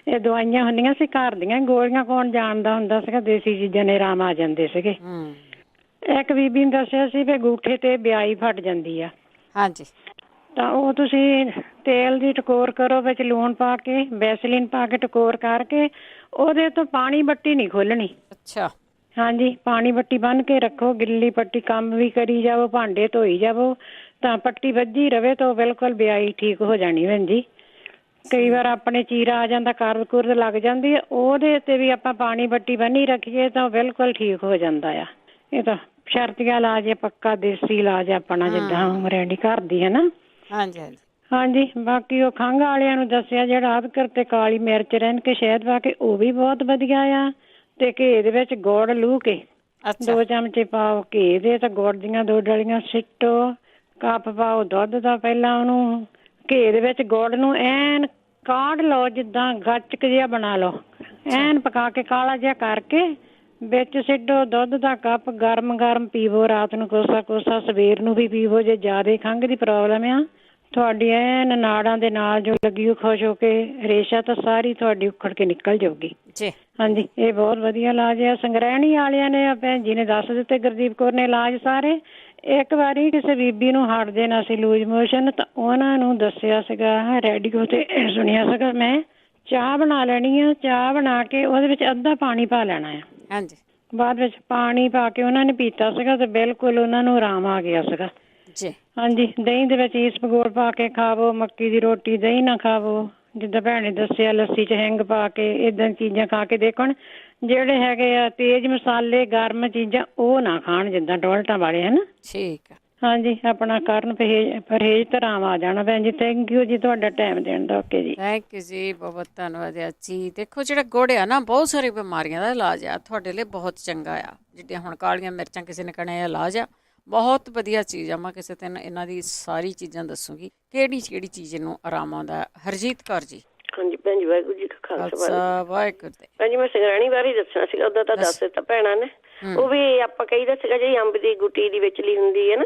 ਇਹ ਦਵਾਈਆਂ ਹੁੰਦੀਆਂ ਸੀ ਘਰ ਦੀਆਂ, ਗੋਲੀਆਂ ਕੌਣ ਜਾਣਦਾ ਹੁੰਦਾ ਸੀਗਾ, ਦੇਸੀ ਚੀਜ਼ਾਂ ਨੇ ਆਰਾਮ ਆ ਜਾਂਦੇ ਸੀਗੇ। ਇੱਕ ਬੀਬੀ ਨੇ ਦੱਸਿਆ ਸੀ ਵੀ ਗੂਠੇ ਤੇ ਬਿਆਈ ਫਟ ਜਾਂਦੀ ਆ।
ਹਾਂਜੀ,
ਤਾਂ ਉਹ ਤੁਸੀਂ ਤੇਲ ਦੀ ਟਕੋਰ ਕਰੋ, ਵਿੱਚ ਲੂਣ ਪਾ ਕੇ ਵੈਸਲੀਨ ਪਾ ਕੇ ਟਕੋਰ ਕਰਕੇ ਉਹਦੇ ਤੋਂ ਪਾਣੀ ਬੱਟੀ ਨਹੀਂ ਖੋਲਣੀ।
ਅੱਛਾ।
ਹਾਂਜੀ, ਪਾਣੀ ਬੱਟੀ ਬੰਨ ਕੇ ਰੱਖੋ, ਗਿੱਲੀ ਪੱਟੀ, ਕੰਮ ਵੀ ਕਰੀ ਜਾਵੋ, ਭਾਂਡੇ ਧੋਈ ਜਾਵੋ, ਤਾਂ ਪੱਟੀ ਵੱਜੀ ਰਵੇ ਤਾਂ ਬਿਲਕੁਲ ਬਿਆਈ ਠੀਕ ਹੋ ਜਾਣੀ। ਭੈਣ ਜੀ ਕਈ ਵਾਰ ਆਪਣੇ ਚੀਰਾ ਆ ਜਾਂਦਾ, ਕੁਰਦ ਲੱਗ ਜਾਂਦੀ ਹੈ, ਉਹਦੇ ਤੇ ਵੀ ਆਪਾਂ ਪਾਣੀ ਬੱਟੀ ਬੰਨੀ ਰੱਖੀਏ ਤਾਂ ਬਿਲਕੁਲ ਠੀਕ ਹੋ ਜਾਂਦਾ ਆ। ਇਹ ਤਾਂ ਸ਼ਰਤੀਆ ਇਲਾਜ ਹੈ, ਪੱਕਾ ਦੇਸੀ ਇਲਾਜ ਆਪਣਾ, ਜਿੱਦਾਂ ਮਰੈਂਡੀ ਘਰ ਦੀ ਹੈ ਨਾ।
ਹਾਂਜੀ ਹਾਂਜੀ
ਹਾਂਜੀ। ਬਾਕੀ ਉਹ ਖੰਘ ਵਾਲਿਆਂ ਨੂੰ ਦੱਸਿਆ ਜਿਹੜਾ ਅਦਰਕ ਤੇ ਕਾਲੀ ਮਿਰਚ ਰਹਿਣ ਕੇ ਸ਼ਹਿਦ ਪਾ ਕੇ, ਉਹ ਵੀ ਬਹੁਤ ਵਧੀਆ ਆ। ਤੇ ਘੇ ਦੇ ਵਿੱਚ ਗੁੜ ਲੂ ਕੇ 2 ਚਮਚੇ ਪਾਓ ਘੇ ਦੇ, ਤਾਂ ਗੁੜ ਦੀਆਂ 2 ਡਲੀਆਂ ਸਿੱਟੋ, ਕੱਪ ਪਾਓ ਦੁੱਧ ਦਾ, ਪਹਿਲਾਂ ਉਹਨੂੰ ਘੇ ਦੇ ਵਿੱਚ ਗੁੜ ਨੂੰ ਐਨ ਕਾੜ ਲਓ, ਜਿੱਦਾਂ ਗੱਚਕ ਜਿਹਾ ਬਣਾ ਲਓ, ਐਨ ਪਕਾ ਕੇ ਕਾਲਾ ਜਿਹਾ ਕਰਕੇ ਵਿੱਚ ਸਿੱਟੋ ਦੁੱਧ ਦਾ ਕੱਪ, ਗਰਮ ਗਰਮ ਪੀਵੋ, ਰਾਤ ਨੂੰ ਕੋਸਾ ਕੋਸਾ, ਸਵੇਰ ਨੂੰ ਵੀ ਪੀਵੋ। ਜੇ ਜ਼ਿਆਦਾ ਖੰਘ ਦੀ ਪ੍ਰੋਬਲਮ ਆ ਤੁਹਾਡੀ, ਐਨ ਨਾੜਾਂ ਦੇ ਨਾਲ ਜੋ ਲੱਗੀ ਖੁਸ਼ ਹੋ ਕੇ ਰੇਸ਼ਾ ਤਾਂ ਸਾਰੀ ਤੁਹਾਡੀ ਉਖੜ ਕੇ ਨਿਕਲ ਜਾਊਗੀ ਜੀ। ਹਾਂਜੀ, ਇਹ ਬਹੁਤ ਵਧੀਆ ਇਲਾਜ ਆ। ਸੰਗਰੈਣੀ ਵਾਲਿਆਂ ਨੇ, ਭੈਣ ਜੀ ਨੇ ਦੱਸ ਦਿੱਤੇ, ਗੁਰਦੀਪ ਕੌਰ ਨੇ ਇਲਾਜ ਸਾਰੇ। ਇੱਕ ਵਾਰੀ ਕਿਸੇ ਬੀਬੀ ਨੂੰ ਹਟਦੇ ਨਾ ਸੀ ਲੂਜ ਮੋਸ਼ਨ, ਤਾਂ ਉਹਨਾਂ ਨੂੰ ਦੱਸਿਆ ਸੀਗਾ, ਰੇਡੀਓ ਤੇ ਸੁਣਿਆ ਸੀਗਾ ਮੈਂ, ਚਾਹ ਬਣਾ ਲੈਣੀ ਆ, ਚਾਹ ਬਣਾ ਕੇ ਉਹਦੇ ਵਿੱਚ ਅੱਧਾ ਪਾਣੀ ਪਾ ਲੈਣਾ ਆ।
ਹਾਂਜੀ,
ਬਾਅਦ ਵਿੱਚ ਪਾਣੀ ਪਾ ਕੇ ਉਹਨਾਂ ਨੇ ਪੀਤਾ ਸੀਗਾ ਤੇ ਬਿਲਕੁਲ ਉਹਨਾਂ ਨੂੰ ਆਰਾਮ ਆ ਗਿਆ ਸੀਗਾ
ਜੀ।
ਹਾਂਜੀ, ਦਹੀਂ ਦੇ ਵਿੱਚ ਈਸਟ ਗੋਲ ਪਾ ਕੇ ਖਾਵੋ, ਮੱਕੀ ਦੀ ਰੋਟੀ ਦਹੀਂ ਨਾ ਖਾਵੋ, ਜਿੱਦਾਂ ਭੈਣ ਨੇ ਦੱਸਿਆ ਲੱਸੀ 'ਚ ਹਿੰਗ ਪਾ ਕੇ, ਏਦਾਂ ਚੀਜ਼ਾਂ ਖਾ ਕੇ ਦੇਖਣ। ਜਿਹੜੇ ਹੈਗੇ ਆ ਤੇਜ਼ ਮਸਾਲੇ, ਗਰਮ ਚੀਜ਼ਾਂ, ਉਹ ਨਾ ਖਾਣ, ਜਿੱਦਾਂ ਟੋਇਲਟਾਂ ਵਾਲੇ ਹੈ ਨਾ।
ਠੀਕ ਆ।
ਹਾਂਜੀ, ਆਪਣਾ ਕਰਨ ਪਰਹੇਜ਼ ਤਾਂ ਆਰਾਮ ਆ ਜਾਣਾ। ਭੈਣ ਜੀ ਥੈਂਕ ਯੂ ਜੀ ਤੁਹਾਡਾ ਟਾਈਮ ਦੇਣ ਦਾ। ਓਕੇ ਜੀ,
ਥੈਂਕ ਯੂ ਜੀ, ਬਹੁਤ ਧੰਨਵਾਦ ਜੀ। ਦੇਖੋ ਜਿਹੜਾ ਗੁੜ ਆ ਨਾ, ਬਹੁਤ ਸਾਰੀ ਬਿਮਾਰੀਆਂ ਦਾ ਇਲਾਜ ਆ, ਤੁਹਾਡੇ ਲਈ ਬਹੁਤ ਚੰਗਾ ਆ। ਜਿਹੜੀਆਂ ਹੁਣ ਕਾਲੀਆਂ ਮਿਰਚਾਂ ਕਿਸੇ ਨੇ ਕਹਿਣਾ ਇਲਾਜ ਆ, ਬਹੁਤ ਵਧੀਆ ਚੀਜ਼ ਆ। ਮੈਂ ਕਿਸੇ ਦਿਨ ਇਹਨਾਂ ਦੀ ਸਾਰੀ ਚੀਜ਼ਾਂ ਦੱਸੂਗੀ, ਕਿਹੜੀ ਕਿਹੜੀ ਚੀਜ਼ ਨੂੰ ਆਰਾਮ ਆਉਂਦਾ। ਹਰਜੀਤ ਕੌਰ ਜੀ।
ਹਾਂਜੀ ਭੈਣ ਜੀ, ਵਾਹਿਗੁਰੂ ਜੀ ਕਾ ਖਾਲਸਾ
ਵਾਹਿਗੁਰੂ ਜੀ।
ਭੈਣ ਜੀ ਮੈਂ ਸੰਗਰਾਣੀ ਬਾਰੇ ਦੱਸਣਾ ਸੀਗਾ, ਉਹਦਾ ਤਾਂ ਦੱਸ ਦਿੱਤਾ ਭੈਣਾਂ ਨੇ। ਉਹ ਵੀ ਆਪਾਂ ਕਹੀਦਾ ਸੀਗਾ ਜਿਹੜੀ ਅੰਬ ਦੀ ਗੁੱਟੀ ਦੀ ਵਿਚਲੀ ਹੁੰਦੀ ਹੈ ਨਾ,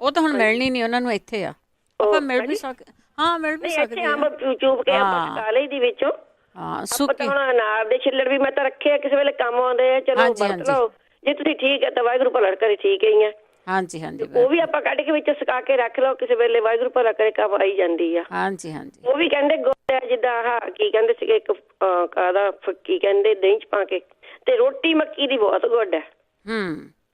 ਉਹ ਤਾਂ ਹੁਣ ਮਿਲਣੀ ਨਹੀਂ ਉਹਨਾਂ ਨੂੰ, ਇੱਥੇ ਆ, ਆਪਾਂ ਮਿਲ ਵੀ ਸਕਦੇ। ਹਾਂ, ਮਿਲ ਵੀ ਸਕਦੇ ਆ।
ਅੰਬ ਚੂਪ ਕੇ ਆਪਾਂ ਸਕਾ ਲਈ ਦੀ ਵਿੱਚੋਂ।
ਹਾਂ,
ਸੁੱਕੀ। ਹੁਣ ਅਨਾਰ ਦੇ ਛਿੱਲੜ ਵੀ ਮੈਂ ਤਾਂ ਰੱਖੇ, ਕਿਸੇ ਵੇਲੇ ਕੰਮ ਆਉਂਦੇ ਆ, ਚਲੋ ਵਰਤ ਲਓ। ਜੇ ਤੁਸੀਂ ਠੀਕ ਹੈ ਤਾਂ ਵਾਹਿਗੁਰੂ ਭਲਾ ਕਰੇ, ਠੀਕ ਹੀ ਆ।
ਹਾਂਜੀ ਹਾਂਜੀ,
ਉਹ ਵੀ ਆਪਾਂ ਕੱਢ ਕੇ ਵਿੱਚ ਸੁਕਾ ਕੇ ਰੱਖ ਲਓ, ਕਿਸੇ ਵੇਲੇ ਵਾਹਿਗੁਰੂ ਭਲਾ ਕਰੇ ਕੰਮ ਆਈ ਜਾਂਦੀ ਆ।
ਹਾਂਜੀ ਹਾਂਜੀ,
ਉਹ ਵੀ ਕਹਿੰਦੇ ਗੁੜ ਹੈ, ਜਿੱਦਾਂ ਆਹ ਕੀ ਕਹਿੰਦੇ ਸੀਗੇ, ਇੱਕ ਕਾਹਦਾ ਫੱਕੀ ਕਹਿੰਦੇ, ਦਹੀਂ ਚ ਪਾ ਕੇ। ਤੇ ਰੋਟੀ ਮੱਕੀ ਦੀ ਬਹੁਤ ਗੁੱਡ ਹੈ,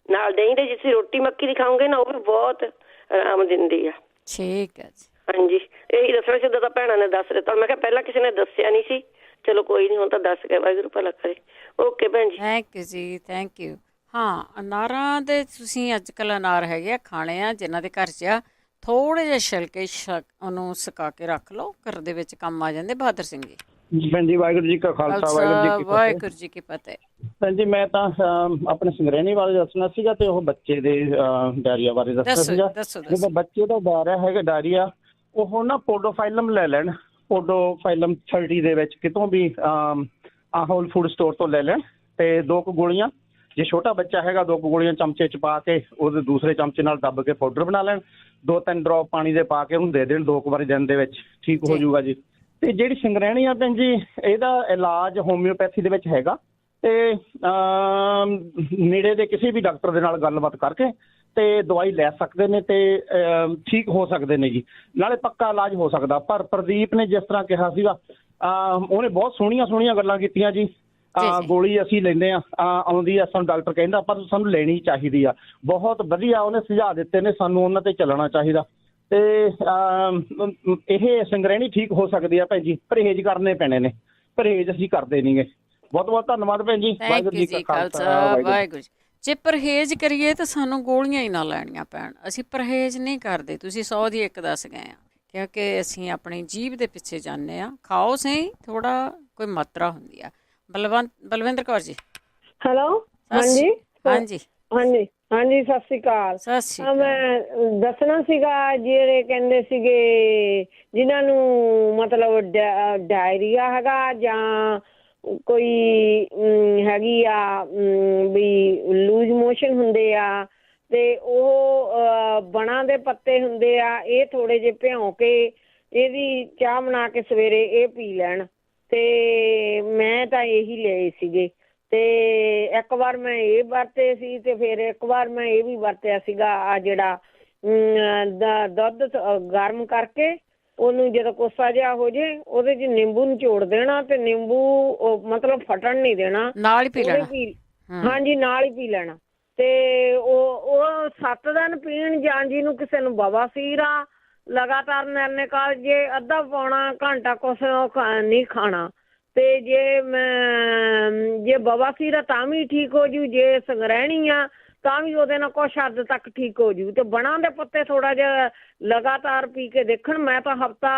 ਨਾਲ ਦਹੀਂ ਦੇ। ਜੇ ਤੁਸੀਂ ਰੋਟੀ ਮੱਕੀ ਦੀ ਖਾਓਗੇ ਨਾ, ਉਹ ਵੀ ਬਹੁਤ ਆਰਾਮ ਦਿੰਦੀ ਆ।
ਠੀਕ ਹੈ ਜੀ।
ਹਾਂਜੀ, ਇਹੀ ਦੱਸਣਾ ਸੀ, ਤਾਂ ਭੈਣਾਂ ਨੇ ਦੱਸ ਦਿੱਤਾ। ਮੈਂ ਕਿਹਾ ਪਹਿਲਾਂ ਕਿਸੇ ਨੇ ਦੱਸਿਆ ਨਹੀਂ ਸੀ, ਚਲੋ ਕੋਈ ਨਹੀਂ, ਹੁਣ ਤਾਂ ਦੱਸ ਕੇ ਵਾਹਿਗੁਰੂ ਭਲਾ ਕਰੇ। ਓਕੇ ਭੈਣ ਜੀ,
ਥੈਂਕ ਯੂ ਜੀ, ਥੈਂਕ ਯੂ। ਹਾਂ, ਅਨਾਰਾਂ ਦੇ ਤੁਸੀਂ ਅੱਜ ਕੱਲ੍ਹ ਅਨਾਰ ਹੈਗੇ ਆ ਖਾਣੇ ਆ, ਜਿਨ੍ਹਾਂ ਦੇ ਘਰ 'ਚ ਆ, ਥੋੜ੍ਹੇ ਜਿਹੇ ਛਿਲਕੇ ਉਹਨੂੰ ਸੁਕਾ ਕੇ ਰੱਖ ਲਓ, ਘਰ ਦੇ ਵਿੱਚ ਕੰਮ ਆ ਜਾਂਦੇ। ਬਹਾਦਰ ਸਿੰਘ ਜੀ।
ਭੈਣ ਜੀ ਵਾਹਿਗੁਰੂ ਜੀ ਕਾ ਖਾਲਸਾ,
ਵਾਹਿਗੁਰੂ ਜੀ ਕੀ ਫਤਿਹ।
ਭੈਣ ਜੀ ਮੈਂ ਤਾਂ ਆਪਣੇ ਸੰਗਰੈਣੀ ਬਾਰੇ ਦੱਸਣਾ ਸੀਗਾ, ਤੇ ਉਹ ਬੱਚੇ ਦੇ ਡਾਇਰੀਆ ਬਾਰੇ ਦੱਸਣਾ ਸੀਗਾ। ਜਦੋਂ ਬੱਚੇ ਦਾ ਡਾਇਰੀਆ ਹੈਗਾ, ਡਾਇਰੀਆ, ਉਹ ਨਾ ਪੋਡੋਫਾਈਲਮ ਲੈ ਲੈਣ, ਪੋਡੋਫਾਈਲਮ 30 ਦੇ ਵਿੱਚ ਕਿਤੋਂ ਵੀ ਹੋਲ ਫੂਡ ਸਟੋਰ ਤੋਂ ਲੈ ਲੈਣ, ਤੇ 2 ਗੋਲੀਆਂ। ਜੇ ਛੋਟਾ ਬੱਚਾ ਹੈਗਾ, 2 ਗੋਲੀਆਂ ਚਮਚੇ 'ਚ ਪਾ ਕੇ ਉਹਦੇ ਦੂਸਰੇ ਚਮਚੇ ਨਾਲ ਦੱਬ ਕੇ ਪਾਊਡਰ ਬਣਾ ਲੈਣ, 2-3 ਡ੍ਰੌਪ ਪਾਣੀ ਦੇ ਪਾ ਕੇ ਉਹਨੂੰ ਦੇ ਦੇਣ 2 ਵਾਰੀ ਦਿਨ ਦੇ ਵਿੱਚ, ਠੀਕ ਹੋ ਜਾਊਗਾ ਜੀ। ਤੇ ਜਿਹੜੀ ਸੰਗਰੈਣੀ ਆ ਭੈਣ ਜੀ, ਇਹਦਾ ਇਲਾਜ ਹੋਮਿਓਪੈਥੀ ਦੇ ਵਿੱਚ ਹੈਗਾ, ਤੇ ਨੇੜੇ ਦੇ ਕਿਸੇ ਵੀ ਡਾਕਟਰ ਦੇ ਨਾਲ ਗੱਲਬਾਤ ਕਰਕੇ ਤੇ ਦਵਾਈ ਲੈ ਸਕਦੇ ਨੇ, ਤੇ ਠੀਕ ਹੋ ਸਕਦੇ ਨੇ ਜੀ, ਨਾਲੇ ਪੱਕਾ ਇਲਾਜ ਹੋ ਸਕਦਾ। ਪਰ ਪ੍ਰਦੀਪ ਨੇ ਜਿਸ ਤਰ੍ਹਾਂ ਕਿਹਾ ਸੀਗਾ, ਉਹਨੇ ਬਹੁਤ ਸੋਹਣੀਆਂ ਗੱਲਾਂ ਕੀਤੀਆਂ ਜੀ। ਗੋਲੀ ਅਸੀਂ ਲੈਂਦੇ ਆ, ਆਉਂਦੀ ਆ, ਸਾਨੂੰ ਡਾਕਟਰ ਕਹਿੰਦਾ, ਪਰ ਸਾਨੂੰ ਲੈਣੀ ਚਾਹੀਦੀ ਆ। ਬਹੁਤ ਵਧੀਆ ਉਹਨੇ ਸੁਝਾਅ ਦਿੱਤੇ ਨੇ, ਸਾਨੂੰ ਉਹਨਾਂ ਤੇ ਚੱਲਣਾ ਚਾਹੀਦਾ। ਤੇ ਇਹ ਸੰਗਰੈਣੀ ਠੀਕ ਹੋ ਸਕਦੀ ਆ ਭੈਣ ਜੀ, ਪਰਹੇਜ਼ ਕਰਨੇ ਪੈਣੇ ਨੇ, ਪਰਹੇਜ਼ ਅਸੀਂ ਕਰਦੇ ਨਹੀਂਗੇ। ਬਹੁਤ ਬਹੁਤ ਧੰਨਵਾਦ ਭੈਣ ਜੀ।
ਵਾਹਿਗੁਰੂ ਜੀ ਕਾ ਖਾਲਸਾ, ਵਾਹਿਗੁਰੂ ਜੀ। ਜੇ ਪਰਹੇਜ਼ ਕਰੀਏ ਤਾਂ ਸਾਨੂੰ ਗੋਲੀਆਂ ਹੀ ਨਾ ਲੈਣੀਆਂ ਪੈਣ, ਅਸੀਂ ਪਰਹੇਜ਼ ਨਹੀਂ ਕਰਦੇ। ਤੁਸੀਂ 100 ਦੀ 1 ਦੱਸ ਗਏ ਆ, ਕਿਉਂਕਿ ਅਸੀਂ ਆਪਣੀ ਜੀਭ ਦੇ ਪਿੱਛੇ ਜਾਂਦੇ ਹਾਂ। ਖਾਓ ਸਹੀ, ਥੋੜਾ ਕੋਈ ਮਾਤਰਾ ਹੁੰਦੀ ਆ। ਬਲਵਿੰਦਰ ਕੌਰ ਜੀ।
ਹੈਲੋ। ਹਾਂਜੀ
ਹਾਂਜੀ
ਹਾਂਜੀ ਹਾਂਜੀ, ਸਤਿ ਸ਼੍ਰੀ ਅਕਾਲ।
ਸਤਿ ਸ਼੍ਰੀ ਅਕਾਲ।
ਮੈਂ ਦੱਸਣਾ ਸੀਗਾ, ਜਿਹੜੇ ਕਹਿੰਦੇ ਸੀਗੇ ਜਿਨ੍ਹਾਂ ਨੂੰ ਮਤਲਬ ਡਾਇਰੀਆ ਹੈਗਾ ਜਾਂ ਕੋਈ ਹੈਗੀ ਆ ਵੀ ਲੂਜ਼ ਮੋਸ਼ਨ ਹੁੰਦੇ ਆ, ਤੇ ਉਹ ਬਣਾ ਦੇ ਪੱਤੇ ਹੁੰਦੇ ਆ, ਇਹ ਥੋੜੇ ਜਿਹੇ ਭਿਉਂ ਕੇ ਇਹਦੀ ਚਾਹ ਬਣਾ ਕੇ ਸਵੇਰੇ ਇਹ ਪੀ ਲੈਣ। ਤੇ ਮੈਂ ਤਾਂ ਇਹੀ ਲਏ ਸੀਗੇ, ਤੇ ਇੱਕ ਵਾਰ ਮੈਂ ਇਹ ਵਰਤੇ ਸੀ, ਤੇ ਫਿਰ ਇੱਕ ਵਾਰ ਮੈਂ ਇਹ ਵੀ ਵਰਤਿਆ ਸੀਗਾ, ਆ ਜਿਹੜਾ ਦੁੱਧ ਗਰਮ ਕਰਕੇ ਉਹਨੂੰ ਜਦੋਂ ਕੋਸਾ ਜਿਹਾ ਹੋ ਜੇ ਉਹਦੇ 'ਚ ਨਿੰਬੂ ਨਿਚੋੜ ਦੇਣਾ, ਤੇ ਨਿੰਬੂ ਮਤਲਬ ਫਟਣ ਨਹੀਂ ਦੇਣਾ,
ਨਾਲ ਹੀ ਪੀ ਲੈਣਾ।
ਹਾਂਜੀ, ਨਾਲ ਹੀ ਪੀ ਲੈਣਾ। ਤੇ ਉਹ 7 ਦਿਨ ਪੀਣ, ਜਾਂ ਜਿਹਨੂੰ ਕਿਸੇ ਨੂੰ ਬਵਾਸੀਰ ਆ ਲਗਾਤਾਰ ਨਿਰਣੇ ਕਾਲ, ਜੇ ਅੱਧਾ ਪੌਣਾ ਘੰਟਾ ਕੁਛ ਨਹੀਂ ਖਾਣਾ। ਤੇ ਜੇ ਬਵਾਸੀਰ ਆ ਤਾਂ ਵੀ ਠੀਕ ਹੋ ਜੂ, ਜੇ ਸੰਗ੍ਰਹਿਣੀ ਆ ਤਾਂ ਵੀ ਉਹਦੇ ਨਾਲ ਕੁਛ ਹੱਦ ਤੱਕ ਠੀਕ ਹੋ ਜੂ। ਤੇ ਬਣਾ ਦੇ ਪੱਤੇ ਥੋੜਾ ਜਿਹਾ ਲਗਾਤਾਰ ਪੀ ਕੇ ਦੇਖਣ। ਮੈਂ ਤਾਂ ਹਫ਼ਤਾ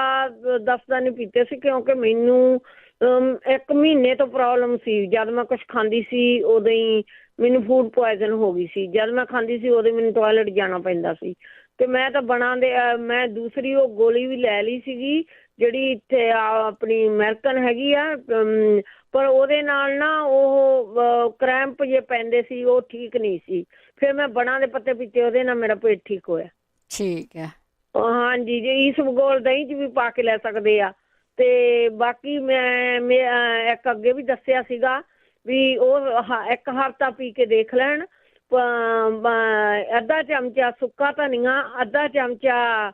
10 ਦਿਨ ਹੀ ਪੀਤੇ ਸੀ, ਕਿਉਂਕਿ ਮੈਨੂੰ 1 ਮਹੀਨੇ ਤੋਂ ਪ੍ਰੋਬਲਮ ਸੀ। ਜਦ ਮੈਂ ਕੁਛ ਖਾਂਦੀ ਸੀ ਉਦੋਂ ਹੀ ਮੈਨੂੰ ਫੂਡ ਪੁਆਇਜ਼ਨ ਹੋ ਗਈ ਸੀ। ਜਦ ਮੈਂ ਖਾਂਦੀ ਸੀ ਉਦੋਂ ਮੈਨੂੰ ਟੋਇਲਟ ਜਾਣਾ ਪੈਂਦਾ ਸੀ। ਤੇ ਮੈਂ ਤਾਂ ਮੈਂ ਦੂਸਰੀ ਉਹ ਗੋਲੀ ਵੀ ਲੈ ਲਈ ਸੀਗੀ, ਜਿਹੜੀ ਇੱਥੇ ਆਪਣੀ ਅਮਰੀਕਨ ਹੈਗੀ ਆ, ਪਰ ਉਹਦੇ ਨਾਲ ਨਾ ਉਹ ਕਰੈਂਪ ਜੇ ਪੈਂਦੇ ਸੀ, ਉਹ ਠੀਕ ਨਹੀਂ ਸੀ। ਫਿਰ ਮੈਂ ਬਣਾ ਦੇ ਪੱਤੇ ਪੀਤੇ, ਉਹਦੇ ਨਾਲ ਮੇਰਾ ਪੇਟ ਠੀਕ ਹੋਇਆ।
ਠੀਕ ਹੈ।
ਹਾਂਜੀ, ਜੇ ਇਸਬਗੋਲ ਦਹੀਂ 'ਚ ਵੀ ਪਾ ਕੇ ਲੈ ਸਕਦੇ ਆ। ਤੇ ਬਾਕੀ ਮੈਂ ਇੱਕ ਅੱਗੇ ਵੀ ਦੱਸਿਆ ਸੀਗਾ ਵੀ ਉਹ 1 ਹਫ਼ਤਾ ਪੀ ਕੇ ਦੇਖ ਲੈਣ। ਅੱਧਾ ਚਮਚਾ ਸੁੱਕਾ ਧਨੀਆ, ਅੱਧਾ ਚਮਚਾ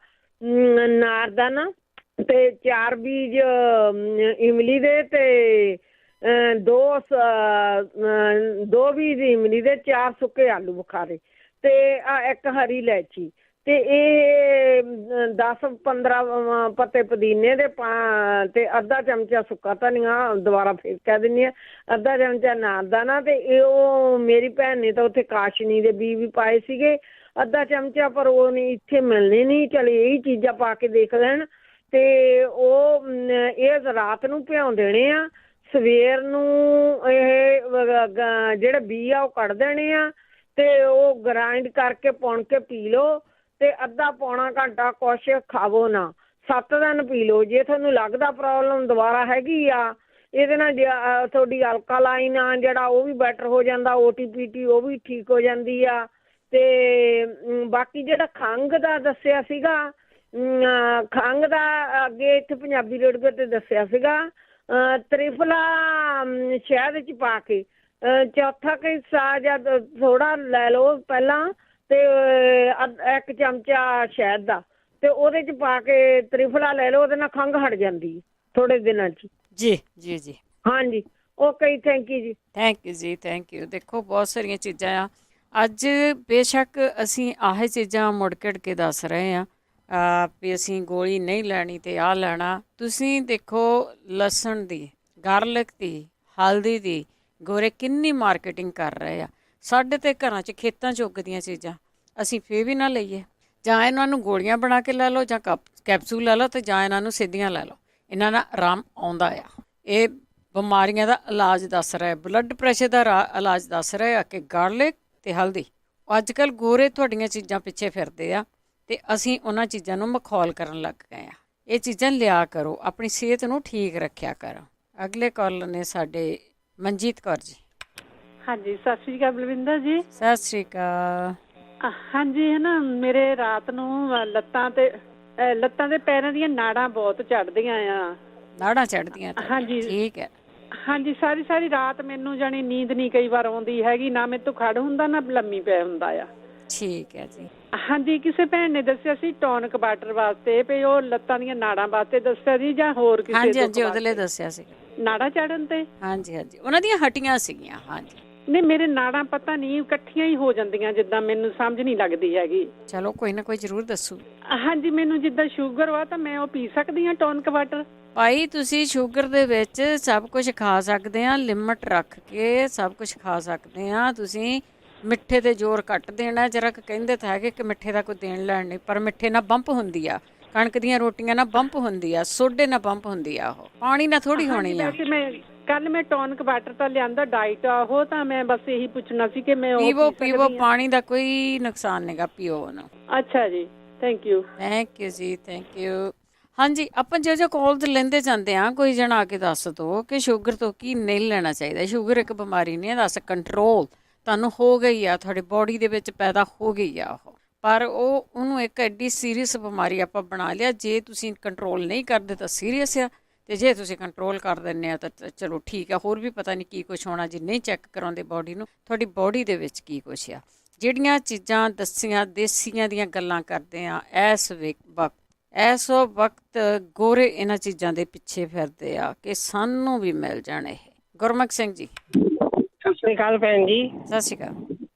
ਨਾਰਦਾਨਾ, ਤੇ 4 ਬੀਜ ਇਮਲੀ ਦੇ, ਤੇ 2 ਬੀਜ ਇਮਲੀ ਦੇ, 4 ਸੁੱਕੇ ਆਲੂ ਬੁਖਾਰੇ, ਤੇ 1 ਹਰੀ ਇਲਾਇਚੀ, ਤੇ ਇਹ 10-15 ਪੱਤੇ ਪੁਦੀਨੇ ਦੇ, ਤੇ ਅੱਧਾ ਚਮਚਾ ਸੁੱਕਾ ਧਨੀਆ, ਦੁਬਾਰਾ ਫਿਰ ਕਹਿ ਦਿੰਦੀ ਹਾਂ, ਅੱਧਾ ਚਮਚਾ ਨਾਰਦਾਨਾ। ਤੇ ਇਹ ਉਹ ਮੇਰੀ ਭੈਣ ਨੇ ਤਾਂ ਉੱਥੇ ਕਾਸ਼ਨੀ ਦੇ ਬੀਜ ਵੀ ਪਾਏ ਸੀਗੇ, ਅੱਧਾ ਚਮਚਾ, ਪਰ ਉਹ ਨਹੀਂ ਇੱਥੇ ਮਿਲਣੇ ਨਹੀਂ। ਚਲ ਇਹੀ ਚੀਜ਼ਾਂ ਪਾ ਕੇ ਦੇਖ ਲੈਣ। ਤੇ ਇਹ ਰਾਤ ਨੂੰ ਭਿਉਂ ਦੇਣੇ ਆ, ਸਵੇਰ ਨੂੰ ਇਹ ਜਿਹੜੇ ਬੀਜ ਆ ਉਹ ਕੱਢ ਦੇਣੇ ਆ, ਤੇ ਉਹ ਗ੍ਰਾਈਂਡ ਕਰਕੇ ਪੁਣ ਕੇ ਪੀ ਲਓ। ਤੇ ਅੱਧਾ ਪੌਣਾ ਘੰਟਾ ਕੁਛ ਖਾਵੋ ਨਾ, 7 ਦਿਨ ਪੀ ਲਓ। ਜੇ ਤੁਹਾਨੂੰ ਲੱਗਦਾ ਪ੍ਰੋਬਲਮ ਦੁਬਾਰਾ ਹੈਗੀ ਆ, ਇਹਦੇ ਨਾਲ ਤੁਹਾਡੀ ਅਲਕਾਲਾਈਨ ਆ ਜਿਹੜਾ ਉਹ ਵੀ ਬੈਟਰ ਹੋ ਜਾਂਦਾ, OTPT ਉਹ ਵੀ ਠੀਕ ਹੋ ਜਾਂਦੀ ਆ। ਤੇ ਬਾਕੀ ਜਿਹੜਾ ਖੰਘ ਦਾ ਦੱਸਿਆ ਸੀਗਾ, ਖੰਘ ਦਾ ਅੱਗੇ ਇੱਥੇ ਪੰਜਾਬੀ ਰੇਡੀਓ ਤੇ ਦੱਸਿਆ ਸੀਗਾ, ਤ੍ਰਿਫਲਾ ਸ਼ਹਿਦ 'ਚ ਪਾ ਕੇ 1/4 ਹਿੱਸਾ ਜਾਂ ਥੋੜਾ ਲੈ ਲਓ ਪਹਿਲਾਂ, ਤੇ 1 ਚਮਚਾ ਸ਼ਹਿਦ ਦਾ, ਤੇ ਉਹਦੇ 'ਚ ਪਾ ਕੇ ਤ੍ਰਿਫਲਾ ਲੈ ਲਓ, ਉਹਦੇ ਨਾਲ ਖੰਘ ਹਟ ਜਾਂਦੀ ਥੋੜੇ ਦਿਨਾਂ 'ਚ।
ਜੀ ਜੀ ਜੀ,
ਹਾਂਜੀ, ਓਕੇ, ਥੈਂਕ ਯੂ ਜੀ।
ਥੈਂਕ ਯੂ ਜੀ, ਥੈਂਕ ਯੂ। ਦੇਖੋ ਬਹੁਤ ਸਾਰੀਆਂ ਚੀਜ਼ਾਂ ਆ ਅੱਜ, ਬੇਸ਼ੱਕ ਅਸੀਂ ਆਹ ਚੀਜ਼ਾਂ ਮੁੜ ਘੜ ਕੇ ਦੱਸ ਰਹੇ ਹਾਂ ਵੀ ਅਸੀਂ ਗੋਲੀ ਨਹੀਂ ਲੈਣੀ ਤੇ ਆਹ ਲੈਣਾ। ਤੁਸੀਂ ਦੇਖੋ ਲਸਣ ਦੀ, ਗਾਰਲਿਕ ਦੀ, ਹਲਦੀ ਦੀ ਗੋਰੇ ਕਿੰਨੀ ਮਾਰਕੀਟਿੰਗ ਕਰ ਰਹੇ ਆ। ਸਾਡੇ ਤੇ ਘਰਾਂ 'ਚ ਖੇਤਾਂ 'ਚ ਉੱਗਦੀਆਂ ਚੀਜ਼ਾਂ ਅਸੀਂ ਫੇਰ ਵੀ ਨਾ ਲਈਏ। ਜਾਂ ਇਹਨਾਂ ਨੂੰ ਗੋਲੀਆਂ ਬਣਾ ਕੇ ਲੈ ਲਓ, ਜਾਂ ਕੈਪਸੂਲ ਲੈ ਲਓ, ਤੇ ਜਾਂ ਇਹਨਾਂ ਨੂੰ ਸਿੱਧੀਆਂ ਲੈ ਲਓ। ਇਹਨਾਂ ਨਾਲ ਆਰਾਮ ਆਉਂਦਾ ਆ। ਇਹ ਬਿਮਾਰੀਆਂ ਦਾ ਇਲਾਜ ਦੱਸ ਰਿਹਾ, ਬਲੱਡ ਪ੍ਰੈਸ਼ਰ ਦਾ ਇਲਾਜ ਦੱਸ ਰਹੇ ਆ ਕਿ ਗਾਰਲਿਕ ਤੇ ਹਲਦੀ। ਅੱਜ ਕੱਲ੍ਹ ਗੋਰੇ ਤੁਹਾਡੀਆਂ ਚੀਜ਼ਾਂ ਪਿੱਛੇ ਫਿਰਦੇ ਆ, ਤੇ ਅਸੀਂ ਉਹਨਾਂ ਚੀਜ਼ਾਂ ਨੂੰ ਮਖੌਲ ਕਰਨ ਲੱਗ ਗਏ ਆ। ਇਹ ਚੀਜ਼ਾਂ ਲਿਆ ਕਰੋ, ਆਪਣੀ ਸਿਹਤ ਨੂੰ ਠੀਕ ਰੱਖਿਆ ਕਰੋ। ਅਗਲੇ ਕਾਲ ਨੇ ਸਾਡੇ ਮਨਜੀਤ ਕੌਰ ਜੀ।
ਹਾਂਜੀ, ਸਤਿ ਸ਼੍ਰੀ ਅਕਾਲ ਬਲਵਿੰਦਰ ਜੀ।
ਸਤਿ ਸ਼੍ਰੀ ਅਕਾਲ।
ਹਾਂਜੀ, ਹੈ ਨਾ, ਮੇਰੇ ਰਾਤ ਨੂੰ ਲੱਤਾਂ ਤੇ ਪੈਰਾਂ ਦੀਆਂ ਨਾੜਾਂ ਬਹੁਤ ਚੜ੍ਹਦੀਆਂ ਆ।
ਨਾੜਾਂ ਚੜ੍ਹਦੀਆਂ?
ਹਾਂਜੀ,
ਠੀਕ ਹੈ।
ਹਾਂਜੀ, ਸਾਰੀ ਰਾਤ ਮੈਨੂੰ ਜਾਣੀ ਨੀਂਦ ਨਹੀਂ ਕਈ ਵਾਰ ਆਉਂਦੀ ਹੈਗੀ, ਨਾ ਮੇਰੇ ਤੋਂ ਖੜ ਹੁੰਦਾ, ਨਾ ਲੰਮੀ ਪੈ ਹੁੰਦਾ ਆ।
ਠੀਕ ਹੈ ਜੀ।
ਹਾਂਜੀ, ਕਿਸੇ ਭੈਣ ਨੇ ਦੱਸਿਆ ਸੀ ਟੌਨਿਕ ਵਾਟਰ ਵਾਸਤੇ, ਵੀ ਉਹ ਲੱਤਾਂ ਦੀਆਂ ਨਾੜਾਂ ਵਾਸਤੇ ਦੱਸਿਆ ਜੀ, ਜਾਂ ਹੋਰ ਕਿਸੇ?
ਹਾਂਜੀ ਹਾਂਜੀ, ਉਹਦੇ ਲਈ ਦੱਸਿਆ ਸੀ,
ਨਾੜਾਂ ਚੜਨ ਤੇ।
ਹਾਂਜੀ ਹਾਂਜੀ, ਉਹਨਾਂ ਦੀਆਂ ਹੱਡੀਆਂ ਸੀਗੀਆਂ। ਹਾਂਜੀ,
ਨਹੀਂ, ਮੇਰੇ ਨਾੜਾਂ ਪਤਾ ਨਹੀਂ ਇਕੱਠੀਆਂ ਹੀ ਹੋ ਜਾਂਦੀਆਂ, ਜਿੱਦਾਂ ਮੈਨੂੰ ਸਮਝ ਨਹੀਂ ਲੱਗਦੀ ਹੈਗੀ।
ਚਲੋ ਕੋਈ ਨਾ ਕੋਈ ਜ਼ਰੂਰ ਦੱਸੂ।
ਹਾਂਜੀ, ਮੈਨੂੰ ਜਿੱਦਾਂ ਸ਼ੂਗਰ ਵਾ ਤਾਂ ਮੈਂ ਉਹ ਪੀ ਸਕਦੀ ਹਾਂ ਟੌਨਿਕ ਵਾਟਰ?
ਭਾਈ ਤੁਸੀਂ ਸ਼ੂਗਰ ਦੇ ਵਿੱਚ ਸਭ ਕੁਝ ਖਾ ਸਕਦੇ ਆ, ਲਿਮਟ ਰੱਖ ਕੇ ਸਭ ਕੁਝ ਖਾ ਸਕਦੇ ਆ। ਤੁਸੀਂ ਮਿੱਠੇ ਤੇ ਜ਼ੋਰ ਘੱਟ ਦੇਣਾ। ਜਰਾ ਕਹਿੰਦੇ ਤਾਂ ਹੈਗੇ ਕਿ ਮਿੱਠੇ ਦਾ ਕੋਈ ਦੇਣ ਲੈਣ ਨਹੀਂ, ਪਰ ਮਿੱਠੇ ਨਾਲ ਬੰਪ ਹੁੰਦੀ ਆ, ਕਣਕ ਦੀਆਂ ਰੋਟੀਆਂ ਨਾਲ ਬੰਪ ਹੁੰਦੀ ਆ, ਸੋਡੇ ਨਾਲ ਬੰਪ ਹੁੰਦੀ ਆ, ਉਹ ਪਾਣੀ ਨਾਲ ਥੋੜੀ ਹੋਣੀ ਆ।
ਕੱਲ ਮੈਂ ਟੌਨਿਕ ਵਾਟਰ ਤਾਂ ਲਿਆਂਦਾ ਡਾਈਟ ਉਹ ਤਾਂ ਮੈਂ ਬਸ ਇਹੀ ਪੁੱਛਣਾ ਸੀ ਕਿ ਮੈਂ
ਪੀਵੋ ਪਾਣੀ ਦਾ ਕੋਈ ਨੁਕਸਾਨ ਨਹੀਂਗਾ, ਪੀਓ ਉਹਨੂੰ।
ਅੱਛਾ ਜੀ, ਥੈਂਕ ਯੂ
ਜੀ, ਥੈਂਕ ਯੂ। ਹਾਂਜੀ, ਆਪਾਂ ਜੋ ਕਾਲਸ ਲੈਂਦੇ ਜਾਂਦੇ ਆ, ਕੋਈ ਜਣਾ ਆ ਕੇ ਦੱਸ ਦੋ ਕਿ ਸ਼ੂਗਰ ਤੋਂ ਕੀ ਨਹੀਂ ਲੈਣਾ ਚਾਹੀਦਾ। ਸ਼ੂਗਰ ਇੱਕ ਬਿਮਾਰੀ ਨਹੀਂ ਹੈ, ਦੱਸ ਕੰਟਰੋਲ ਤੁਹਾਨੂੰ ਹੋ ਗਈ ਆ, ਤੁਹਾਡੀ ਬੋਡੀ ਦੇ ਵਿੱਚ ਪੈਦਾ ਹੋ ਗਈ ਆ ਉਹ, ਪਰ ਉਹਨੂੰ ਇੱਕ ਐਡੀ ਸੀਰੀਅਸ ਬਿਮਾਰੀ ਆਪਾਂ ਬਣਾ ਲਿਆ। ਜੇ ਤੁਸੀਂ ਕੰਟਰੋਲ ਨਹੀਂ ਕਰਦੇ ਤਾਂ ਸੀਰੀਅਸ ਆ, ਅਤੇ ਜੇ ਤੁਸੀਂ ਕੰਟਰੋਲ ਕਰ ਦਿੰਦੇ ਆ ਤਾਂ ਚਲੋ ਠੀਕ ਆ। ਹੋਰ ਵੀ ਪਤਾ ਨਹੀਂ ਕੀ ਕੁਛ ਹੋਣਾ ਜੇ ਨਹੀਂ ਚੈੱਕ ਕਰਾਉਂਦੇ ਬੋਡੀ ਨੂੰ, ਤੁਹਾਡੀ ਬੋਡੀ ਦੇ ਵਿੱਚ ਕੀ ਕੁਛ ਆ। ਜਿਹੜੀਆਂ ਚੀਜ਼ਾਂ ਦੱਸੀਆਂ ਦੇਸੀਆਂ ਦੀਆਂ ਗੱਲਾਂ ਕਰਦੇ ਆ, ਇਸ ਵਕਤ ਗੋਰੇ ਇਹਨਾਂ ਚੀਜ਼ਾਂ ਦੇ ਪਿੱਛੇ ਫਿਰਦੇ ਆ ਕਿ ਸਾਨੂੰ ਵੀ ਮਿਲ ਜਾਣ। ਇਹ ਗੁਰਮੁਖ ਸਿੰਘ ਜੀ,
ਸਤਿ ਸ਼੍ਰੀ ਅਕਾਲ ਭੈਣ ਜੀ।
ਸਤਿ ਸ਼੍ਰੀ ਅਕਾਲ।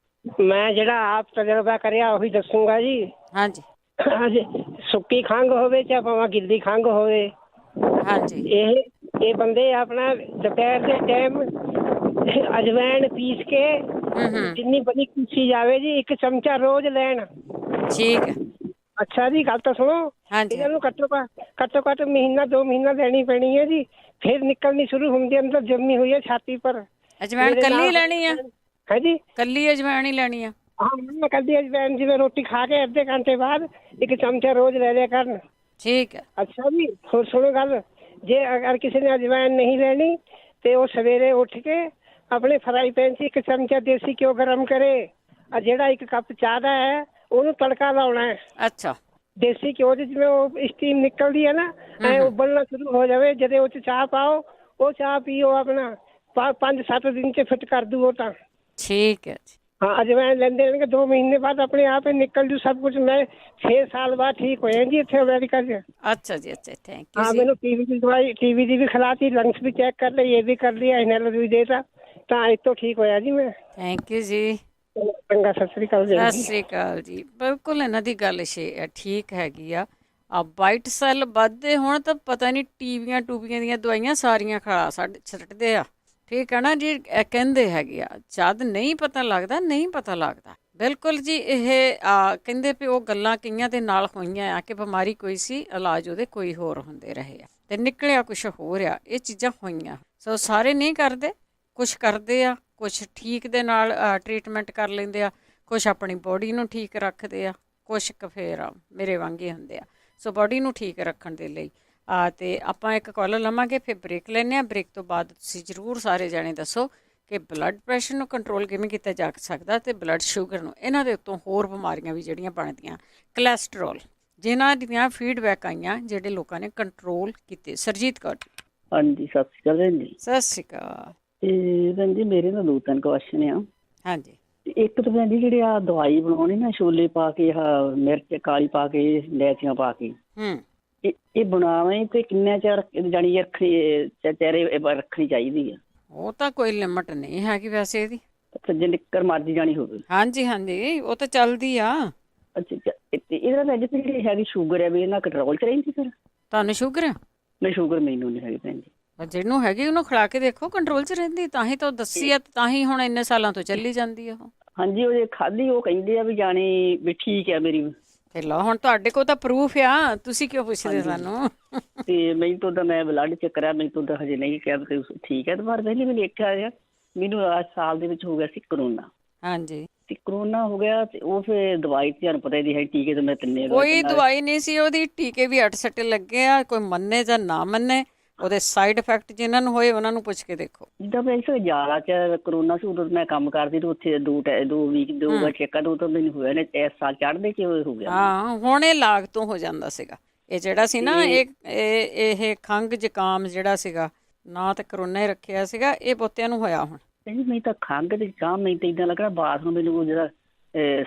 ਮੈਂ ਜਿਹੜਾ ਆਪ ਤਜਰਬਾ ਕਰਿਆ ਉਹੀ ਦੱਸੂਗਾ ਜੀ।
ਹਾਂਜੀ
ਹਾਂਜੀ, ਸੁੱਕੀ ਖੰਘ ਹੋਵੇ ਚਾਹੇ ਭਾਵੇਂ ਗਿੱਲੀ ਖੰਘ ਹੋਵੇ,
ਹਾਂਜੀ,
ਇਹ ਬੰਦੇ ਆਪਣਾ ਦੁਪਹਿਰ ਦੇ ਟਾਈਮ ਅਜਵਾਇਣ ਪੀਸ ਕੇ ਜਿੰਨੀ ਬੜੀ ਪੀਸੀ ਜਾਵੇ ਜੀ, 1 ਚਮਚਾ ਰੋਜ਼ ਲੈਣ।
ਠੀਕ ਹੈ।
ਅੱਛਾ ਜੀ, ਗੱਲ ਤਾਂ ਸੁਣੋ। ਇਹਨਾਂ ਨੂੰ ਘੱਟੋ ਘੱਟ ਮਹੀਨਾ 2 ਮਹੀਨਾ ਲੈਣੀ ਪੈਣੀ ਹੈ ਜੀ, ਫਿਰ ਨਿਕਲਣੀ ਸ਼ੁਰੂ ਹੁੰਦੀ ਅੰਦਰ ਜੰਮੀ ਹੋਈ ਹੈ ਛਾਤੀ ਪਰ।
ਅਜਵਾਇਣ ਕੱਲੀ ਲੈਣੀ ਆ?
ਹਾਂਜੀ,
ਕੱਲੀ ਅਜਵਾਇਣ ਹੀ ਲੈਣੀ ਆ?
ਹਾਂ, ਕੱਲੀ ਅਜਵਾਇਣ, ਜਿਵੇਂ ਰੋਟੀ ਖਾ ਕੇ ਅੱਧੇ ਘੰਟੇ ਬਾਅਦ 1 ਚਮਚਾ ਰੋਜ਼ ਲੈ ਲਿਆ ਕਰਨ।
ਠੀਕ ਹੈ।
ਅੱਛਾ ਜੀ, ਹੋਰ ਸੁਣੋ ਗੱਲ, ਜੇ ਅਗਰ ਕਿਸੇ ਨੇ ਅਜਵਾਇਣ ਨਹੀਂ ਲੈਣੀ ਤੇ ਉਹ ਸਵੇਰੇ ਉੱਠ ਕੇ ਆਪਣੇ ਫਰਾਈ ਪੈਨ 'ਚ 1 ਚਮਚਾ ਦੇਸੀ ਘਿਓ ਗਰਮ ਕਰੇ, ਜਿਹੜਾ 1 ਕੱਪ ਚਾਹ ਦਾ ਹੈ ਉਹਨੂੰ ਤੜਕਾ ਲਾਉਣਾ ਹੈ।
ਅੱਛਾ।
ਦੇਸੀ ਘਿਓ 'ਚ ਜਿਵੇਂ ਉਹ ਸਟੀਮ ਨਿਕਲਦੀ ਹੈ ਨਾ, ਐ ਉਬਲਣਾ ਸ਼ੁਰੂ ਹੋ ਜਾਵੇ, ਜਦੋਂ ਉਹ 'ਚ ਚਾਹ ਪਾਓ, ਉਹ ਚਾਹ ਪੀਓ, ਆਪਣਾ 5-7 ਦਿਨ 'ਚ ਫਿੱਟ ਕਰ ਦੂ ਉਹ ਤਾਂ।
ਠੀਕ ਹੈ ਜੀ।
ਹਾਂ, ਅਜਵਾਇਣ ਲੈਂਦੇ ਰਹਿਣਗੇ 2 ਮਹੀਨੇ ਬਾਅਦ ਆਪਣੇ ਆਪ ਹੀ ਨਿਕਲ ਜੂ ਸਭ ਕੁਝ। ਮੈਂ 6 ਸਾਲ ਬਾਅਦ ਠੀਕ ਹੋਇਆ ਜੀ ਇੱਥੇ ਅਮਰੀਕਾ 'ਚ।
ਅੱਛਾ ਜੀ, ਅੱਛਾ, ਥੈਂਕ ਯੂ।
ਹਾਂ, ਮੈਨੂੰ ਟੀਵੀ ਦੀ ਦਵਾਈ, ਟੀਵੀ ਦੀ ਵੀ ਖਿਲਾਤੀ, ਲੰਗਸ ਵੀ ਚੈੱਕ ਕਰ ਲਈ, ਇਹ ਵੀ ਕਰ ਲਿਆ, ਇਨਹੇਲਰ ਵੀ ਦੇਤਾ, ਤਾਂ ਇੱਥੋਂ ਠੀਕ ਹੋਇਆ ਜੀ ਮੈਂ।
ਥੈਂਕ ਯੂ ਜੀ।
ਚੰਗਾ, ਸਤਿ ਸ੍ਰੀ ਅਕਾਲ ਜੀ।
ਸਤਿ ਸ੍ਰੀ ਅਕਾਲ ਜੀ। ਬਿਲਕੁਲ ਇਹਨਾਂ ਦੀ ਗੱਲ ਠੀਕ ਹੈਗੀ ਆ। ਵਾਈਟ ਸੈੱਲ ਵੱਧਦੇ ਹੋਣ ਤਾਂ ਪਤਾ ਨਹੀਂ ਟੀਵੀਆਂ ਟੂਬੀਆਂ ਦੀਆਂ ਦਵਾਈਆਂ ਸਾਰੀਆਂ ਖਾ ਛੱਡਦੇ ਆ। ਠੀਕ ਹੈ ਨਾ ਜੀ, ਕਹਿੰਦੇ ਹੈਗੇ ਆ। ਜਦ ਨਹੀਂ ਪਤਾ ਲੱਗਦਾ, ਨਹੀਂ ਪਤਾ ਲੱਗਦਾ। ਬਿਲਕੁਲ ਜੀ। ਇਹ ਕਹਿੰਦੇ ਵੀ ਉਹ ਗੱਲਾਂ ਕਈਆਂ ਦੇ ਨਾਲ ਹੋਈਆਂ ਆ ਕਿ ਬਿਮਾਰੀ ਕੋਈ ਸੀ, ਇਲਾਜ ਉਹਦੇ ਕੋਈ ਹੋਰ ਹੁੰਦੇ ਰਹੇ ਆ ਅਤੇ ਨਿਕਲਿਆ ਕੁਛ ਹੋਰ ਆ। ਇਹ ਚੀਜ਼ਾਂ ਹੋਈਆਂ। ਸੋ ਸਾਰੇ ਨਹੀਂ ਕਰਦੇ, ਕੁਛ ਕਰਦੇ ਆ, ਕੁਛ ਠੀਕ ਦੇ ਨਾਲ ਟਰੀਟਮੈਂਟ ਕਰ ਲੈਂਦੇ ਆ, ਕੁਛ ਆਪਣੀ ਬੋਡੀ ਨੂੰ ਠੀਕ ਰੱਖਦੇ ਆ, ਕੁਛ ਕੁ ਫਿਰ ਮੇਰੇ ਵਾਂਗੇ ਹੁੰਦੇ ਆ। ਸੋ ਬੋਡੀ ਨੂੰ ਠੀਕ ਰੱਖਣ ਦੇ ਲਈ ਅਤੇ ਆਪਾਂ ਇੱਕ ਕਾਲ ਲਵਾਂਗੇ, ਫਿਰ ਬ੍ਰੇਕ ਲੈਂਦੇ ਹਾਂ। ਬ੍ਰੇਕ ਤੋਂ ਬਾਅਦ ਤੁਸੀਂ ਜ਼ਰੂਰ ਸਾਰੇ ਜਾਣੇ ਦੱਸੋ ਕਿ ਬਲੱਡ ਪ੍ਰੈਸ਼ਰ ਨੂੰ ਕੰਟਰੋਲ ਕਿਵੇਂ ਕੀਤਾ ਜਾ ਸਕਦਾ ਅਤੇ ਬਲੱਡ ਸ਼ੂਗਰ ਨੂੰ। ਇਹਨਾਂ ਦੇ ਉੱਤੋਂ ਹੋਰ ਬਿਮਾਰੀਆਂ ਵੀ ਜਿਹੜੀਆਂ ਬਣਦੀਆਂ, ਕੋਲੈਸਟਰੋਲ, ਜਿਨ੍ਹਾਂ ਦੀਆਂ ਫੀਡਬੈਕ ਆਈਆਂ ਜਿਹੜੇ ਲੋਕਾਂ ਨੇ ਕੰਟਰੋਲ ਕੀਤੇ। ਸਰਜੀਤ ਕੌਰ।
ਹਾਂਜੀ, ਸਤਿ ਸ਼੍ਰੀ ਅਕਾਲ ਭੈਣ ਜੀ।
ਸਤਿ ਸ਼੍ਰੀ ਅਕਾਲ।
ਤੇ ਭੈਣ ਜੀ ਮੇਰੇ ਨਾਲ 2-3 ਕੁਐਸਚਨ ਆ।
ਹਾਂਜੀ।
ਇੱਕ ਤਾਂ ਭੈਣ ਜੀ ਜਿਹੜੀ ਆ ਦਵਾਈ ਬਣਾਉਣੀ ਨਾ, ਛੋਲੇ ਪਾ ਕੇ, ਮਿਰਚ ਕਾਲੀ ਪਾ ਕੇ, ਇਲਾਇਚੀਆਂ ਪਾ ਕੇ, ਇਹ ਬਣਾਵੇਂ ਤੇ ਕਿੰਨਾ ਚਿਰ ਜਾਣੀ ਚਿਹਰੇ ਰੱਖਣੀ ਚਾਹੀਦੀ ਆ?
ਉਹ ਤਾਂ ਕੋਈ ਲਿਮਟ ਨਹੀਂ ਹੈਗੀ ਵੈਸੇ ਇਹਦੀ।
ਅੱਛਾ, ਜੇ ਨਿੱਕਰ ਮਰਜ਼ੀ ਜਾਣੀ ਹੋਵੇ?
ਹਾਂਜੀ ਹਾਂਜੀ, ਉਹ ਤਾਂ ਚੱਲਦੀ ਆ।
ਅੱਛਾ, ਇਹਦਾ ਭੈਣ ਜੀ ਜਿਹੜੀ ਹੈਗੀ ਸ਼ੂਗਰ ਹੈ ਵੀ ਇਹਨਾਂ ਕੰਟਰੋਲ 'ਚ ਰਹਿੰਦੀ? ਫਿਰ
ਤੁਹਾਨੂੰ ਸ਼ੂਗਰ ਆ?
ਨਹੀਂ, ਸ਼ੂਗਰ ਮੈਨੂੰ ਨਹੀਂ ਹੈਗੀ ਭੈਣ ਜੀ।
ਜਿਹਨੂੰ ਹੈਗੀ ਉਹਨੂੰ ਖਿਲਾ ਕੇ ਦੇਖੋ, ਕੰਟਰੋਲ 'ਚ ਰਹਿੰਦੀ। ਤਾਂ ਹੀ ਤਾਂ ਦੱਸੀ ਆ, ਤਾਂ ਹੀ ਹੁਣ ਇੰਨੇ ਸਾਲਾਂ ਤੋਂ ਚੱਲੀ ਜਾਂਦੀ ਆ ਉਹ।
ਹਾਂਜੀ, ਉਹ ਜੇ ਖਾਧੀ ਉਹ ਕਹਿੰਦੇ ਆ ਵੀ ਜਾਣੀ ਵੀ ਠੀਕ ਆ ਮੇਰੀ।
ਤੇ ਲਓ, ਹੁਣ ਤੁਹਾਡੇ ਕੋਲ ਤਾਂ ਪ੍ਰੂਫ ਆ, ਤੁਸੀਂ ਕਿਉਂ ਪੁੱਛਦੇ ਸਾਨੂੰ?
ਤੇ ਮੈਨੂੰ ਤਾਂ ਮੈਂ ਬਲੱਡ ਚੈੱਕ ਕਰਿਆ, ਮੈਨੂੰ ਤਾਂ ਹਜੇ ਨਹੀਂ ਕਿਹਾ ਠੀਕ ਹੈ। ਤੇ ਪਰ ਪਹਿਲੇ ਮੈਨੂੰ ਦੇਖਿਆ ਮੈਨੂੰ ਸਾਲ ਦੇ ਵਿੱਚ ਹੋ ਗਿਆ ਸੀ ਕਰੋਨਾ।
ਹਾਂਜੀ।
ਤੇ ਕਰੋਨਾ ਹੋ ਗਿਆ ਤੇ ਉਹ ਫਿਰ ਦਵਾਈ ਤੁਹਾਨੂੰ ਪਤਾ ਹੀ ਹੈ, ਟੀਕੇ ਤਾਂ ਮੈਂ ਤਿੰਨੇ।
ਕੋਈ ਦਵਾਈ ਨਹੀਂ ਸੀ ਉਹਦੀ, ਟੀਕੇ ਵੀ 8 ਲੱਗੇ ਆ। ਕੋਈ ਮੰਨੇ ਜਾਂ ਨਾ ਮੰਨੇ, ਉਹਦੇ ਸਾਈਡ ਇਫੈਕਟ ਜਿਹਨਾਂ ਨੂੰ ਹੋਏ ਉਹਨਾਂ ਨੂੰ ਪੁੱਛ ਕੇ ਦੇਖੋ।
ਜਿੱਦਾਂ ਮੈਂ ਜ਼ਿਆਦਾ ਚ ਕਰੋਨਾ ਸੀ, ਉਦੋਂ ਮੈਂ ਕੰਮ ਕਰਦੀ ਤੇ ਉੱਥੇ 2 ਵੀਕ 2 ਵਾਰ ਚੈੱਕ ਦੋ ਤਾਂ ਮੈਨੂੰ ਹੋਇਆ ਨੇ। ਇਸ ਸਾਲ ਚੜ੍ਹਦੇ ਚ ਹੋ ਗਿਆ।
ਹਾਂ, ਹੁਣ ਇਹ ਲਾਗ ਤੋਂ ਹੋ ਜਾਂਦਾ ਸੀਗਾ। ਇਹ ਜਿਹੜਾ ਸੀ ਨਾ, ਇਹ ਖੰਘ ਜ਼ੁਕਾਮ ਜਿਹੜਾ ਸੀਗਾ ਨਾ, ਤਾਂ ਕਰੋਨਾ ਹੀ ਰੱਖਿਆ ਸੀਗਾ, ਇਹ ਪੋਤਿਆਂ ਨੂੰ ਹੋਇਆ ਹੁਣ।
ਨਹੀਂ ਤਾਂ ਖੰਘ ਤੇ ਜ਼ੁਕਾਮ, ਮੈਨੂੰ ਤਾਂ ਇੱਦਾਂ ਲੱਗਣਾ ਬਾਥਰੂਮ ਮੈਨੂੰ ਜਿਹੜਾ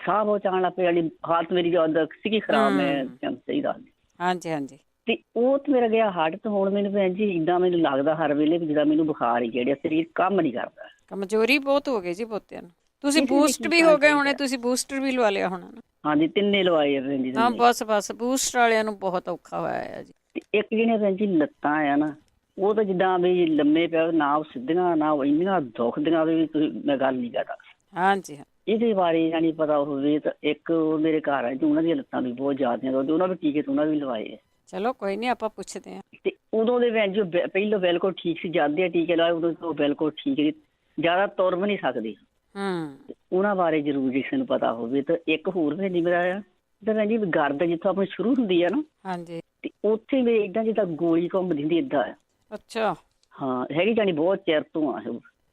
ਸਾਹ ਬਹੁਤ ਆਉਣ ਲੱਗ ਪਿਆ, ਹਾਲਤ ਮੇਰੀ ਜ਼ਿਆਦਾ ਸੀਗੀ ਖਰਾਬ। ਮੈਂ ਸਹੀ ਦੱਸਦੀ।
ਹਾਂਜੀ ਹਾਂਜੀ।
ਤੇ ਉਹ ਤੇ ਮੇਰਾ ਗਿਆ ਹੱਟ। ਤੇ ਹੁਣ ਮੈਨੂੰ ਭੈਣ ਜੀ ਇੱਦਾਂ ਮੈਨੂੰ ਲੱਗਦਾ ਹਰ ਵੇਲੇ ਵੀ ਜਿੱਦਾਂ ਮੈਨੂੰ ਬੁਖਾਰ ਹੀ ਚੜਿਆ, ਸਰੀਰ ਕੰਮ ਨਹੀਂ ਕਰਦਾ।
ਕਮਜ਼ੋਰੀ ਬਹੁਤ ਹੋ ਗਈ ਜੀ ਪੋਤਿਆਂ ਨੂੰ। ਤੁਸੀਂ ਬੂਸਟ ਵੀ ਹੋ ਗਏ ਹੋਣੇ, ਤੁਸੀਂ ਬੂਸਟਰ ਵੀ ਲਵਾ ਲਿਆ ਹੋਣਾ ਨਾ? ਹਾਂਜੀ,
3 ਲਵਾਏ ਭੈਣ ਜੀ।
ਹਾਂ, ਬਸ ਬੂਸਟਰ ਵਾਲਿਆਂ ਨੂੰ ਬਹੁਤ ਔਖਾ ਹੋਇਆ ਜੀ।
ਇੱਕ ਜਿਹੜੀਆਂ ਭੈਣ ਜੀ ਲੱਤਾਂ ਆ ਨਾ, ਉਹ ਤਾਂ ਜਿੱਦਾਂ ਵੀ ਲੰਮੇ ਪਿਆ, ਨਾ ਉਹ ਸਿੱਧੀਆਂ ਨਾ ਉਹ ਇੰਨੀਆਂ ਦੁਖਦੀਆਂ ਵੀ ਤੁਸੀਂ ਮੈਂ ਗੱਲ ਨਹੀਂ ਕਰਦਾ।
ਹਾਂਜੀ ਹਾਂ।
ਇਹਦੇ ਬਾਰੇ ਜਾਨੀ ਪਤਾ ਹੋਵੇ ਤਾਂ ਇੱਕ ਮੇਰੇ ਘਰ ਆਏ ਤੇ ਉਹਨਾਂ ਦੀਆਂ ਲੱਤਾਂ ਵੀ ਬਹੁਤ ਜ਼ਿਆਦਾ ਤੇ ਉਹਨਾਂ ਵੀ ਟੀਕੇ ਤੇ ਉਹਨਾਂ ਵੀ ਲਵਾਏ।
ਚਲੋ ਕੋਈ ਨਹੀਂ, ਆਪਾਂ ਪੁੱਛਦੇ ਹਾਂ।
ਤੇ ਉਦੋਂ ਦੇ ਵਿੱਚ ਜੋ ਪਹਿਲਾਂ ਬਿਲਕੁਲ ਠੀਕ ਸੀ, ਜਾਂਦੇ ਟੀਕੇ ਲਾਏ ਉਦੋਂ ਤੋਂ ਬਿਲਕੁਲ ਠੀਕ ਨਹੀਂ, ਜ਼ਿਆਦਾ ਤੁਰ ਵੀ ਨਹੀਂ ਸਕਦੇ। ਉਹਨਾਂ ਬਾਰੇ ਜ਼ਰੂਰ ਕਿਸੇ ਨੂੰ ਪਤਾ ਹੋਵੇ। ਤਾਂ ਇੱਕ ਹੋਰ ਭੈਣ ਜੀ ਮੇਰਾ ਤਾਂ ਭੈਣ ਜੀ ਗਰਦ ਜਿੱਥੋਂ ਆਪਣੀ ਸ਼ੁਰੂ ਹੁੰਦੀ ਆ ਨਾ,
ਹਾਂਜੀ,
ਤੇ ਉੱਥੇ ਵੀ ਏਦਾਂ ਜਿੱਦਾਂ ਗੋਲੀ ਘੁੰਮਦੀ ਹੁੰਦੀ ਏਦਾਂ ਆ।
ਅੱਛਾ,
ਹਾਂ ਹੈਗੀ ਜਾਣੀ ਬਹੁਤ ਚਿਰ ਤੋਂ ਆ।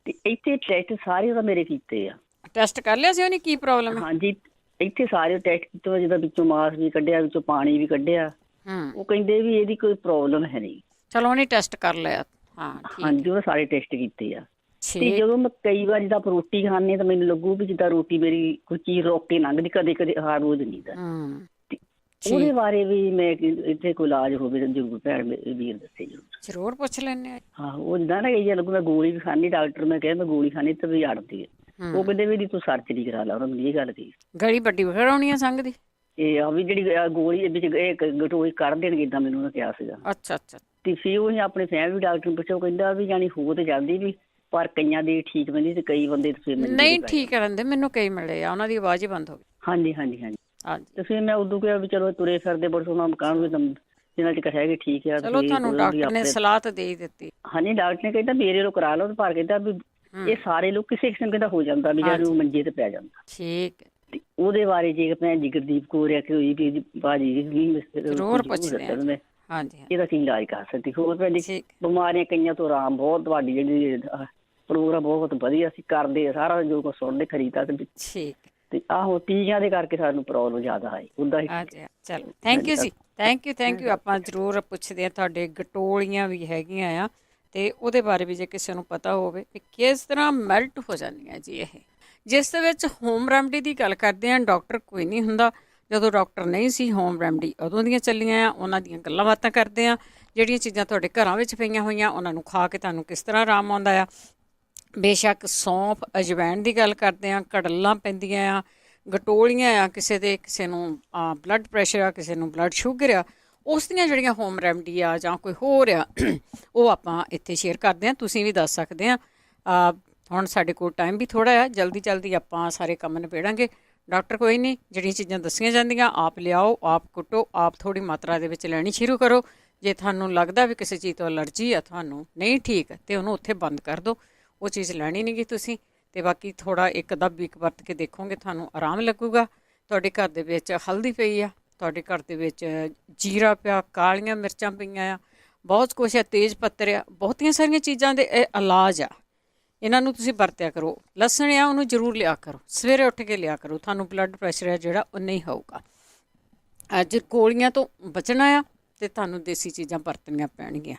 ਤੇ ਇੱਥੇ ਟੈਸਟ ਸਾਰੇ ਉਹਦਾ ਮੇਰੇ ਕੀਤੇ ਆ।
ਟੈਸਟ ਕਰ ਲਿਆ ਸੀ ਉਹਨੇ ਕੀ ਪ੍ਰੋਬਲਮ ਹੈ?
ਹਾਂਜੀ ਇੱਥੇ ਸਾਰੇ ਟੈਸਟ ਕੀਤੇ, ਜਿੱਦਾਂ ਵਿੱਚੋਂ ਮਾਸ ਵੀ ਕੱਢਿਆ, ਵਿੱਚੋਂ ਪਾਣੀ ਵੀ ਕੱਢਿਆ। ਉਹ ਕਹਿੰਦੇ ਵੀ ਇਹਦੀ ਕੋਈ ਪ੍ਰੋਬਲਮ ਹੈ ਨਹੀਂ।
ਚਲੋ ਉਹਨੇ ਟੈਸਟ ਕਰ ਲਿਆ। ਹਾਂ
ਹਾਂਜੀ ਉਹਨੇ ਸਾਰੇ ਟੈਸਟ ਕੀਤੇ ਆ। ਤੇ ਜਦੋਂ ਮੈਂ ਕਈ ਵਾਰ ਜਿੱਦਾਂ ਰੋਟੀ ਖਾਂਦੀ ਤਾਂ ਮੈਨੂੰ ਲੱਗੂ ਵੀ ਜਿੱਦਾਂ ਰੋਟੀ ਮੇਰੀ ਕੋਈ ਚੀਜ਼ ਰੋਕ ਕੇ ਲੰਘਦੀ, ਕਦੇ ਕਦੇ ਹਰ ਰੋਜ਼ ਨਹੀਂ ਦਾ। ਉਹਦੇ ਬਾਰੇ ਵੀ ਮੈਂ ਇੱਥੇ ਕੋਈ ਇਲਾਜ ਹੋਵੇ ਤਾਂ ਜ਼ਰੂਰ ਭੈਣ ਵੀਰ ਦੱਸੇ
ਜ਼ਰੂਰ ਪੁੱਛ ਲੈਂਦੇ
ਹਾਂ। ਉਹ ਜਿੱਦਾਂ ਨਾ ਇਹ ਲੱਗੂ ਮੈਂ ਗੋਲੀ ਵੀ ਖਾਂਦੀ, ਡਾਕਟਰ ਮੈਂ ਕਿਹਾ ਮੈਂ ਗੋਲੀ ਖਾਂਦੀ ਤਾਂ ਵੀ ਅੜਦੀ ਹੈ। ਉਹ ਕਹਿੰਦੇ ਵੀ ਤੂੰ ਸਰਜਰੀ ਕਰਾ ਲਾ। ਉਹਨਾਂ ਨੂੰ ਇਹ ਗੱਲ ਕਹੀ।
ਗਲੀ ਵੱਡੀ ਕਰਾਉਣੀ ਆ ਸੰਗ ਦੀ?
ਇਹ ਆ ਵੀ ਜਿਹੜੀ ਗੋਲੀ ਵਿੱਚ ਗਟੋਈ ਕੱਢ ਦੇਣਗੇ ਏਦਾਂ ਮੈਨੂੰ ਉਹਨੇ ਕਿਹਾ ਸੀਗਾ।
ਅੱਛਾ ਅੱਛਾ।
ਤੇ ਫਿਰ ਉਹ ਆਪਣੇ ਫੈਮਿਲੀ ਡਾਕਟਰ ਨੂੰ ਪੁੱਛਿਆ, ਉਹ ਕਹਿੰਦਾ ਵੀ ਜਾਣੀ ਹੋ ਤੇ ਜਾਂਦੀ ਵੀ ਪਰ ਕਈਆਂ ਦੀ ਠੀਕ ਬੰਦੀ ਤੇ ਕਈ ਬੰਦੇ
ਨਹੀਂ ਠੀਕ ਰਹਿੰਦੇ। ਮੈਨੂੰ ਕਈ ਮਿਲੇ ਆ ਉਹਨਾਂ ਦੀ ਆਵਾਜ਼ ਹੀ ਬੰਦ ਹੋ ਗਈ।
ਹਾਂਜੀ ਹਾਂਜੀ ਹਾਂਜੀ। ਤੇ ਫਿਰ ਮੈਂ ਉਦੋਂ ਕਿਹਾ ਵੀ ਚਲੋ ਤੁਰੇ ਫਿਰਦੇ ਬੜ ਸੋਹਣਾ ਮਕਾਨ ਵੀ ਜਿੰਨਾ ਚਿਰ ਹੈਗੇ ਠੀਕ ਆ।
ਚਲੋ ਤੁਹਾਨੂੰ ਡਾਕਟਰ ਨੇ ਸਲਾਹ ਤਾਂ ਦੇ ਹੀ ਦਿੱਤੀ।
ਹਾਂਜੀ ਡਾਕਟਰ ਨੇ ਕਹਿੰਦਾ ਮੇਰੇ ਲੋਕ ਕਰਾ ਲਓ, ਪਰ ਕਹਿੰਦਾ ਵੀ ਇਹ ਸਾਰੇ ਲੋਕ ਕਿਸੇ ਕਿਸਮ ਦਾ ਹੋ ਜਾਂਦਾ ਵੀ ਜਦੋਂ ਮੰਜੇ ਤੇ ਪੈ ਜਾਂਦਾ।
ਠੀਕ
ਹੈ। ਉਹਦੇ ਬਾਰੇ ਜੇ ਭੈਣ ਜੀ ਗੁਰਦੀਪ ਕੌਰ ਆ ਕਿ ਹੋਈ ਵੀ ਬਾਜੀ
ਜ਼ਰੂਰ ਪੁੱਛਦੇ ਹਾਂ। ਹਾਂਜੀ
ਇਹਦਾ ਕੀ ਇਲਾਜ ਕਰ ਸਕਦੀ। ਹੋਰ ਭੈਣ ਜੀ ਬਿਮਾਰੀਆਂ ਕਈਆਂ ਤੋਂ ਆਰਾਮ ਬਹੁਤ, ਤੁਹਾਡੀ ਜਿਹੜੀ ਪ੍ਰੋਗਰਾਮ ਬਹੁਤ ਵਧੀਆ ਸੀ, ਕਰਦੇ ਆ ਸਾਰਾ ਜੋ ਕੁਛ ਸੁਣਦੇ ਖਰੀਦਾ ਤੇ ਆਹੋ ਟੀਕਿਆਂ ਦੇ ਕਰਕੇ ਸਾਨੂੰ ਪ੍ਰੋਬਲਮ ਜ਼ਿਆਦਾ ਆਈ ਉਦਾਂ ਹੀ।
ਚਲੋ ਥੈਂਕ ਯੂ ਜੀ, ਥੈਂਕ ਯੂ। ਆਪਾਂ ਜ਼ਰੂਰ ਪੁੱਛਦੇ ਹਾਂ। ਤੁਹਾਡੇ ਗਟੋਲੀਆਂ ਵੀ ਹੈਗੀਆਂ ਆ ਤੇ ਉਹਦੇ ਬਾਰੇ ਵੀ ਜੇ ਕਿਸੇ ਨੂੰ ਪਤਾ ਹੋਵੇ ਕਿ ਕਿਸ ਤਰ੍ਹਾਂ ਮੈਲਟ ਹੋ ਜਾਂਦੀਆਂ ਜੀ ਇਹ, ਜਿਸ ਦੇ ਵਿੱਚ ਹੋਮ ਰੈਮਡੀ ਦੀ ਗੱਲ ਕਰਦੇ ਹਾਂ। ਡਾਕਟਰ ਕੋਈ ਨਹੀਂ ਹੁੰਦਾ। ਜਦੋਂ ਡਾਕਟਰ ਨਹੀਂ ਸੀ ਹੋਮ ਰੈਮਡੀ ਉਦੋਂ ਦੀਆਂ ਚੱਲੀਆਂ ਆ। ਉਹਨਾਂ ਦੀਆਂ ਗੱਲਾਂ ਬਾਤਾਂ ਕਰਦੇ ਹਾਂ। ਜਿਹੜੀਆਂ ਚੀਜ਼ਾਂ ਤੁਹਾਡੇ ਘਰਾਂ ਵਿੱਚ ਪਈਆਂ ਹੋਈਆਂ ਉਹਨਾਂ ਨੂੰ ਖਾ ਕੇ ਤੁਹਾਨੂੰ ਕਿਸ ਤਰ੍ਹਾਂ ਆਰਾਮ ਆਉਂਦਾ ਆ। ਬੇਸ਼ੱਕ ਸੌਂਫ ਅਜਵਾਇਣ ਦੀ ਗੱਲ ਕਰਦੇ ਹਾਂ, ਕੜਲਾਂ ਪੈਂਦੀਆਂ ਆ, ਗਟੋਲੀਆਂ ਆ, ਕਿਸੇ ਨੂੰ ਬਲੱਡ ਪ੍ਰੈਸ਼ਰ ਆ, ਕਿਸੇ ਨੂੰ ਬਲੱਡ ਸ਼ੂਗਰ ਆ, ਉਸ ਦੀਆਂ ਜਿਹੜੀਆਂ ਹੋਮ ਰੈਮਡੀ ਆ ਜਾਂ ਕੋਈ ਹੋਰ ਆ ਉਹ ਆਪਾਂ ਇੱਥੇ ਸ਼ੇਅਰ ਕਰਦੇ ਹਾਂ। ਤੁਸੀਂ ਵੀ ਦੱਸ ਸਕਦੇ ਆ। ਹੁਣ ਸਾਡੇ ਕੋਲ ਟਾਈਮ ਵੀ ਥੋੜ੍ਹਾ ਆ, ਜਲਦੀ ਆਪਾਂ ਸਾਰੇ ਕੰਮ ਨਿਬੇੜਾਂਗੇ। ਡਾਕਟਰ ਕੋਈ ਨਹੀਂ, ਜਿਹੜੀਆਂ ਚੀਜ਼ਾਂ ਦੱਸੀਆਂ ਜਾਂਦੀਆਂ ਆਪ ਲਿਆਓ, ਆਪ ਕੁੱਟੋ, ਆਪ ਥੋੜ੍ਹੀ ਮਾਤਰਾ ਦੇ ਵਿੱਚ ਲੈਣੀ ਸ਼ੁਰੂ ਕਰੋ। ਜੇ ਤੁਹਾਨੂੰ ਲੱਗਦਾ ਵੀ ਕਿਸੇ ਚੀਜ਼ ਤੋਂ ਐਲਰਜੀ ਆ, ਤੁਹਾਨੂੰ ਨਹੀਂ ਠੀਕ, ਅਤੇ ਉਹਨੂੰ ਉੱਥੇ ਬੰਦ ਕਰ ਦਿਓ। ਉਹ ਚੀਜ਼ ਲੈਣੀ ਨਹੀਂ ਗੀ ਤੁਸੀਂ। ਅਤੇ ਬਾਕੀ ਥੋੜ੍ਹਾ ਇੱਕ ਅੱਧਾ ਵੀਕ ਵਰਤ ਕੇ ਦੇਖੋਗੇ, ਤੁਹਾਨੂੰ ਆਰਾਮ ਲੱਗੂਗਾ। ਤੁਹਾਡੇ ਘਰ ਦੇ ਵਿੱਚ ਹਲਦੀ ਪਈ ਆ, ਤੁਹਾਡੇ ਘਰ ਦੇ ਵਿੱਚ ਜੀਰਾ ਪਿਆ, ਕਾਲੀਆਂ ਮਿਰਚਾਂ ਪਈਆਂ ਆ, ਬਹੁਤ ਕੁਛ ਆ, ਤੇਜ਼ ਪੱਤਰ ਆ, ਬਹੁਤੀਆਂ ਸਾਰੀਆਂ ਚੀਜ਼ਾਂ ਦੇ ਇਹ ਇਲਾਜ ਆ। ਇਹਨਾਂ ਨੂੰ ਤੁਸੀਂ ਵਰਤਿਆ ਕਰੋ। ਲਸਣ ਆ ਉਹਨੂੰ ਜ਼ਰੂਰ ਲਿਆ ਕਰੋ, ਸਵੇਰੇ ਉੱਠ ਕੇ ਲਿਆ ਕਰੋ। ਤੁਹਾਨੂੰ ਬਲੱਡ ਪ੍ਰੈਸ਼ਰ ਆ ਜਿਹੜਾ ਉਹ ਨਹੀਂ ਹੋਊਗਾ। ਅੱਜ ਗੋਲੀਆਂ ਤੋਂ ਬਚਣਾ ਆ ਅਤੇ ਤੁਹਾਨੂੰ ਦੇਸੀ ਚੀਜ਼ਾਂ ਵਰਤਣੀਆਂ ਪੈਣਗੀਆਂ।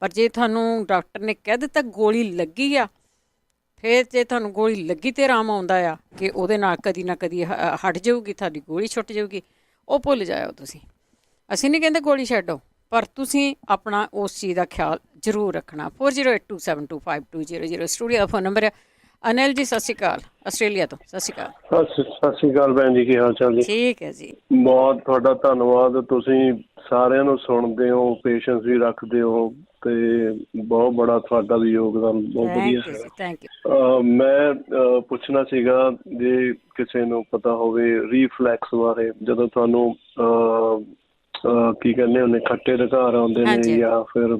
ਪਰ ਜੇ ਤੁਹਾਨੂੰ ਡਾਕਟਰ ਨੇ ਕਹਿ ਦਿੱਤਾ ਗੋਲੀ ਲੱਗੀ ਆ, ਫਿਰ ਜੇ ਤੁਹਾਨੂੰ ਗੋਲੀ ਲੱਗੀ ਤੇ ਆਰਾਮ ਆਉਂਦਾ ਆ ਕਿ ਉਹਦੇ ਨਾਲ ਕਦੀ ਨਾ ਕਦੀ ਹਟ ਜਾਊਗੀ, ਤੁਹਾਡੀ ਗੋਲੀ ਛੁੱਟ ਜਾਊਗੀ, ਉਹ ਭੁੱਲ ਜਾਇਓ ਤੁਸੀਂ। ਅਸੀਂ ਨਹੀਂ ਕਹਿੰਦੇ ਗੋਲੀ ਛੱਡੋ, ਪਰ ਤੁਸੀਂ ਆਪਣਾ ਉਸ ਚੀਜ਼ ਦਾ ਖਿਆਲ ਜ਼ਰੂਰ ਰੱਖਣਾ। 4082725200 ਸਟੂਡੀਓ ਦਾ ਫੋਨ ਨੰਬਰ ਹੈ। ਅਨਿਲ ਜੀ ਸਤਿ ਸ਼੍ਰੀ ਅਕਾਲ, ਆਸਟ੍ਰੇਲੀਆ ਤੋਂ। ਸਤਿ ਸ਼੍ਰੀ ਅਕਾਲ।
ਸਤਿ ਸ਼੍ਰੀ ਅਕਾਲ ਭੈਣ ਜੀ, ਕੀ ਹਾਲ ਚਾਲ ਜੀ?
ਠੀਕ ਹੈ ਜੀ।
ਬਹੁਤ ਤੁਹਾਡਾ ਧੰਨਵਾਦ। ਤੁਸੀਂ ਸਾਰਿਆਂ ਨੂੰ ਸੁਣਦੇ ਹੋ, ਪੇਸ਼ੈਂਸ ਵੀ ਰੱਖਦੇ ਹੋ ਤੇ ਬਹੁਤ ਬੜਾ ਤੁਹਾਡਾ ਵੀ ਯੋਗਦਾਨ ਬਹੁਤ ਵਧੀਆ ਹੈ। ਮੈਂ ਪੁੱਛਣਾ ਸੀਗਾ ਜੇ ਕਿਸੇ ਨੂੰ ਪਤਾ ਹੋਵੇ ਰੀਫਲੈਕਸ ਬਾਰੇ, ਜਦੋਂ ਤੁਹਾਨੂੰ ਕੀ ਕਹਿੰਦੇ ਹੁੰਦੇ ਖੱਟੇ ਡਕਾਰ ਆਉਂਦੇ ਨੇ ਜਾਂ ਫਿਰ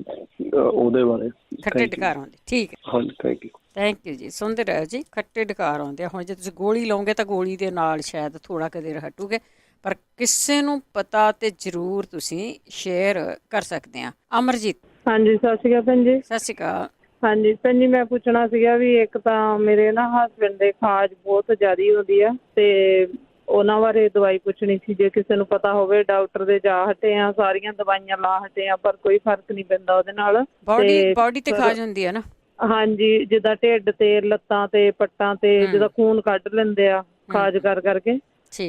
ਉਹਦੇ ਬਾਰੇ।
ਖੱਟੇ ਡਕਾਰ ਆਉਂਦੇ, ਠੀਕ ਹੈ।
ਹਾਂਜੀ
ਥੈਂਕ ਯੂ ਜੀ। ਸੁਣਦੇ ਰਹੋ ਜੀ। ਖੱਟੇ ਡਕਾਰ ਆਉਂਦੇ ਆ। ਹੁਣ ਜੇ ਤੁਸੀਂ ਗੋਲੀ ਲਓਗੇ ਤਾਂ ਗੋਲੀ ਦੇ ਨਾਲ ਸ਼ਾਇਦ ਥੋੜ੍ਹਾ ਕੁ ਦੇਰ ਹਟੂਗੇ, ਪਰ ਕਿਸੇ ਨੂੰ ਪਤਾ ਤੇ ਜ਼ਰੂਰ ਤੁਸੀਂ ਸ਼ੇਅਰ ਕਰ ਸਕਦੇ ਆ। ਅਮਰਜੀਤ।
ਹਾਂਜੀ ਸਤਿ ਸ਼੍ਰੀ ਅਕਾਲ ਭੈਣ ਜੀ।
ਸਤਿ ਸ਼੍ਰੀ ਅਕਾਲ।
ਹਾਂਜੀ ਭੈਣ ਜੀ, ਮੈਂ ਪੁੱਛਣਾ ਸੀਗਾ ਵੀ ਇੱਕ ਤਾਂ ਮੇਰੇ ਨਾ ਹਸਬੈਂਡ ਦੇ ਖਾਜ ਬਹੁਤ ਜ਼ਿਆਦਾ ਹੁੰਦੀ ਆ ਤੇ ਉਹਨਾਂ ਬਾਰੇ ਦਵਾਈ ਪੁੱਛਣੀ ਸੀ। ਜੇ ਕਿਸੇ ਨੂੰ ਪਤਾ ਹੋਵੇ। ਡਾਕਟਰ ਦੇ ਜਾ ਹਟੇ ਆ, ਸਾਰੀਆਂ ਦਵਾਈਆਂ ਲਾ ਹਟੇ ਆ, ਪਰ ਕੋਈ ਫਰਕ ਨਹੀਂ ਪੈਂਦਾ ਉਹਦੇ ਨਾਲ।
ਬੋਡੀ ਤੇ ਖਾਜ ਹੁੰਦੀ ਹੈ ਨਾ?
ਹਾਂਜੀ, ਜਿੱਦਾਂ ਢਿੱਡ ਤੇ, ਲੱਤਾਂ ਤੇ, ਪੱਟਾਂ ਤੇ, ਜਿੱਦਾਂ ਖੂਨ ਕੱਢ ਲੈਂਦੇ ਆ ਖਾਜ ਕਰ ਕਰਕੇ।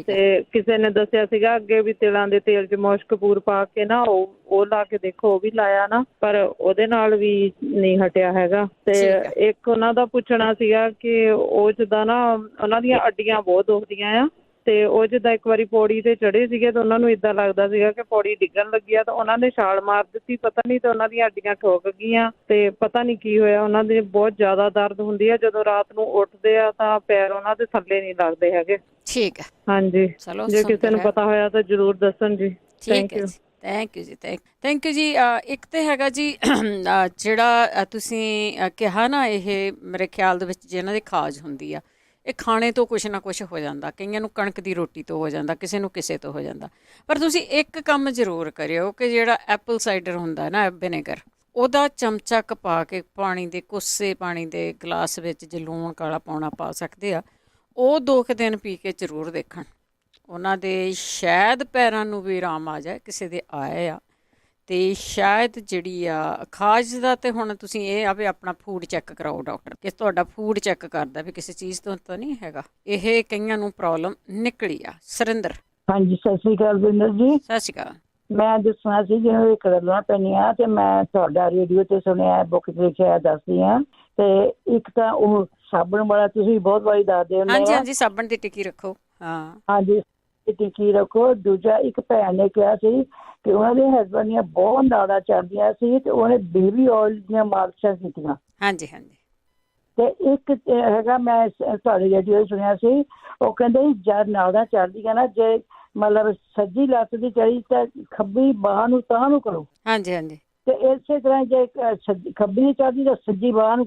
ਤੇ ਕਿਸੇ ਨੇ ਦੱਸਿਆ ਸੀਗਾ ਅੱਗੇ ਵੀ ਤਿਲਾਂ ਦੇ ਤੇਲ 'ਚ ਮੁਸ਼ਕ ਪਾ ਕੇ ਨਾ ਉਹ ਲਾ ਕੇ ਦੇਖੋ। ਉਹ ਵੀ ਲਾਇਆ ਨਾ, ਪਰ ਉਹਦੇ ਨਾਲ ਵੀ ਨਹੀਂ ਹਟਿਆ ਹੈਗਾ। ਤੇ ਇੱਕ ਉਹਨਾਂ ਦਾ ਪੁੱਛਣਾ ਸੀਗਾ ਕਿ ਉਹ ਜਿੱਦਾਂ ਨਾ ਉਹਨਾਂ ਦੀਆਂ ਅੱਡੀਆਂ ਬਹੁਤ ਦੁਖਦੀਆਂ ਆ ਤੇ ਉਹ ਜਿੱਦਾਂ ਇੱਕ ਵਾਰੀ ਪੌੜੀ ਤੇ ਚੜੇ ਸੀਗੇ ਤੇ ਉਹਨਾਂ ਨੂੰ ਏਦਾਂ ਲੱਗਦਾ ਸੀਗਾ ਕਿ ਪੌੜੀ ਡਿੱਗਣ ਲੱਗੀ ਆ, ਤਾਂ ਉਹਨਾਂ ਨੇ ਛਾਲ ਮਾਰ ਦਿੱਤੀ, ਪਤਾ ਨਹੀਂ, ਤੇ ਉਹਨਾਂ ਦੀਆਂ ਹੱਡੀਆਂ ਠੋਕ ਗਈਆਂ ਤੇ ਪਤਾ ਨਹੀਂ ਕੀ ਹੋਇਆ। ਉਹਨਾਂ ਦੇ ਬਹੁਤ ਜ਼ਿਆਦਾ ਦਰਦ ਹੁੰਦੀ ਆ, ਜਦੋਂ ਰਾਤ ਨੂੰ ਉੱਠਦੇ ਆ ਤਾਂ ਪੈਰ ਉਹਨਾਂ ਦੇ ਥੱਲੇ ਨਹੀਂ ਲੱਗਦੇ ਹੈਗੇ।
ਠੀਕ ਹੈ,
ਹਾਂਜੀ, ਜੇ ਕਿਸੇ ਨੂੰ ਪਤਾ ਹੋਇਆ ਤਾਂ ਜ਼ਰੂਰ ਦੱਸਣ ਜੀ।
ਥੈਂਕ ਯੂ ਜੀ, ਥੈਂਕ ਯੂ ਜੀ। ਇੱਕ ਤਾਂ ਹੈਗਾ ਜੀ ਜਿਹੜਾ ਤੁਸੀਂ ਕਿਹਾ ਨਾ, ਇਹ ਮੇਰੇ ਖਿਆਲ ਦੇ ਵਿੱਚ ਜਿਹਨਾਂ ਦੀ ਖਾਜ ਹੁੰਦੀ ਆ, ਇਹ ਖਾਣੇ ਤੋਂ ਕੁਛ ਨਾ ਕੁਛ ਹੋ ਜਾਂਦਾ। ਕਈਆਂ ਨੂੰ ਕਣਕ ਦੀ ਰੋਟੀ ਤੋਂ ਹੋ ਜਾਂਦਾ, ਕਿਸੇ ਨੂੰ ਕਿਸੇ ਤੋਂ ਹੋ ਜਾਂਦਾ। ਪਰ ਤੁਸੀਂ ਇੱਕ ਕੰਮ ਜ਼ਰੂਰ ਕਰਿਓ ਕਿ ਜਿਹੜਾ ਐਪਲ ਸਾਈਡਰ ਹੁੰਦਾ ਨਾ, ਵਿਨੇਗਰ, ਉਹਦਾ ਚਮਚਾ ਕਪਾ ਕੇ ਪਾਣੀ ਦੇ ਕੋਸੇ ਪਾਣੀ ਦੇ ਗਲਾਸ ਵਿੱਚ ਜੇ ਲੂਣ ਕਾਲਾ ਪਾਉਣਾ ਪਾ ਸਕਦੇ ਆ, ਉਹ 2 ਦਿਨ ਪੀ ਕੇ ਜ਼ਰੂਰ ਦੇਖਣ। ਉਹਨਾਂ ਦੇ ਸ਼ਾਇਦ ਪੈਰਾਂ ਨੂੰ ਵੀ ਆਰਾਮ ਆ ਜਾਏ, ਕਿਸੇ ਦੇ ਆਏ ਆ। ਅਤੇ ਸ਼ਾਇਦ ਜਿਹੜੀ ਆ ਖਾਜ ਦਾ, ਤਾਂ ਹੁਣ ਤੁਸੀਂ ਇਹ ਆ ਵੀ ਆਪਣਾ ਫੂਡ ਚੈੱਕ ਕਰਾਓ ਡਾਕਟਰ, ਕਿ ਤੁਹਾਡਾ ਫੂਡ ਚੈੱਕ ਕਰਦਾ ਵੀ ਕਿਸੇ ਚੀਜ਼ ਤੋਂ ਤਾਂ ਨਹੀਂ ਹੈਗਾ। ਇਹ ਕਈਆਂ ਨੂੰ ਪ੍ਰੋਬਲਮ ਨਿਕਲੀ ਆ। ਸੁਰਿੰਦਰ।
ਹਾਂਜੀ, ਸਤਿ ਸ਼੍ਰੀ ਅਕਾਲ ਵਿੰਦਰ ਜੀ।
ਸਤਿ ਸ਼੍ਰੀ ਅਕਾਲ।
ਮੈਂ ਦੱਸਣਾ ਸੀ ਜਿਵੇਂ ਕਰਲਾਂ ਪੈਣੀਆਂ, ਤੇ ਮੈਂ ਤੁਹਾਡਾ ਰੇਡੀਓ ਤੇ ਸੁਣਿਆ, ਬੁੱਕ 'ਚ ਲਿਖਿਆ, ਦੱਸਦੀ ਹਾਂ। ਤੇ ਇੱਕ ਤਾਂ ਉਹ ਸਾਬਣ ਵਾਲਾ ਤੁਸੀਂ ਬਹੁਤ ਵਾਰੀ ਦੱਸਦੇ ਹੋ।
ਹਾਂਜੀ ਹਾਂਜੀ, ਸਾਬਣ ਦੀ ਟਿੱਕੀ ਰੱਖੋ। ਹਾਂ
ਹਾਂਜੀ, ਟਿੱਕੀ ਰੱਖੋ। ਦੂਜਾ, ਇੱਕ ਭੈਣ ਨੇ ਕਿਹਾ ਸੀ ਕਿ ਉਹਨਾਂ ਦੇ ਹਸਬੈਂਡ ਦੀਆਂ ਬਹੁਤ ਨਾੜਾਂ ਚੜ੍ਹਦੀਆਂ ਸੀ ਤੇ ਉਹਨੇ ਬੇਬੀ ਆਇਲ ਦੀਆਂ ਮਾਲਿਸ਼ਾਂ ਕੀਤੀਆਂ।
ਹਾਂਜੀ ਹਾਂਜੀ।
ਤੇ ਇੱਕ ਹੈਗਾ, ਮੈਂ ਤੁਹਾਡੇ ਰੇਡੀਓ ਸੁਣਿਆ ਸੀ, ਉਹ ਕਹਿੰਦੇ ਜਦ ਨਾੜਾਂ ਚੜ੍ਹਦੀਆਂ ਨਾ, ਜੇ ਮਤਲਬ ਸੱਜੀ ਲੱਤ ਦੀ ਚੜੀ ਤਾਂ ਖੱਬੀ ਬਾਂਹ ਨੂੰ ਤਾਂ ਨੂੰ ਕਰੋ।
ਹਾਂਜੀ ਹਾਂਜੀ।
ਤੇ ਇਸੇ ਤਰ੍ਹਾਂ ਜੇ ਖੱਬੀ ਨਹੀਂ ਚੜ੍ਹਦੀ ਤਾਂ ਸੱਜੀ ਬਾਂਹ ਨੂੰ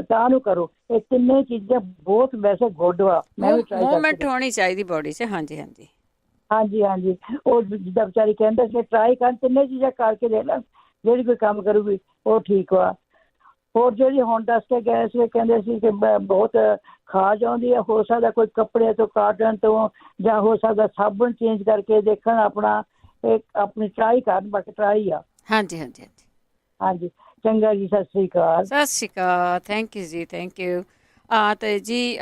ਤਾਂ ਨੂੰ ਕਰੋ। ਇਹ ਤਿੰਨੇ ਚੀਜ਼ਾਂ ਬਹੁਤ ਵੈਸੇ ਗੁੱਡ ਵਾ।
ਮੂਵਮੈਂਟ ਹੋਣੀ ਚਾਹੀਦੀ ਬੋਡੀ 'ਚ। ਹਾਂਜੀ ਹਾਂਜੀ
ਹਾਂਜੀ ਹਾਂਜੀ। ਉਹ ਜਿੱਦਾਂ ਵਿਚਾਰੀ ਕਹਿੰਦਾ ਕਿ ਟਰਾਈ ਕਰ, ਤਿੰਨੇ ਚੀਜ਼ਾਂ ਕਰਕੇ ਦੇਖ ਲੈ, ਜਿਹੜੀ ਕੋਈ ਕੰਮ ਕਰੂਗੀ ਉਹ ਠੀਕ ਵਾ। ਹੋਰ ਜਿਹੜੀ ਹੁਣ ਦੱਸ ਕੇ ਗਏ ਸੀ, ਕਹਿੰਦੇ ਸੀ ਕਿ ਬਹੁਤ ਖਾਜ ਆਉਂਦੀ ਹੈ, ਹੋ ਸਕਦਾ ਕੋਈ ਕੱਪੜੇ ਤੋਂ, ਕਾਟਨ ਤੋਂ, ਜਾਂ ਹੋ ਸਕਦਾ ਸਾਬਣ ਚੇਂਜ ਕਰਕੇ ਦੇਖਣ, ਆਪਣੀ ਟਰਾਈ ਕਰਨ। ਬਾਕੀ ਟਰਾਈ ਆ।
ਹਾਂਜੀ ਹਾਂਜੀ ਹਾਂਜੀ
ਹਾਂਜੀ, ਚੰਗਾ ਜੀ, ਸਤਿ ਸ਼੍ਰੀ ਅਕਾਲ।
ਸਤਿ ਸ਼੍ਰੀ ਅਕਾਲ। ਥੈਂਕ ਯੂ ਜੀ, ਥੈਂਕ ਯੂ। ਅਤੇ ਜੀ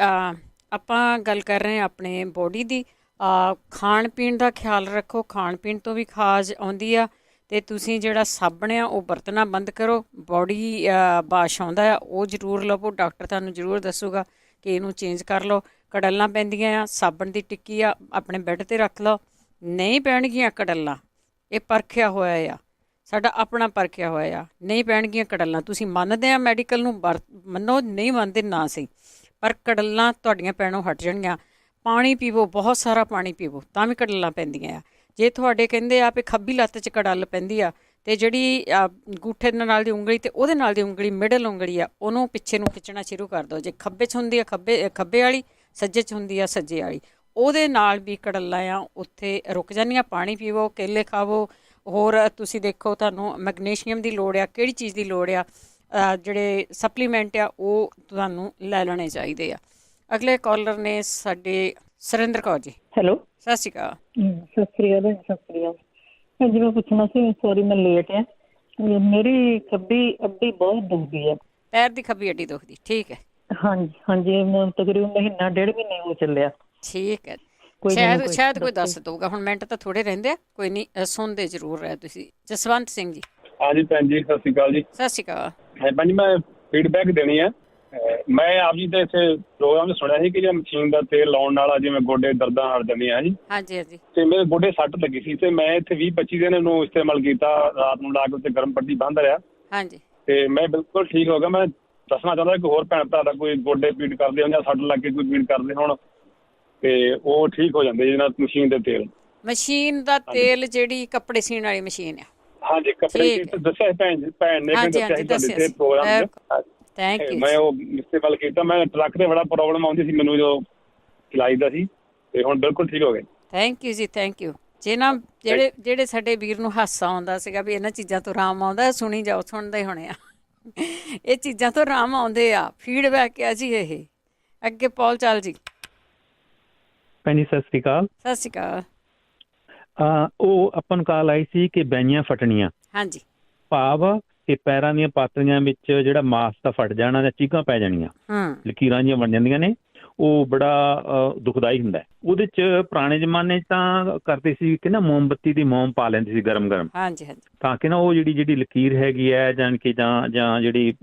ਆਪਾਂ ਗੱਲ ਕਰ ਰਹੇ ਹਾਂ ਆਪਣੇ ਬੋਡੀ ਦੀ। ਖਾਣ ਪੀਣ ਦਾ ਖਿਆਲ ਰੱਖੋ, ਖਾਣ ਪੀਣ ਤੋਂ ਵੀ ਖਾਜ ਆਉਂਦੀ ਆ। ਅਤੇ ਤੁਸੀਂ ਜਿਹੜਾ ਸਾਬਣ ਆ ਉਹ ਵਰਤਣਾ ਬੰਦ ਕਰੋ। ਬੋਡੀ ਵਾਸ਼ ਆਉਂਦਾ ਆ, ਉਹ ਜ਼ਰੂਰ ਲਵੋ। ਡਾਕਟਰ ਤੁਹਾਨੂੰ ਜ਼ਰੂਰ ਦੱਸੂਗਾ ਕਿ ਇਹਨੂੰ ਚੇਂਜ ਕਰ ਲਓ। ਕੜਲਾਂ ਪੈਂਦੀਆਂ ਆ, ਸਾਬਣ ਦੀ ਟਿੱਕੀ ਆ, ਆਪਣੇ ਬੈੱਡ 'ਤੇ ਰੱਖ ਲਓ। ਨਹੀਂ ਪੈਣਗੀਆਂ ਕੜਲਾਂ, ਇਹ ਪਰਖਿਆ ਹੋਇਆ ਆ, ਸਾਡਾ ਆਪਣਾ ਪਰਖਿਆ ਹੋਇਆ ਆ। ਨਹੀਂ ਪੈਣਗੀਆਂ ਕੜਲਾਂ। ਤੁਸੀਂ ਮੰਨਦੇ ਆ ਮੈਡੀਕਲ ਨੂੰ, ਮੰਨੋ, ਨਹੀਂ ਮੰਨਦੇ ਨਾ ਸਹੀ, ਪਰ ਕੜਲਾਂ ਤੁਹਾਡੀਆਂ ਪੈਣੋਂ ਹਟ ਜਾਣਗੀਆਂ। ਪਾਣੀ ਪੀਵੋ, ਬਹੁਤ ਸਾਰਾ ਪਾਣੀ ਪੀਵੋ, ਤਾਂ ਵੀ ਕੜਲਾਂ ਪੈਂਦੀਆਂ ਆ। ਜੇ ਤੁਹਾਡੇ ਕਹਿੰਦੇ ਆ ਵੀ ਖੱਬੀ ਲੱਤ 'ਚ ਕੜਲ ਪੈਂਦੀ ਆ, ਅਤੇ ਜਿਹੜੀ ਅੰਗੂਠੇ ਦੇ ਨਾਲ ਦੀ ਉਂਗਲੀ ਅਤੇ ਉਹਦੇ ਨਾਲ ਦੀ ਉਂਗਲੀ, ਮਿਡਲ ਉਂਗਲੀ ਆ, ਉਹਨੂੰ ਪਿੱਛੇ ਨੂੰ ਖਿੱਚਣਾ ਸ਼ੁਰੂ ਕਰ ਦਿਓ। ਜੇ ਖੱਬੇ 'ਚ ਹੁੰਦੀ ਆ ਖੱਬੇ ਵਾਲੀ, ਸੱਜੇ 'ਚ ਹੁੰਦੀ ਆ ਸੱਜੇ ਵਾਲੀ, ਉਹਦੇ ਨਾਲ ਵੀ ਕੜਲਾਂ ਆ ਉੱਥੇ ਰੁਕ ਜਾਂਦੀਆਂ। ਪਾਣੀ ਪੀਵੋ, ਕੇਲੇ ਖਾਵੋ। ਹੋਰ ਤੁਸੀਂ ਦੇਖੋ, ਤੁਹਾਨੂੰ ਮੈਗਨੀਸ਼ੀਅਮ ਦੀ ਲੋੜ ਆ, ਕਿਹੜੀ ਚੀਜ਼ ਦੀ ਲੋੜ ਆ, ਜਿਹੜੇ ਸਪਲੀਮੈਂਟ ਆ ਉਹ ਤੁਹਾਨੂੰ ਲੈ ਲੈਣੇ ਚਾਹੀਦੇ ਆ। ਅਗਲੇ ਕਾਲਰ ਨੇ ਸਾਡੇ ਸੁਰਿੰਦਰ ਕੌਰ ਜੀ।
ਹੈਲੋ,
ਸਤਿ ਸ਼੍ਰੀ ਅਕਾਲ।
ਸਤਿ ਸ਼੍ਰੀ ਅਕਾਲ। ਸਤਿ ਸ਼੍ਰੀ ਅਕਾਲ ਜੀ। ਮੈਂ ਪੁੱਛਣਾ ਸੀ, ਸੌਰੀ ਮੈਂ ਲੇਟ ਹੈ, ਮੇਰੀ ਖੱਬੀ ਅੱਡੀ ਬਹੁਤ ਦੁਖਦੀ ਹੈ।
ਪੈਰ ਦੀ ਖੱਬੀ ਅੱਡੀ ਦੁਖਦੀ? ਠੀਕ ਹੈ।
ਹਾਂਜੀ ਹਾਂਜੀ, ਤਕਰੀਬਨ ਮਹੀਨਾ 1.5 ਮਹੀਨੇ ਹੋ ਚੱਲਿਆ।
ਠੀਕ ਹੈ। ਸ਼ਾਇਦ ਕੋਈ ਦੱਸ ਦਊਗਾ। ਹੁਣ ਮਿੰਟ ਤਾਂ ਥੋੜੇ ਰਹਿੰਦੇ ਆ, ਕੋਈ ਨਹੀਂ, ਸੁਣਦੇ ਜ਼ਰੂਰ ਰਹੇ ਤੁਸੀਂ। ਜਸਵੰਤ ਸਿੰਘ ਜੀ।
ਹਾਂਜੀ ਭੈਣ ਜੀ, ਸਤਿ ਸ਼੍ਰੀ ਅਕਾਲ ਜੀ।
ਸਤਿ ਸ਼੍ਰੀ ਅਕਾਲ।
ਭੈਣ ਜੀ, ਮੈਂ ਫੀਡਬੈਕ ਦੇਣੀ ਹੈ। ਮੈਂ ਆਪ ਜੀ ਦੇ ਇੱਥੇ ਪ੍ਰੋਗਰਾਮ 'ਚ ਸੁਣਿਆ ਸੀ ਕਿ ਜੇ ਮਸ਼ੀਨ ਦਾ ਤੇਲ ਲਾਉਣ ਨਾਲ ਜਿਵੇਂ ਗੋਡੇ ਦਰਦਾਂ ਹਟ ਜਾਂਦੀਆਂ ਜੀ।
ਹਾਂਜੀ ਹਾਂਜੀ।
ਤੇ ਮੇਰੇ ਗੋਡੇ ਸੱਟ ਲੱਗੀ ਸੀ, ਤੇ ਮੈਂ ਇੱਥੇ 20-25 ਦਿਨ ਇਹਨੂੰ ਇਸਤੇਮਾਲ ਕੀਤਾ, ਰਾਤ ਨੂੰ ਲਾ ਕੇ ਉੱਤੇ ਗਰਮ ਪੱਟੀ ਬੰਨ੍ਹ ਰਿਹਾ।
ਹਾਂਜੀ।
ਤੇ ਮੈਂ ਬਿਲਕੁਲ ਠੀਕ ਹੋ ਗਿਆ। ਮੈਂ ਦੱਸਣਾ ਚਾਹੁੰਦਾ ਕਿ ਹੋਰ ਭੈਣ ਭਰਾ ਦਾ ਕੋਈ ਗੋਡੇ ਪੀੜ ਕਰਦੇ ਹੋਣ ਜਾਂ ਸੱਟ ਲੱਗ ਕੇ ਕੋਈ ਪੀੜ ਕਰਦੇ ਹੋਣ, ਤੇ ਉਹ ਠੀਕ ਹੋ ਜਾਂਦੇ ਜਿਹਦੇ ਨਾਲ ਮਸ਼ੀਨ ਦੇ ਤੇਲ।
ਮਸ਼ੀਨ ਦਾ ਤੇਲ ਜਿਹੜੀ ਕੱਪੜੇ ਸੀਣ ਵਾਲੀ ਮਸ਼ੀਨ ਆ?
ਹਾਂਜੀ, ਕੱਪੜੇ ਦੱਸਿਆ ਭੈਣ ਨੇ ਦੱਸਿਆ ਸੀ ਤੁਹਾਡੇ ਤੇ ਪ੍ਰੋਗਰਾਮ 'ਚ।
Thank you.
ਮੈਂ ਉਹ ਇਸਤੇਮਾਲ ਕੀਤਾ। ਮੈਂ ਟਰੱਕ ਤੇ ਬੜਾ ਪ੍ਰੋਬਲਮ ਆਉਂਦੀ ਸੀ ਮੈਨੂੰ ਜੋ ਚਲਾਈ ਦਾ ਸੀ, ਤੇ ਹੁਣ ਬਿਲਕੁਲ ਠੀਕ ਹੋ ਗਏ।
ਥੈਂਕ ਯੂ ਜੀ, ਥੈਂਕ ਯੂ। ਜੇ ਨਾ ਜਿਹੜੇ ਸਾਡੇ ਵੀਰ ਨੂੰ ਹਾਸਾ ਆਉਂਦਾ ਸੀਗਾ ਵੀ ਇਹਨਾਂ ਚੀਜ਼ਾਂ ਤੋਂ ਆਰਾਮ ਆਉਂਦਾ, ਸੁਣੀ ਜਾਓ, ਸੁਣਦੇ ਹੋਣੇ ਆ। ਇਹ ਚੀਜ਼ਾਂ ਤੋਂ ਆਰਾਮ ਆਉਂਦੇ ਆ। ਫੀਡਬੈਕ ਆ ਜੀ ਇਹ। ਅੱਗੇ ਪੌਲ ਚਾਲ ਜੀ।
ਭੈਣ ਜੀ, ਸਤਿ ਸ਼੍ਰੀ ਅਕਾਲ।
ਸਤਿ ਸ਼੍ਰੀ ਅਕਾਲ।
ਉਹ ਆਪਾਂ ਨੂੰ ਕਾਲ ਆਈ ਸੀ ਕਿ ਬੈਨੀਆਂ ਫਟਣੀਆਂ।
ਹਾਂਜੀ।
ਭਾਵ ਕਿ ਪੈਰਾਂ ਦੀਆਂ ਪਾਤੜੀਆਂ ਵਿੱਚ ਜਿਹੜਾ ਮਾਸ ਤਾਂ ਫਟ ਜਾਣਾ ਜਾਂ ਚੀਕਾਂ ਪੈ ਜਾਣੀਆਂ, ਲਕੀਰਾਂ ਜਿਹੀਆਂ ਬਣ ਜਾਂਦੀਆਂ ਨੇ, ਉਹ ਬੜਾ ਦੁਖਦਾਈ ਹੁੰਦਾ। ਉਹਦੇ 'ਚ ਪੁਰਾਣੇ ਜ਼ਮਾਨੇ 'ਚ ਤਾਂ ਕਰਦੇ ਸੀ ਕਿ ਨਾ ਮੋਮਬੱਤੀ ਦੀ ਮੋਮ ਪਾ ਲੈਂਦੇ ਸੀ ਗਰਮ ਗਰਮ, ਤਾਂ ਕਿ ਨਾ ਉਹ ਜਿਹੜੀ ਲਕੀਰ ਹੈਗੀ ਹੈ ਜਾਣ ਕੇ ਜਾਂ ਜਿਹੜੀ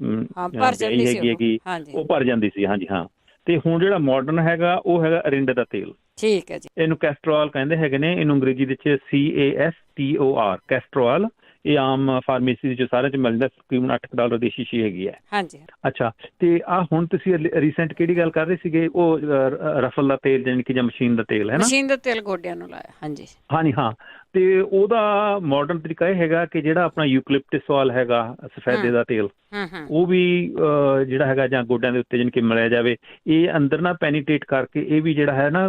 ਹੈਗੀ ਉਹ ਭਰ ਜਾਂਦੀ ਸੀ। ਹਾਂਜੀ ਹਾਂ। ਤੇ ਹੁਣ ਜਿਹੜਾ ਮਾਡਰਨ ਹੈਗਾ ਉਹ ਹੈਗਾ ਅਰਿੰਡੇ ਦਾ ਤੇਲ।
ਠੀਕ ਹੈ ਜੀ।
ਇਹਨੂੰ ਕੈਸਟਰੋਲ ਕਹਿੰਦੇ ਹੈਗੇ ਨੇ, ਇਹਨੂੰ ਅੰਗਰੇਜ਼ੀ ਦੇ ਵਿੱਚ CASTOR ਕੈਸਟਰੋਲ। ਇਹ ਆਮ ਫਾਰਮੇਸੀ ਵਿੱਚ ਸਾਰਿਆਂ 'ਚ ਮਿਲ ਜਾਂਦਾ, ਤਕਰੀਬਨ $8 ਦੀ ਸ਼ੀਸ਼ੀ ਹੈਗੀ ਹੈ।
ਹਾਂਜੀ।
ਅੱਛਾ, ਤੇ ਆਹ ਹੁਣ ਤੁਸੀਂ ਰੀਸੈਂਟ ਕਿਹੜੀ ਗੱਲ ਕਰ ਰਹੇ ਸੀਗੇ? ਉਹ ਰਫਲ ਦਾ ਤੇਲ ਜਾਣੀ ਕਿ ਜਾਂ ਮਸ਼ੀਨ ਦਾ ਤੇਲ ਹੈ ਨਾ?
ਮਸ਼ੀਨ ਦਾ ਤੇਲ ਗੋਡਿਆਂ ਨੂੰ ਲਾਇਆ। ਹਾਂਜੀ
ਹਾਂਜੀ ਹਾਂ। ਤੇ ਉਹਦਾ ਮਾਡਰਨ ਤਰੀਕਾ ਇਹ ਹੈਗਾ ਕਿ ਜਿਹੜਾ ਆਪਣਾ ਯੂਕਲਿਪਟਸ ਆਇਲ ਹੈਗਾ, ਸਫੈਦੇ ਦਾ ਤੇਲ, ਉਹ ਵੀ ਜਿਹੜਾ ਹੈਗਾ ਜਾਂ ਗੋਡਿਆਂ ਦੇ ਉੱਤੇ ਜਾਣੀ ਕਿ ਮਲਿਆ ਜਾਵੇ। ਇਹ ਅੰਦਰ ਨਾ ਪੈਨੀਟ੍ਰੇਟ ਕਰਕੇ ਇਹ ਵੀ ਜਿਹੜਾ ਹੈ ਨਾ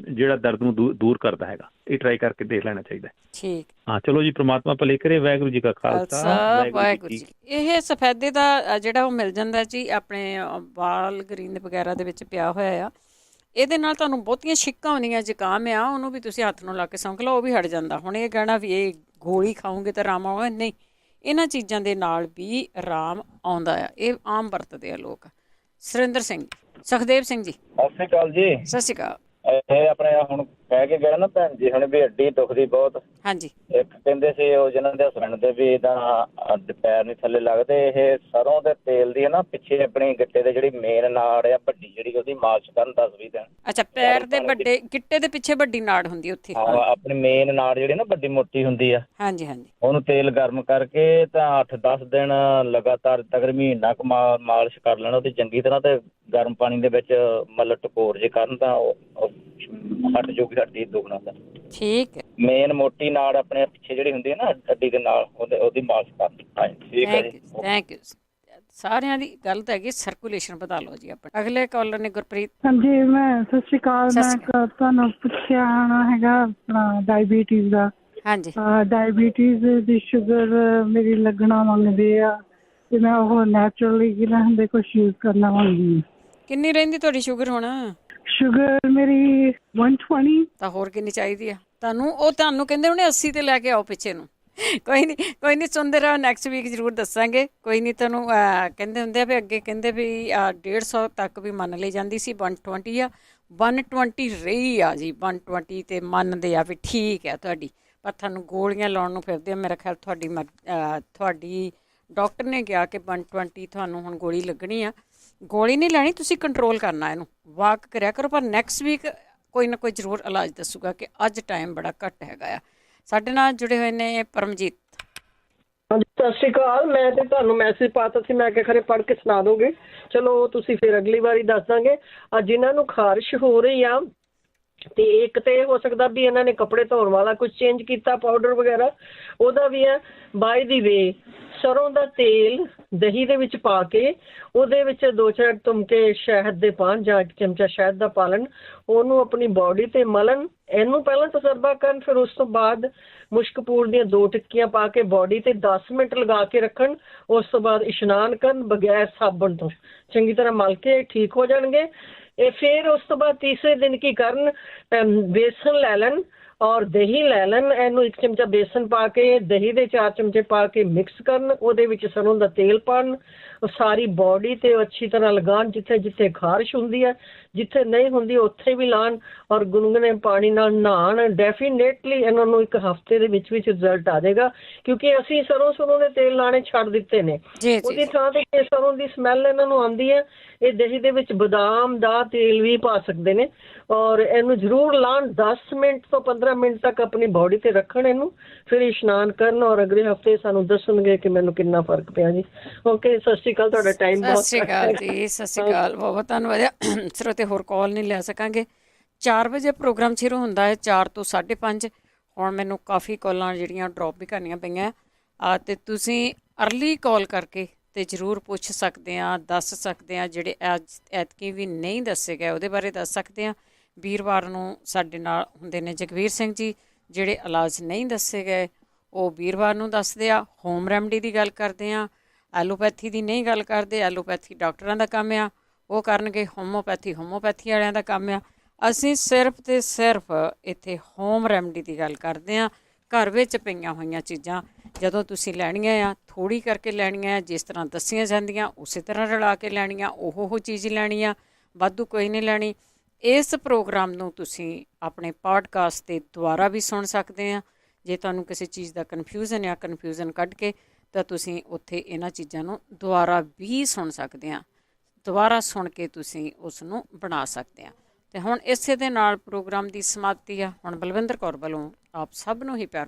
ਜਿਹੜਾ ਦਰਦ ਨੂੰ ਦੂਰ ਕਰਦਾ ਹੈਗਾ। ਇਹ ਟਰਾਈ ਕਰਕੇ ਦੇਖ ਲੈਣਾ ਚਾਹੀਦਾ।
ਠੀਕ।
ਹਾਂ ਚਲੋ ਜੀ, ਪ੍ਰਮਾਤਮਾ ਭਲੇ ਕਰੇ। ਵਾਹਿਗੁਰੂ ਜੀ ਕਾ ਖਾਲਸਾ,
ਵਾਹਿਗੁਰੂ ਜੀ। ਇਹ ਸਫੈਦੇ ਦਾ ਜਿਹੜਾ ਉਹ ਮਿਲ ਜਾਂਦਾ ਜੀ ਆਪਣੇ ਵਾਲ ਗਰੀਨ ਵਗੈਰਾ ਦੇ ਵਿੱਚ ਪਿਆ ਹੋਇਆ ਆ। ਇਹਦੇ ਨਾਲ ਤੁਹਾਨੂੰ ਬਹੁਤੀਆਂ ਛਿੱਕਾਂ ਹੁੰਦੀਆਂ, ਜ਼ੁਕਾਮ ਆ, ਉਹਨੂੰ ਵੀ ਤੁਸੀਂ ਹੱਥ ਨੂੰ ਲਾ ਕੇ ਸੌਂਕ ਲਓ, ਉਹ ਵੀ ਹਟ ਜਾਂਦਾ। ਹੁਣ ਇਹ ਕਹਿਣਾ ਵੀ ਇਹ ਗੋਲੀ ਖਾਓਗੇ ਤਾਂ ਆਰਾਮ ਆਉਗਾ, ਨਹੀਂ, ਇਹਨਾਂ ਚੀਜ਼ਾਂ ਦੇ ਨਾਲ ਵੀ ਆਰਾਮ ਆਉਂਦਾ ਆ। ਇਹ ਆਮ ਵਰਤਦੇ ਆ ਲੋਕ। ਸੁਰਿੰਦਰ ਸਿੰਘ, ਸੁਖਦੇਵ ਸਿੰਘ ਜੀ,
ਸਤਿ ਸ਼੍ਰੀ ਅਕਾਲ ਜੀ।
ਸਤਿ ਸ਼੍ਰੀ ਅਕਾਲ।
ਇਹ ਆਪਣੇ ਹੁਣ ਕਹਿ ਕੇ ਗਏ ਨਾ ਭੈਣ ਜੀ ਹੁਣ ਵੀ ਹੱਡੀ ਦੁਖਦੀ ਬਹੁਤ।
ਹਾਂਜੀ।
ਇੱਕ ਕਹਿੰਦੇ ਸੀ ਉਹ ਜਿਹਨਾਂ ਦੇ ਹਸਬੈਂਡ ਦੇ ਵੀ ਇਹਦਾ ਪੈਰ ਨਹੀਂ ਥੱਲੇ ਲੱਗਦੇ। ਇਹ ਸਰੋਂ ਦੇ ਤੇਲ ਦੀ ਹੈ ਨਾ ਪਿੱਛੇ ਆਪਣੀ ਗਿੱਟੇ ਦੇ ਜਿਹੜੀ ਮੇਨ ਨਾੜ ਆ ਵੱਡੀ, ਜਿਹੜੀ ਉਹਦੀ ਮਾਲਿਸ਼ ਕਰਨ 10-20 ਦਿਨ।
ਅੱਛਾ, ਪੈਰ ਦੇ ਵੱਡੇ ਗਿੱਟੇ ਦੇ ਪਿੱਛੇ ਵੱਡੀ ਨਾੜ ਹੁੰਦੀ ਉੱਥੇ?
ਹਾਂ, ਆਪਣੀ ਮੇਨ ਨਾੜ ਜਿਹੜੀ ਨਾ ਵੱਡੀ ਮੋਟੀ ਹੁੰਦੀ ਆ।
ਹਾਂਜੀ ਹਾਂਜੀ।
ਉਹਨੂੰ ਤੇਲ ਗਰਮ ਕਰਕੇ ਤਾਂ 8-10 ਦਿਨ ਲਗਾਤਾਰ ਤਕਰੀਬਨ ਮਹੀਨਾ ਕੁ ਮਾਲਿਸ਼ ਕਰ ਲੈਣਾ ਉਹਦੀ ਚੰਗੀ ਤਰ੍ਹਾਂ, ਤੇ ਗਰਮ ਪਾਣੀ ਦੇ ਵਿੱਚ ਮਤਲਬ ਟਕੋਰ ਜੇ ਕਰਨ ਤਾਂ ਹਟ ਜੂਗੀ ਹੱਡੀ ਦੁਖਣਾ ਦਾ।
ਠੀਕ ਹੈ।
ਮੇਨ ਮੋਟੀ ਨਾੜ ਆਪਣੇ ਪਿੱਛੇ ਜਿਹੜੀ ਹੁੰਦੀ ਹੈ ਨਾ ਹੱਡੀ ਦੇ ਨਾਲ, ਉਹਦੀ ਮਾਲਿਸ਼ ਕਰਨੀ। ਹਾਂਜੀ ਠੀਕ ਹੈ ਜੀ,
ਥੈਂਕ ਯੂ। ਸਾਰਿਆਂ ਦੀ ਗੱਲ ਤਾਂ ਹੈਗੀ, ਸਰਕੂਲੇਸ਼ਨ ਵਧਾ ਲਓ ਜੀ ਆਪਣੇ। ਅਗਲੇ ਕਾਲਰ ਨੇ ਗੁਰਪ੍ਰੀਤ।
ਹਾਂਜੀ, ਮੈਂ ਸਤਿ ਸ਼੍ਰੀ ਅਕਾਲ। ਮੈਂ ਤੁਹਾਨੂੰ ਪੁੱਛਿਆ ਹੈਗਾ ਆਪਣਾ ਡਾਇਬੀਟੀਜ਼ ਦਾ।
ਹਾਂਜੀ।
ਡਾਇਬੀਟੀਜ਼ ਦੀ ਸ਼ੂਗਰ ਮੇਰੀ ਲੱਗਣਾ ਮੰਗਦੇ ਆ, ਤੇ ਮੈਂ ਉਹ ਨੈਚੁਰਲੀ ਕਿਹਨਾਂ ਹੁੰਦੇ ਕੁਛ ਯੂਜ਼ ਕਰਨਾ ਮੰਗਦੀ।
ਕਿੰਨੀ ਰਹਿੰਦੀ ਤੁਹਾਡੀ ਸ਼ੂਗਰ ਹੁਣ?
ਸ਼ੂਗਰ ਮੇਰੀ 120।
ਤਾਂ ਹੋਰ ਕਿੰਨੀ ਚਾਹੀਦੀ ਆ ਤੁਹਾਨੂੰ? ਉਹ ਤੁਹਾਨੂੰ ਕਹਿੰਦੇ ਉਹਨੇ 80 ਤੇ ਲੈ ਕੇ ਆਓ ਪਿੱਛੇ ਨੂੰ। ਕੋਈ ਨਹੀਂ ਸੁਣਦੇ ਰਹੋ, ਨੈਕਸਟ ਵੀਕ ਜ਼ਰੂਰ ਦੱਸਾਂਗੇ। ਕੋਈ ਨਹੀਂ, ਤੁਹਾਨੂੰ ਕਹਿੰਦੇ ਹੁੰਦੇ ਆ ਵੀ ਅੱਗੇ ਕਹਿੰਦੇ ਵੀ 150 ਤੱਕ ਵੀ ਮੰਨ ਲਈ ਜਾਂਦੀ ਸੀ। 120 ਆ, 120 ਰਹੀ ਆ ਜੀ। 120 ਤੇ ਮੰਨਦੇ ਆ ਵੀ ਠੀਕ ਹੈ ਤੁਹਾਡੀ, ਪਰ ਤੁਹਾਨੂੰ ਗੋਲੀਆਂ ਲਾਉਣ ਨੂੰ ਫਿਰਦੇ ਆ। ਮੇਰਾ ਖਿਆਲ ਤੁਹਾਡੀ ਡਾਕਟਰ ਨੇ ਕਿਹਾ ਕਿ 120 ਤੁਹਾਨੂੰ ਹੁਣ ਗੋਲੀ ਲੱਗਣੀ ਆ। ਗੋਲੀ ਨਹੀਂ ਲੈਣੀ, ਤੁਸੀਂ ਕੰਟਰੋਲ ਕਰਨਾ, ਇਹਨੂੰ ਵਾਕ ਕਰਿਆ ਕਰੋ। ਪਰ ਨੈਕਸਟ ਵੀਕ ਕੋਈ ਨਾ ਕੋਈ ਜ਼ਰੂਰ ਇਲਾਜ ਦੱਸੂਗਾ ਕਿ ਅੱਜ ਟਾਈਮ ਬੜਾ ਘੱਟ ਹੈਗਾ ਆ। ਸਾਡੇ ਨਾਲ ਜੁੜੇ ਹੋਏ ਨੇ ਪਰਮਜੀਤ।
ਹਾਂਜੀ, ਸਤਿ ਸ਼੍ਰੀ ਅਕਾਲ। ਮੈਂ ਤੇ ਤੁਹਾਨੂੰ ਮੈਸੇਜ ਪਾਤਾ ਸੀ, ਮੈਂ ਕਿਹਾ ਖਰੇ ਪੜ੍ਹ ਕੇ ਸੁਣਾ ਦੋਗੇ। ਚਲੋ ਤੁਸੀਂ ਫਿਰ ਅਗਲੀ ਵਾਰੀ ਦੱਸ ਦਾਂਗੇ। ਜਿਨ੍ਹਾਂ ਨੂੰ ਖਾਰਿਸ਼ ਹੋ ਰਹੀ ਆ, ਤੇ ਇੱਕ ਤੇ ਹੋ ਸਕਦਾ ਵੀ ਇਹਨਾਂ ਨੇ ਕੱਪੜੇ ਧੋਣ ਵਾਲਾ ਕੁਝ ਚੇਂਜ ਕੀਤਾ, ਪਾਊਡਰ ਵਗੈਰਾ, ਉਹਦਾ ਵੀ ਹੈ। ਬਾਈ ਦੀ ਵੇ, ਸਰੋਂ ਦਾ ਤੇਲ ਦਹੀਂ ਦੇ ਵਿੱਚ ਪਾ ਕੇ ਉਹਦੇ ਵਿੱਚ 2-4 ਤੁਮਕੇ ਸ਼ਹਿਦ ਦੇ ਪਾਣ ਜਾਂ 1 ਚਮਚਾ ਸ਼ਹਿਦ ਦਾ ਪਾ ਲੈਣ, ਉਹਨੂੰ ਆਪਣੀ ਬਾਡੀ ਤੇ ਮਲਣ। ਇਹਨੂੰ ਪਹਿਲਾਂ ਤਜਰਬਾ ਕਰਨ, ਫਿਰ ਉਸ ਤੋਂ ਬਾਅਦ ਮੁਸ਼ਕਪੂਰ ਦੀਆਂ 2 ਟਿੱਕੀਆਂ ਪਾ ਕੇ ਬਾਡੀ ਤੇ 10 ਮਿੰਟ ਲਗਾ ਕੇ ਰੱਖਣ। ਉਸ ਤੋਂ ਬਾਅਦ ਇਸ਼ਨਾਨ ਕਰਨ ਬਗੈਰ ਸਾਬਣ ਤੋਂ, ਚੰਗੀ ਤਰ੍ਹਾਂ ਮਲ ਕੇ ਠੀਕ ਹੋ ਜਾਣਗੇ। ਇਹ ਫਿਰ ਉਸ ਤੋਂ ਬਾਅਦ ਤੀਸਰੇ ਦਿਨ ਕੀ ਕਰਨ, ਬੇਸਨ ਲੈ ਲੈਣ ਔਰ ਦਹੀਂ ਲੈ ਲੈਣ। ਇਹਨੂੰ 1 ਚਮਚਾ ਬੇਸਨ ਪਾ ਕੇ ਦਹੀਂ ਦੇ 4 ਚਮਚੇ ਪਾ ਕੇ ਮਿਕਸ ਕਰਨ। ਉਹਦੇ ਵਿੱਚ ਸਰੋਂ ਦਾ ਤੇਲ ਪਾਉਣ, ਸਾਰੀ ਬਾਡੀ ਤੇ ਅੱਛੀ ਤਰ੍ਹਾਂ ਲਗਾਉਣ। ਜਿੱਥੇ ਜਿੱਥੇ ਖਾਰਿਸ਼ ਹੁੰਦੀ ਹੈ, ਜਿੱਥੇ ਨਹੀਂ ਹੁੰਦੀ ਉੱਥੇ ਵੀ ਲਾਉਣ, ਔਰ ਗੁਨਗੁਨੇ ਪਾਣੀ ਨਾਲ ਨਹਾਉਣ। ਡੈਫੀਨੇਟਲੀ ਇਹਨਾਂ ਨੂੰ 1 ਹਫ਼ਤੇ ਦੇ ਵਿੱਚ ਰਿਜ਼ਲਟ ਆ ਜਾਏਗਾ, ਕਿਉਂਕਿ ਅਸੀਂ ਸਰੋਂ ਦੇ ਤੇਲ ਲਾਣੇ ਛੱਡ ਦਿੱਤੇ ਨੇ। ਉਹਦੀ ਥਾਂ ਤੇ ਸਰੋਂ ਦੀ ਸਮੈਲ ਇਹਨਾਂ ਨੂੰ ਆਉਂਦੀ ਹੈ। ਇਹ ਦਹੀਂ ਦੇ ਵਿੱਚ ਬਦਾਮ ਦਾ ਤੇਲ ਵੀ ਪਾ ਸਕਦੇ ਨੇ, ਔਰ ਇਹਨੂੰ ਜ਼ਰੂਰ ਲਾਉਣ। 10 ਮਿੰਟ ਤੋਂ 15 ਮਿੰਟ ਤੱਕ ਆਪਣੀ ਬਾਡੀ ਤੇ ਰੱਖਣ ਇਹਨੂੰ, ਫਿਰ ਇਸ਼ਨਾਨ ਕਰਨ, ਔਰ ਅਗਲੇ ਹਫ਼ਤੇ ਸਾਨੂੰ ਦੱਸਣਗੇ ਕਿ ਮੈਨੂੰ ਕਿੰਨਾ ਫਰਕ ਪਿਆ ਜੀ। ਓਕੇ, ਸਤਿ ਸ਼੍ਰੀ ਅਕਾਲ। ਤੁਹਾਡਾ ਟਾਈਮ ਬਹੁਤ।
ਸਤਿ ਸ਼੍ਰੀ ਅਕਾਲ ਜੀ। ਸਤਿ ਸ਼੍ਰੀ ਅਕਾਲ, ਬਹੁਤ ਧੰਨਵਾਦ। ਸਰੋਤੇ ਹੋਰ ਕਾਲ ਨਹੀਂ ਲੈ ਸਕਾਂਗੇ। 4 ਵਜੇ ਪ੍ਰੋਗਰਾਮ ਸ਼ੁਰੂ ਹੁੰਦਾ ਹੈ, 4 ਤੋਂ 5:30। ਹੁਣ ਮੈਨੂੰ ਕਾਫੀ ਕਾਲਾਂ ਜਿਹੜੀਆਂ ਡਰੋਪ ਵੀ ਕਰਨੀਆਂ ਪਈਆਂ, ਅਤੇ ਤੁਸੀਂ ਅਰਲੀ ਕਾਲ ਕਰਕੇ ਤੇ ਜ਼ਰੂਰ ਪੁੱਛ ਸਕਦੇ ਆ, ਦੱਸ ਸਕਦੇ ਆ। ਜਿਹੜੇ ਐਤਕੀ ਵੀ ਨਹੀਂ ਦੱਸੇ ਗਏ ਉਹਦੇ ਬਾਰੇ ਦੱਸ ਸਕਦੇ ਆ। ਵੀਰਵਾਰ ਨੂੰ ਸਾਡੇ ਨਾਲ ਹੁੰਦੇ ਨੇ ਜਗਵੀਰ ਸਿੰਘ ਜੀ, ਜਿਹੜੇ ਇਲਾਜ ਨਹੀਂ ਦੱਸੇ ਗਏ ਉਹ ਵੀਰਵਾਰ ਨੂੰ ਦੱਸਦੇ ਆ। ਹੋਮ ਰੈਮਡੀ ਦੀ ਗੱਲ ਕਰਦੇ ਆ, ਐਲੋਪੈਥੀ ਦੀ ਨਹੀਂ ਗੱਲ ਕਰਦੇ। ਐਲੋਪੈਥੀ ਡਾਕਟਰਾਂ ਦਾ ਕੰਮ ਆ, ਉਹ ਕਰਨਗੇ। ਹੋਮੋਪੈਥੀ ਵਾਲਿਆਂ ਦਾ ਕੰਮ ਆ। ਅਸੀਂ ਸਿਰਫ ਤੇ ਸਿਰਫ ਇੱਥੇ ਹੋਮ ਰੈਮਡੀ ਦੀ ਗੱਲ ਕਰਦੇ ਹਾਂ। ਘਰ ਵਿੱਚ ਪਈਆਂ ਹੋਈਆਂ ਚੀਜ਼ਾਂ ਜਦੋਂ ਤੁਸੀਂ ਲੈਣੀਆਂ ਆ, ਥੋੜ੍ਹੀ ਕਰਕੇ ਲੈਣੀਆਂ ਆ, ਜਿਸ ਤਰ੍ਹਾਂ ਦੱਸੀਆਂ ਜਾਂਦੀਆਂ ਉਸੇ ਤਰ੍ਹਾਂ ਰਲਾ ਕੇ ਲੈਣੀਆਂ। ਉਹ ਚੀਜ਼ ਲੈਣੀ ਆ, ਵਾਧੂ ਕੋਈ ਨਹੀਂ ਲੈਣੀ। ਇਸ ਪ੍ਰੋਗਰਾਮ ਨੂੰ ਤੁਸੀਂ ਆਪਣੇ ਪੋਡਕਾਸਟ 'ਤੇ ਦੁਬਾਰਾ ਵੀ ਸੁਣ ਸਕਦੇ ਆ। ਜੇ ਤੁਹਾਨੂੰ ਕਿਸੇ ਚੀਜ਼ ਦਾ ਕਨਫਿਊਜ਼ਨ ਕੱਢ ਕੇ ਤਾਂ ਤੁਸੀਂ ਉੱਥੇ ਇਹਨਾਂ ਚੀਜ਼ਾਂ ਨੂੰ ਦੁਬਾਰਾ ਵੀ ਸੁਣ ਸਕਦੇ ਆ। ਦੁਬਾਰਾ ਸੁਣ ਕੇ ਤੁਸੀਂ ਉਸ ਨੂੰ ਬਣਾ ਸਕਦੇ ਆ। ਤੇ ਹੁਣ ਇਸੇ ਦੇ ਨਾਲ ਪ੍ਰੋਗਰਾਮ ਦੀ ਸਮਾਪਤੀ ਆ। ਹੁਣ ਬਲਵਿੰਦਰ ਕੌਰ ਵੱਲੋਂ ਆਪ ਸਭ ਨੂੰ ਹੀ ਪਿਆਰ